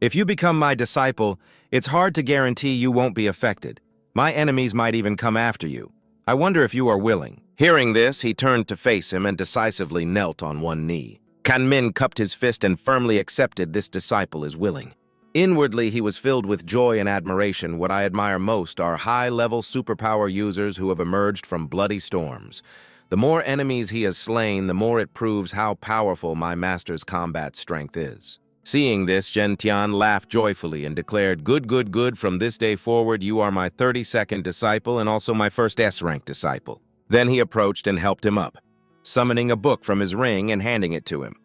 If you become my disciple, it's hard to guarantee you won't be affected. My enemies might even come after you. I wonder if you are willing. Hearing this, he turned to face him and decisively knelt on one knee. Kan Min cupped his fist and firmly accepted this disciple as willing. Inwardly, he was filled with joy and admiration. What I admire most are high-level superpower users who have emerged from bloody storms. The more enemies he has slain, the more it proves how powerful my master's combat strength is. Seeing this, Zhen Tian laughed joyfully and declared, Good, good, good. From this day forward, you are my 32nd disciple and also my first S-rank disciple. Then he approached and helped him up, summoning a book from his ring and handing it to him.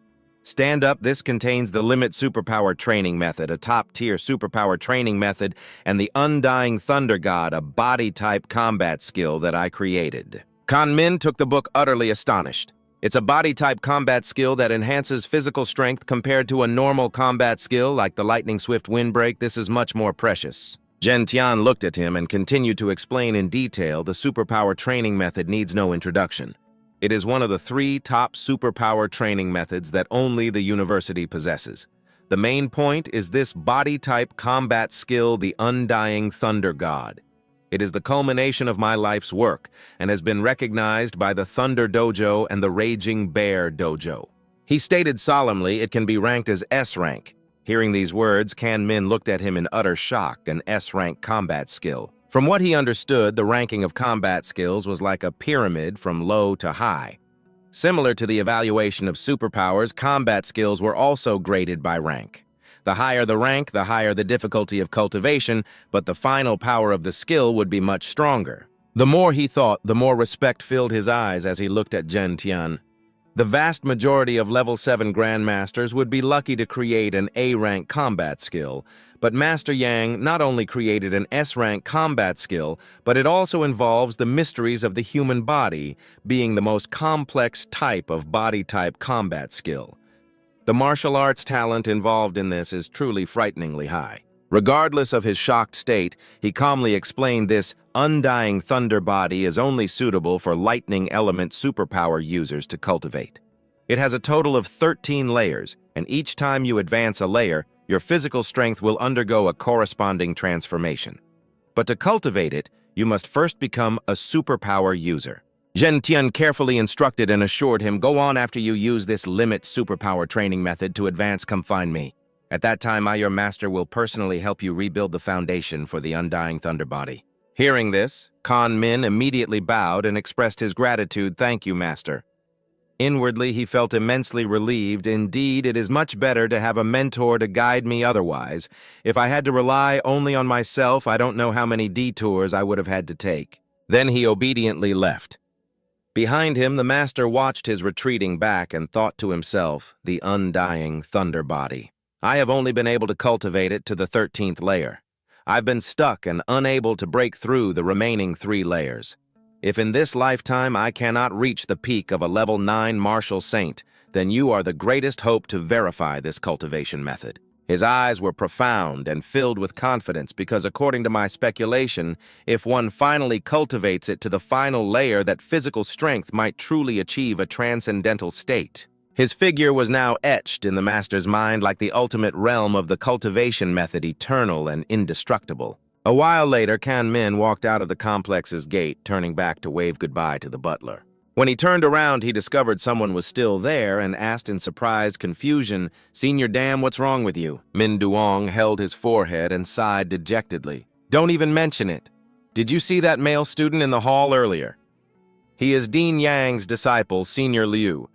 Stand up. This contains the Limit Superpower Training Method, a top-tier superpower training method, and the Undying Thunder God, a body-type combat skill that I created. Kan Min took the book utterly astonished. It's a body-type combat skill that enhances physical strength compared to a normal combat skill like the Lightning Swift Windbreak. This is much more precious. Zhen Tian looked at him and continued to explain in detail the superpower training method needs no introduction. It is one of the 3 top superpower training methods that only the university possesses. The main point is this body-type combat skill, the Undying Thunder God. It is the culmination of my life's work and has been recognized by the Thunder Dojo and the Raging Bear Dojo. He stated solemnly it can be ranked as S-rank. Hearing these words, Kan Min looked at him in utter shock, an S-rank combat skill. From what he understood, the ranking of combat skills was like a pyramid from low to high. Similar to the evaluation of superpowers, combat skills were also graded by rank. The higher the rank, the higher the difficulty of cultivation, but the final power of the skill would be much stronger. The more he thought, the more respect filled his eyes as he looked at Zhen Tian. The vast majority of level 7 grandmasters would be lucky to create an A-rank combat skill, but Master Yang not only created an S-rank combat skill, but it also involves the mysteries of the human body, being the most complex type of body-type combat skill. The martial arts talent involved in this is truly frighteningly high. Regardless of his shocked state, he calmly explained this Undying Thunder body is only suitable for lightning element superpower users to cultivate. It has a total of 13 layers, and each time you advance a layer, your physical strength will undergo a corresponding transformation. But to cultivate it, you must first become a superpower user. Zhen Tian carefully instructed and assured him, Go on after you use this limit superpower training method to advance, come find me. At that time, I, your master, will personally help you rebuild the foundation for the Undying Thunder body. Hearing this, Kan Min immediately bowed and expressed his gratitude. Thank you, master. Inwardly, he felt immensely relieved. Indeed, it is much better to have a mentor to guide me otherwise. If I had to rely only on myself, I don't know how many detours I would have had to take. Then he obediently left. Behind him, the master watched his retreating back and thought to himself, the Undying Thunder body. I have only been able to cultivate it to the 13th layer. I've been stuck and unable to break through the remaining 3 layers. If in this lifetime I cannot reach the peak of a level 9 martial saint, then you are the greatest hope to verify this cultivation method. His eyes were profound and filled with confidence because, according to my speculation, if one finally cultivates it to the final layer, that physical strength might truly achieve a transcendental state. His figure was now etched in the master's mind like the ultimate realm of the cultivation method, eternal and indestructible. A while later, Kan Min walked out of the complex's gate, turning back to wave goodbye to the butler. When he turned around, he discovered someone was still there and asked in surprised confusion, "Senior Dam, what's wrong with you?" Min Duong held his forehead and sighed dejectedly. "Don't even mention it. Did you see that male student in the hall earlier? He is Dean Yang's disciple, Senior Liu.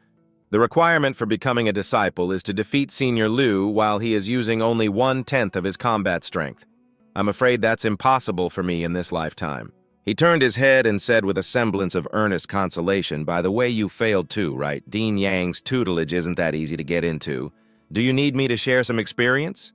The requirement for becoming a disciple is to defeat Senior Liu while he is using only 1/10 of his combat strength. I'm afraid that's impossible for me in this lifetime." He turned his head and said with a semblance of earnest consolation, "By the way, you failed too, right? Dean Yang's tutelage isn't that easy to get into. Do you need me to share some experience?"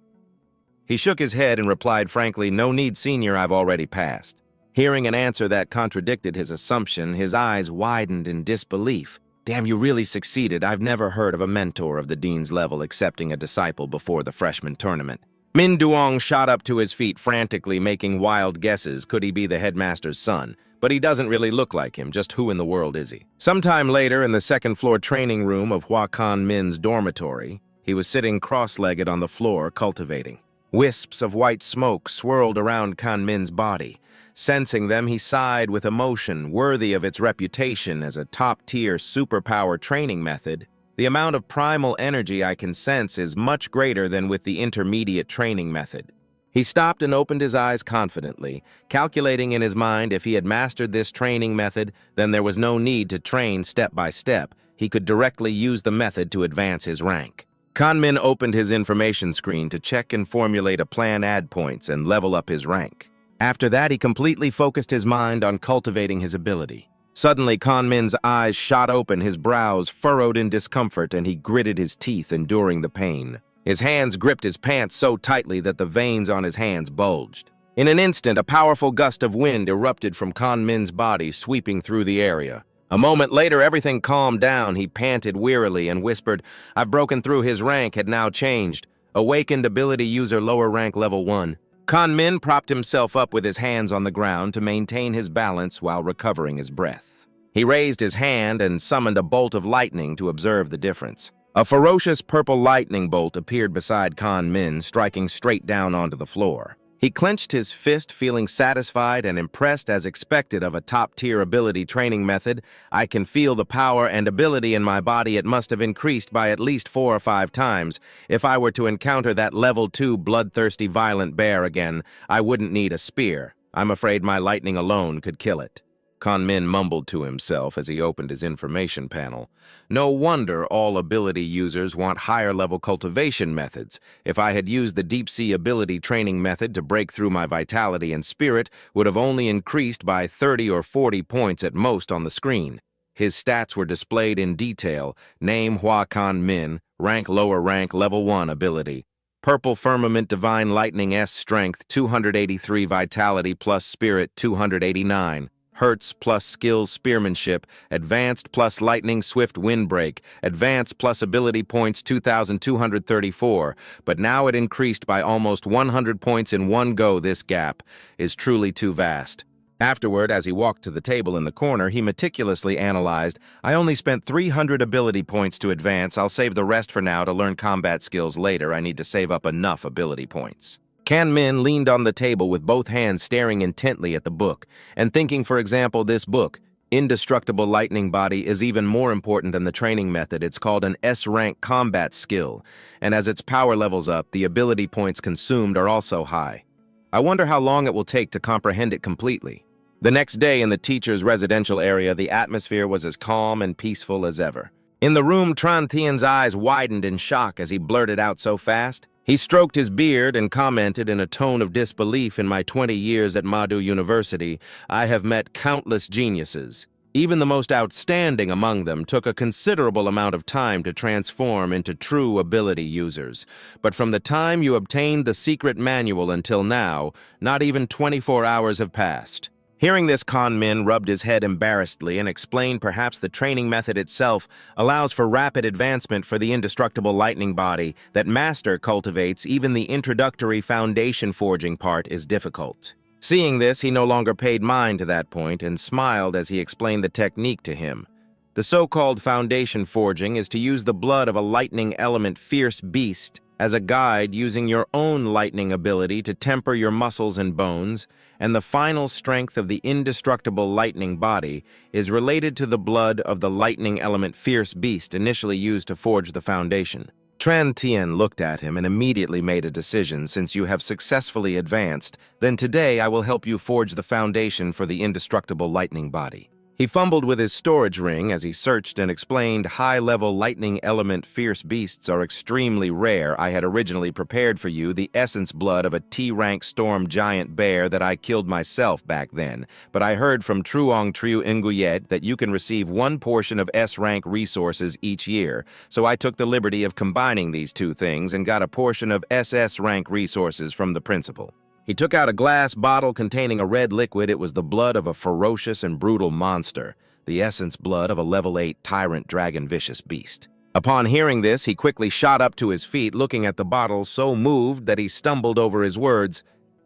He shook his head and replied frankly, "No need, Senior, I've already passed." Hearing an answer that contradicted his assumption, his eyes widened in disbelief. "Damn, you really succeeded. I've never heard of a mentor of the Dean's level accepting a disciple before the freshman tournament." Min Duong shot up to his feet frantically, making wild guesses. Could he be the headmaster's son? But he doesn't really look like him. Just who in the world is he? Sometime later, in the second-floor training room of Hua Kan Min's dormitory, he was sitting cross-legged on the floor, cultivating. Wisps of white smoke swirled around Kan Min's body. Sensing them, he sighed with emotion, worthy of its reputation as a top-tier superpower training method. The amount of primal energy I can sense is much greater than with the intermediate training method. He stopped and opened his eyes confidently, calculating in his mind if he had mastered this training method, then there was no need to train step by step. He could directly use the method to advance his rank. Kan Min opened his information screen to check and formulate a plan, add points, and level up his rank. After that, he completely focused his mind on cultivating his ability. Suddenly, Kan Min's eyes shot open, his brows furrowed in discomfort, and he gritted his teeth, enduring the pain. His hands gripped his pants so tightly that the veins on his hands bulged. In an instant, a powerful gust of wind erupted from Kan Min's body, sweeping through the area. A moment later, everything calmed down. He panted wearily and whispered, "I've broken through." His rank had now changed. Awakened ability user, lower rank, level 1. Kan Min propped himself up with his hands on the ground to maintain his balance while recovering his breath. He raised his hand and summoned a bolt of lightning to observe the difference. A ferocious purple lightning bolt appeared beside Kan Min, striking straight down onto the floor. He clenched his fist, feeling satisfied and impressed as expected of a top-tier ability training method. "I can feel the power and ability in my body. It must have increased by at least 4 or 5 times. If I were to encounter that level 2 bloodthirsty violent bear again, I wouldn't need a spear. I'm afraid my lightning alone could kill it." Kan Min mumbled to himself as he opened his information panel. No wonder all ability users want higher-level cultivation methods. If I had used the deep-sea ability training method to break through, my vitality and spirit would have only increased by 30 or 40 points at most on the screen. His stats were displayed in detail. Name Hua Kan Min, rank lower rank, level 1 ability. Purple Firmament Divine Lightning S strength 283, vitality plus spirit 289. Hertz plus skills spearmanship, advanced plus lightning swift windbreak, advanced plus ability points 2,234, but now it increased by almost 100 points in one go. This gap is truly too vast. Afterward, as he walked to the table in the corner, he meticulously analyzed, "I only spent 300 ability points to advance. I'll save the rest for now to learn combat skills later. I need to save up enough ability points." Kan Min leaned on the table with both hands staring intently at the book, and thinking, for example, this book, Indestructible Lightning Body, is even more important than the training method. It's called an S-rank combat skill, and as its power levels up, the ability points consumed are also high. I wonder how long it will take to comprehend it completely. The next day in the teacher's residential area, the atmosphere was as calm and peaceful as ever. In the room, Tran Thien's eyes widened in shock as he blurted out so fast. He stroked his beard and commented in a tone of disbelief, "In my 20 years at Madu University, I have met countless geniuses. Even the most outstanding among them took a considerable amount of time to transform into true ability users. But from the time you obtained the secret manual until now, not even 24 hours have passed." Hearing this, Kan Min rubbed his head embarrassedly and explained perhaps the training method itself allows for rapid advancement for the indestructible lightning body that Master cultivates. Even the introductory foundation forging part is difficult. Seeing this, he no longer paid mind to that point and smiled as he explained the technique to him. The so-called foundation forging is to use the blood of a lightning element fierce beast as a guide, using your own lightning ability to temper your muscles and bones, and the final strength of the indestructible lightning body is related to the blood of the lightning element fierce beast initially used to forge the foundation. Tran Tien looked at him and immediately made a decision. Since you have successfully advanced, then today I will help you forge the foundation for the indestructible lightning body. He fumbled with his storage ring as he searched and explained, high-level lightning element fierce beasts are extremely rare. I had originally prepared for you the essence blood of a T-rank storm giant bear that I killed myself back then, but I heard from Truong Triu Nguyet that you can receive one portion of S-rank resources each year, so I took the liberty of combining these two things and got a portion of SS rank resources from the principal. He took out a glass bottle containing a red liquid. It was the blood of a ferocious and brutal monster, the essence blood of a level 8 tyrant dragon vicious beast. Upon hearing this, he quickly shot up to his feet, looking at the bottle, so moved that he stumbled over his words.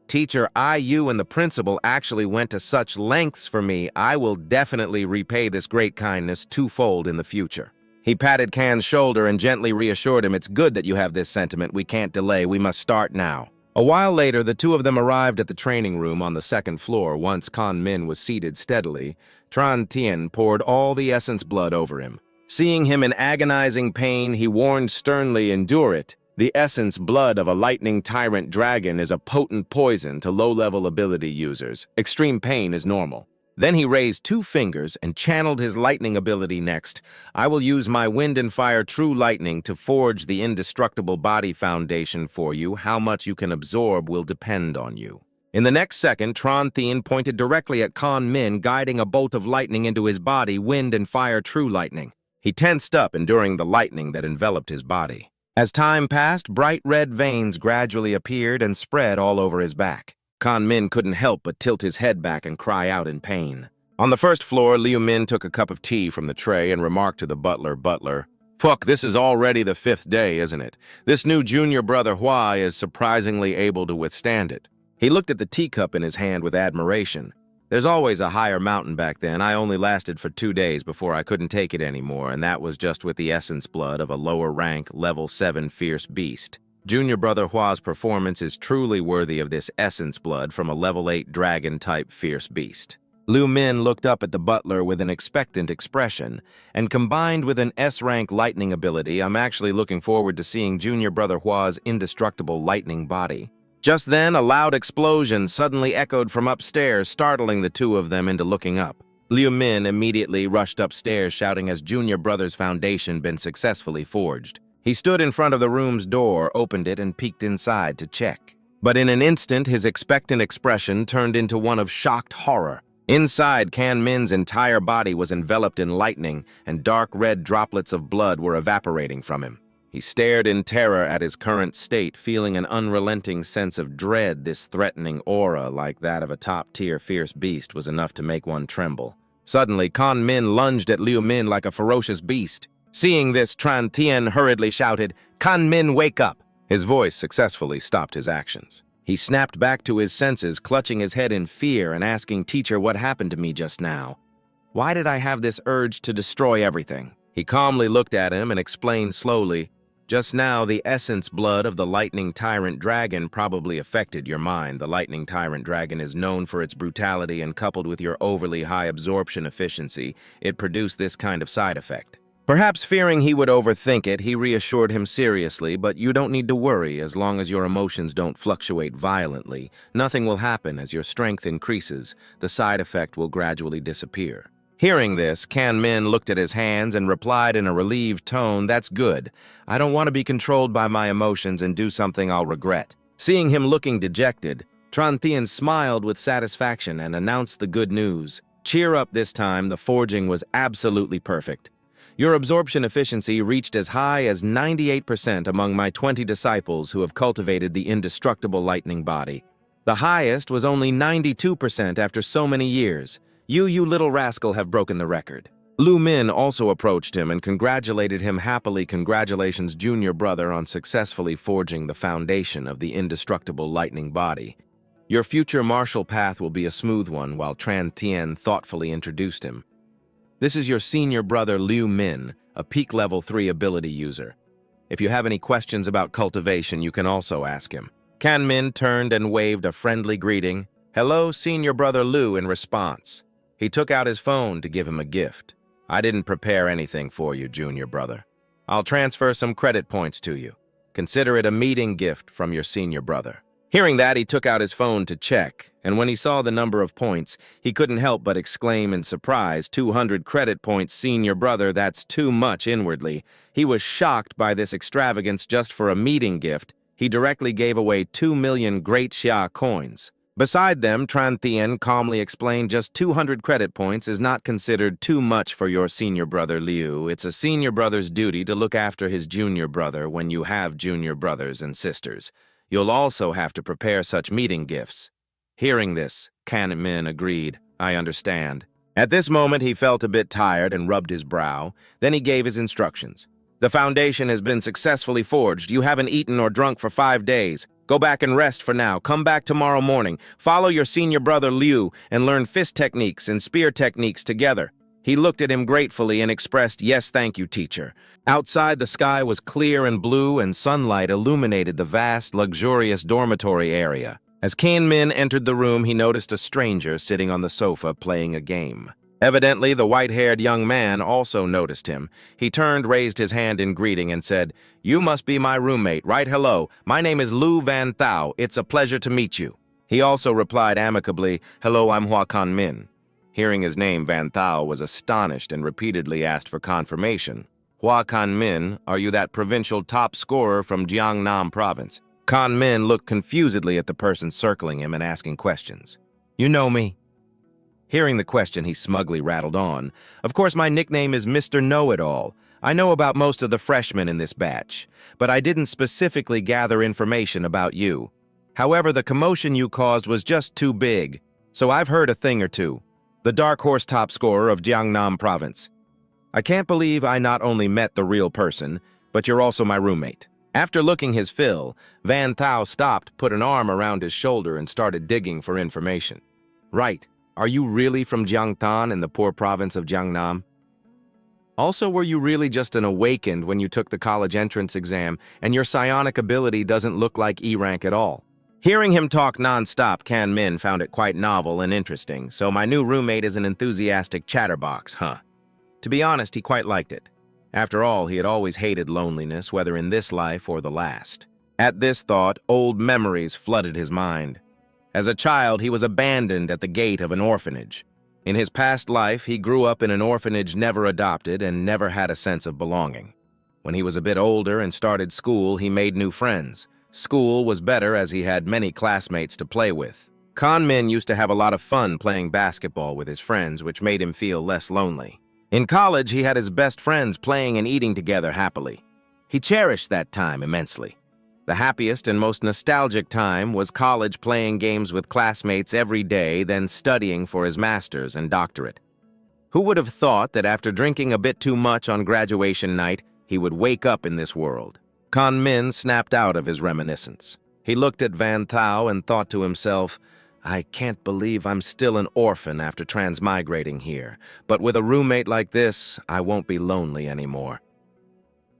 Teacher, you and the principal actually went to such lengths for me. I will definitely repay this great kindness twofold in the future. He patted Kan's shoulder and gently reassured him, it's good that you have this sentiment. We can't delay. We must start now. A while later, the two of them arrived at the training room on the second floor. Once Kan Min was seated steadily, Tran Tien poured all the essence blood over him. Seeing him in agonizing pain, he warned sternly, endure it. The essence blood of a lightning tyrant dragon is a potent poison to low-level ability users. Extreme pain is normal. Then he raised two fingers and channeled his lightning ability next. I will use my wind and fire true lightning to forge the indestructible body foundation for you. How much you can absorb will depend on you. In the next second, Tran Tien pointed directly at Kan Min, guiding a bolt of lightning into his body, wind and fire true lightning. He tensed up, enduring the lightning that enveloped his body. As time passed, bright red veins gradually appeared and spread all over his back. Kan Min couldn't help but tilt his head back and cry out in pain. On the first floor, Liu Min took a cup of tea from the tray and remarked to the butler, "Fuck, this is already the 5th day, isn't it? This new junior brother Hua is surprisingly able to withstand it." He looked at the teacup in his hand with admiration. There's always a higher mountain back then. I only lasted for 2 days before I couldn't take it anymore, and that was just with the essence blood of a lower rank, level 7 fierce beast. Junior Brother Hua's performance is truly worthy of this essence blood from a level 8 dragon-type fierce beast. Liu Min looked up at the butler with an expectant expression, and combined with an S-rank lightning ability, I'm actually looking forward to seeing Junior Brother Hua's indestructible lightning body. Just then, a loud explosion suddenly echoed from upstairs, startling the two of them into looking up. Liu Min immediately rushed upstairs, shouting as Junior Brother's foundation been successfully forged. He stood in front of the room's door, opened it, and peeked inside to check. But in an instant, his expectant expression turned into one of shocked horror. Inside, Kan Min's entire body was enveloped in lightning, and dark red droplets of blood were evaporating from him. He stared in terror at his current state, feeling an unrelenting sense of dread. This threatening aura, like that of a top-tier fierce beast, was enough to make one tremble. Suddenly, Kan Min lunged at Liu Min like a ferocious beast. Seeing this, Tran Tien hurriedly shouted, "Kan Min, wake up!" His voice successfully stopped his actions. He snapped back to his senses, clutching his head in fear and asking, "Teacher, what happened to me just now? Why did I have this urge to destroy everything?" He calmly looked at him and explained slowly, "Just now, the essence blood of the lightning tyrant dragon probably affected your mind. The lightning tyrant dragon is known for its brutality, and coupled with your overly high absorption efficiency, it produced this kind of side effect." Perhaps fearing he would overthink it, he reassured him seriously, "But you don't need to worry. As long as your emotions don't fluctuate violently, nothing will happen. As your strength increases, the side effect will gradually disappear." Hearing this, Kan Min looked at his hands and replied in a relieved tone, "That's good. I don't want to be controlled by my emotions and do something I'll regret." Seeing him looking dejected, Tran Tien smiled with satisfaction and announced the good news. "Cheer up this time. The forging was absolutely perfect. Your absorption efficiency reached as high as 98% among my 20 disciples who have cultivated the indestructible lightning body. The highest was only 92% after so many years. You little rascal have broken the record." Liu Min also approached him and congratulated him happily. "Congratulations, junior brother, on successfully forging the foundation of the indestructible lightning body. Your future martial path will be a smooth one," while Tran Tien thoughtfully introduced him. This is your senior brother Liu Min, a peak level 3 ability user. If you have any questions about cultivation, you can also ask him. Kan Min turned and waved a friendly greeting. Hello, senior brother Liu, in response. He took out his phone to give him a gift. I didn't prepare anything for you, junior brother. I'll transfer some credit points to you. Consider it a meeting gift from your senior brother. Hearing that, he took out his phone to check, and when he saw the number of points, he couldn't help but exclaim in surprise, 200 credit points, senior brother, that's too much inwardly. He was shocked by this extravagance just for a meeting gift. He directly gave away 2 million Great Xia coins. Beside them, Tran Thien calmly explained just 200 credit points is not considered too much for your senior brother Liu. It's a senior brother's duty to look after his junior brother when you have junior brothers and sisters. You'll also have to prepare such meeting gifts. Hearing this, Kan Min agreed. I understand. At this moment, he felt a bit tired and rubbed his brow. Then he gave his instructions. The foundation has been successfully forged. You haven't eaten or drunk for 5 days. Go back and rest for now. Come back tomorrow morning. Follow your senior brother Liu and learn fist techniques and spear techniques together. He looked at him gratefully and expressed, yes, thank you, teacher. Outside, the sky was clear and blue, and sunlight illuminated the vast, luxurious dormitory area. As Kan Min entered the room, he noticed a stranger sitting on the sofa playing a game. Evidently, the white-haired young man also noticed him. He turned, raised his hand in greeting, and said, You must be my roommate, right? Hello, my name is Lu Van Thao. It's a pleasure to meet you. He also replied amicably, Hello, I'm Hua Kan Min. Hearing his name, Van Thao was astonished and repeatedly asked for confirmation. Hua Kan Min, are you that provincial top scorer from Jiangnam province? Kan Min looked confusedly at the person circling him and asking questions. You know me? Hearing the question, he smugly rattled on. Of course, my nickname is Mr. Know-It-All. I know about most of the freshmen in this batch, but I didn't specifically gather information about you. However, the commotion you caused was just too big, so I've heard a thing or two. The dark horse top scorer of Jiangnam province. I can't believe I not only met the real person, but you're also my roommate. After looking his fill, Van Thao stopped, put an arm around his shoulder, and started digging for information. Right. Are you really from Jiangtan in the poor province of Jiangnam? Also, were you really just an awakened when you took the college entrance exam, and your psionic ability doesn't look like E rank at all? Hearing him talk non-stop, Kan Min found it quite novel and interesting, so my new roommate is an enthusiastic chatterbox, huh? To be honest, he quite liked it. After all, he had always hated loneliness, whether in this life or the last. At this thought, old memories flooded his mind. As a child, he was abandoned at the gate of an orphanage. In his past life, he grew up in an orphanage never adopted and never had a sense of belonging. When he was a bit older and started school, he made new friends. School was better as he had many classmates to play with. Kan Min used to have a lot of fun playing basketball with his friends, which made him feel less lonely. In college, he had his best friends playing and eating together happily. He cherished that time immensely. The happiest and most nostalgic time was college, playing games with classmates every day, then studying for his master's and doctorate. Who would have thought that after drinking a bit too much on graduation night, he would wake up in this world? Kan Min snapped out of his reminiscence. He looked at Van Thao and thought to himself, I can't believe I'm still an orphan after transmigrating here, but with a roommate like this, I won't be lonely anymore.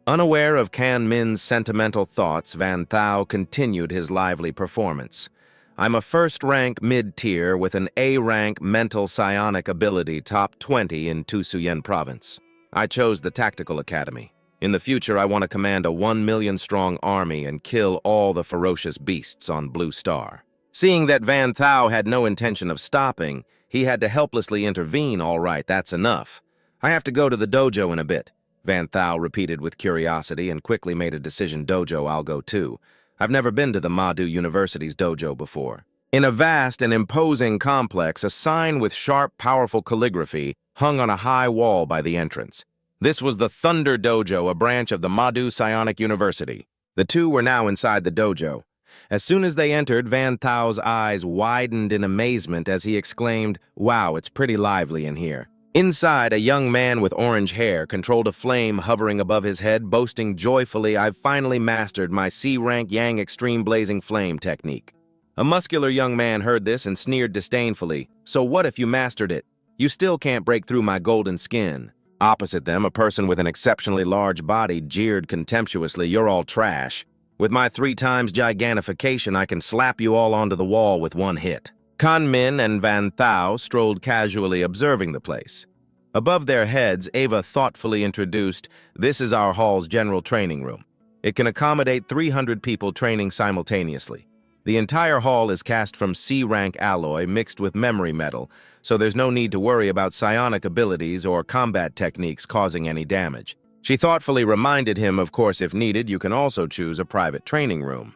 Unaware of Kan Min's sentimental thoughts, Van Thao continued his lively performance. I'm a first-rank mid-tier with an A-rank mental psionic ability top 20 in Tusuyen province. I chose the Tactical Academy. In the future, I want to command a 1 million-strong army and kill all the ferocious beasts on Blue Star. Seeing that Van Thao had no intention of stopping, he had to helplessly intervene. All right, that's enough. I have to go to the dojo in a bit, Van Thao repeated with curiosity and quickly made a decision. Dojo, I'll go too. I've never been to the Madu University's dojo before. In a vast and imposing complex, a sign with sharp, powerful calligraphy hung on a high wall by the entrance. This was the Thunder Dojo, a branch of the Madu Psionic University. The two were now inside the dojo. As soon as they entered, Van Thao's eyes widened in amazement as he exclaimed, Wow, it's pretty lively in here. Inside, a young man with orange hair controlled a flame hovering above his head, boasting joyfully, I've finally mastered my C-rank Yang Extreme Blazing Flame technique. A muscular young man heard this and sneered disdainfully, So what if you mastered it? You still can't break through my golden skin. Opposite them, a person with an exceptionally large body jeered contemptuously, "You're all trash. With my 3 times gigantification, I can slap you all onto the wall with one hit." Kan Min and Van Thao strolled casually observing the place. Above their heads, Ava thoughtfully introduced, "This is our hall's general training room. It can accommodate 300 people training simultaneously. The entire hall is cast from C-rank alloy mixed with memory metal, so there's no need to worry about psionic abilities or combat techniques causing any damage." She thoughtfully reminded him, of course, if needed, you can also choose a private training room.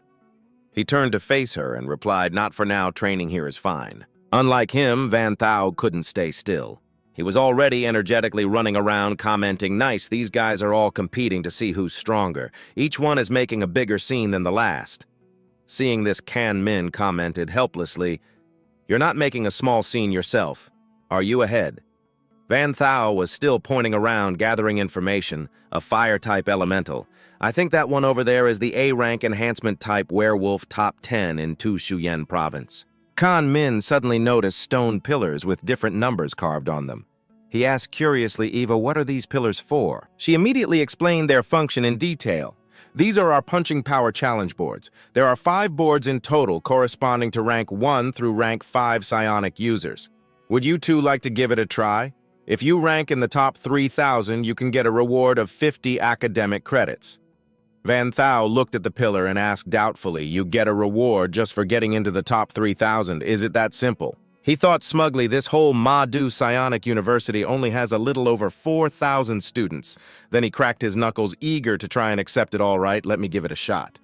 He turned to face her and replied, "Not for now, training here is fine." Unlike him, Van Thao couldn't stay still. He was already energetically running around, commenting, "Nice, these guys are all competing to see who's stronger. Each one is making a bigger scene than the last." Seeing this, Kan Min commented helplessly, "You're not making a small scene yourself. Are you ahead?" Van Thao was still pointing around, gathering information, a fire-type elemental. "I think that one over there is the A-rank enhancement-type werewolf top 10 in Tu Shuyen province." Kan Min suddenly noticed stone pillars with different numbers carved on them. He asked curiously, "Eva, what are these pillars for?" She immediately explained their function in detail. "These are our punching power challenge boards. There are 5 boards in total corresponding to rank 1 through rank 5 psionic users. Would you two like to give it a try? If you rank in the top 3,000, you can get a reward of 50 academic credits." Van Thao looked at the pillar and asked doubtfully, "You get a reward just for getting into the top 3,000. Is it that simple?" He thought smugly, this whole Ma-Du Psionic University only has a little over 4,000 students. Then he cracked his knuckles, eager to try and accept it. "All right, let me give it a shot."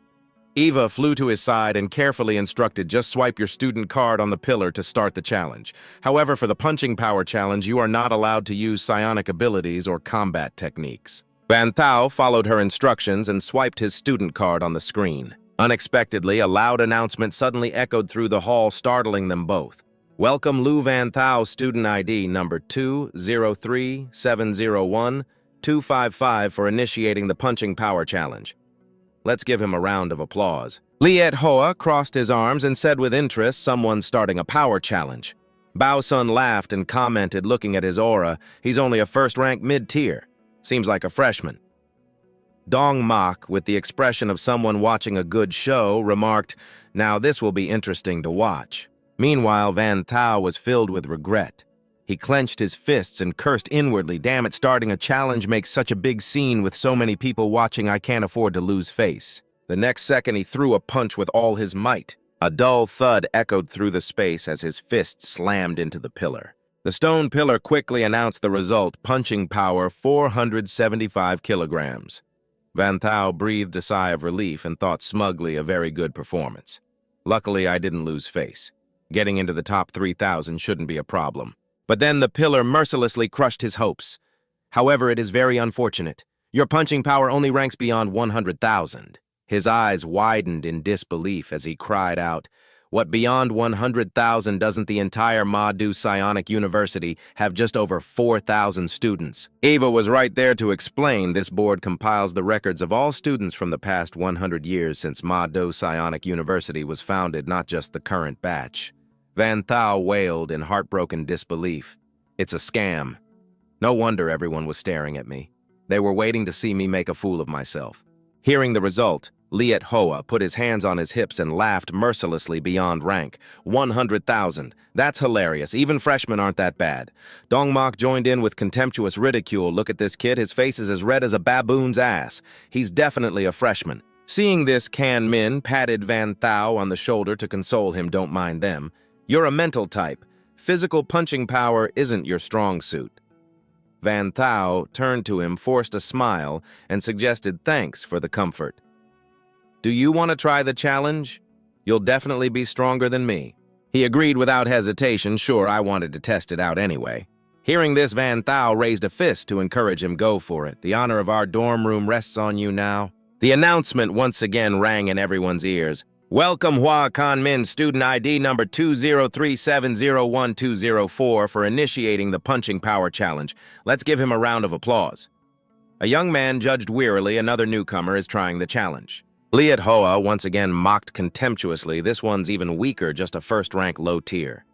Eva flew to his side and carefully instructed, "Just swipe your student card on the pillar to start the challenge. However, for the punching power challenge, you are not allowed to use psionic abilities or combat techniques." Van Thao followed her instructions and swiped his student card on the screen. Unexpectedly, a loud announcement suddenly echoed through the hall, startling them both. "Welcome Lu Van Thao, student ID number 203701255 for initiating the punching power challenge. Let's give him a round of applause." Liet Hoa crossed his arms and said with interest, "Someone's starting a power challenge." Bao Sun laughed and commented, looking at his aura, "He's only a first-rank mid-tier. Seems like a freshman." Dong Mak, with the expression of someone watching a good show, remarked, "Now this will be interesting to watch." Meanwhile, Van Thao was filled with regret. He clenched his fists and cursed inwardly, "Damn it, starting a challenge makes such a big scene with so many people watching. I can't afford to lose face." The next second, he threw a punch with all his might. A dull thud echoed through the space as his fist slammed into the pillar. The stone pillar quickly announced the result, punching power 475 kilograms. Van Thao breathed a sigh of relief and thought smugly, a very good performance. Luckily, I didn't lose face. Getting into the top 3,000 shouldn't be a problem. But then the pillar mercilessly crushed his hopes. "However, it is very unfortunate. Your punching power only ranks beyond 100,000. His eyes widened in disbelief as he cried out, "What, beyond 100,000? Doesn't the entire Ma-Du Psionic University have just over 4,000 students?" Ava was right there to explain, "This board compiles the records of all students from the past 100 years since Ma-Du Psionic University was founded, not just the current batch." Van Thao wailed in heartbroken disbelief. "It's a scam." No wonder everyone was staring at me. They were waiting to see me make a fool of myself. Hearing the result, Liet Hoa put his hands on his hips and laughed mercilessly beyond rank. 100,000. That's hilarious. Even freshmen aren't that bad. Dong Mak joined in with contemptuous ridicule. "Look at this kid. His face is as red as a baboon's ass. He's definitely a freshman." Seeing this, Kan Min patted Van Thao on the shoulder to console him. "Don't mind them. You're a mental type. Physical punching power isn't your strong suit." Van Thao turned to him, forced a smile, and suggested thanks for the comfort. "Do you want to try the challenge? You'll definitely be stronger than me." He agreed without hesitation. Sure, I wanted to test it out anyway. Hearing this, Van Thao raised a fist to encourage him. "Go for it. The honor of our dorm room rests on you now." The announcement once again rang in everyone's ears. "Welcome Hua Kan Min, student ID number 203701204 for initiating the punching power challenge. Let's give him a round of applause." A young man judged wearily another newcomer is trying the challenge. Liet Hoa once again mocked contemptuously, "This one's even weaker, just a first-rank low tier."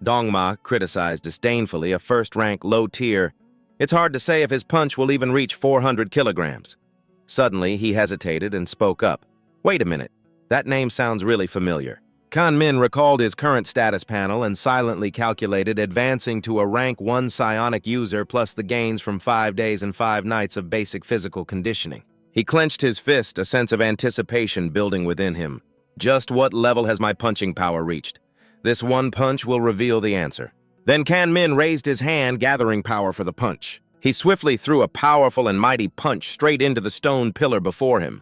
Dongma criticized disdainfully a first-rank low tier. It's hard to say if his punch will even reach 400 kilograms. Suddenly, he hesitated and spoke up. Wait a minute, that name sounds really familiar. Kan Min recalled his current status panel and silently calculated advancing to a rank 1 psionic user plus the gains from 5 days and 5 nights of basic physical conditioning. He clenched his fist, a sense of anticipation building within him. Just what level has my punching power reached? This one punch will reveal the answer. Then Kan Min raised his hand, gathering power for the punch. He swiftly threw a powerful and mighty punch straight into the stone pillar before him.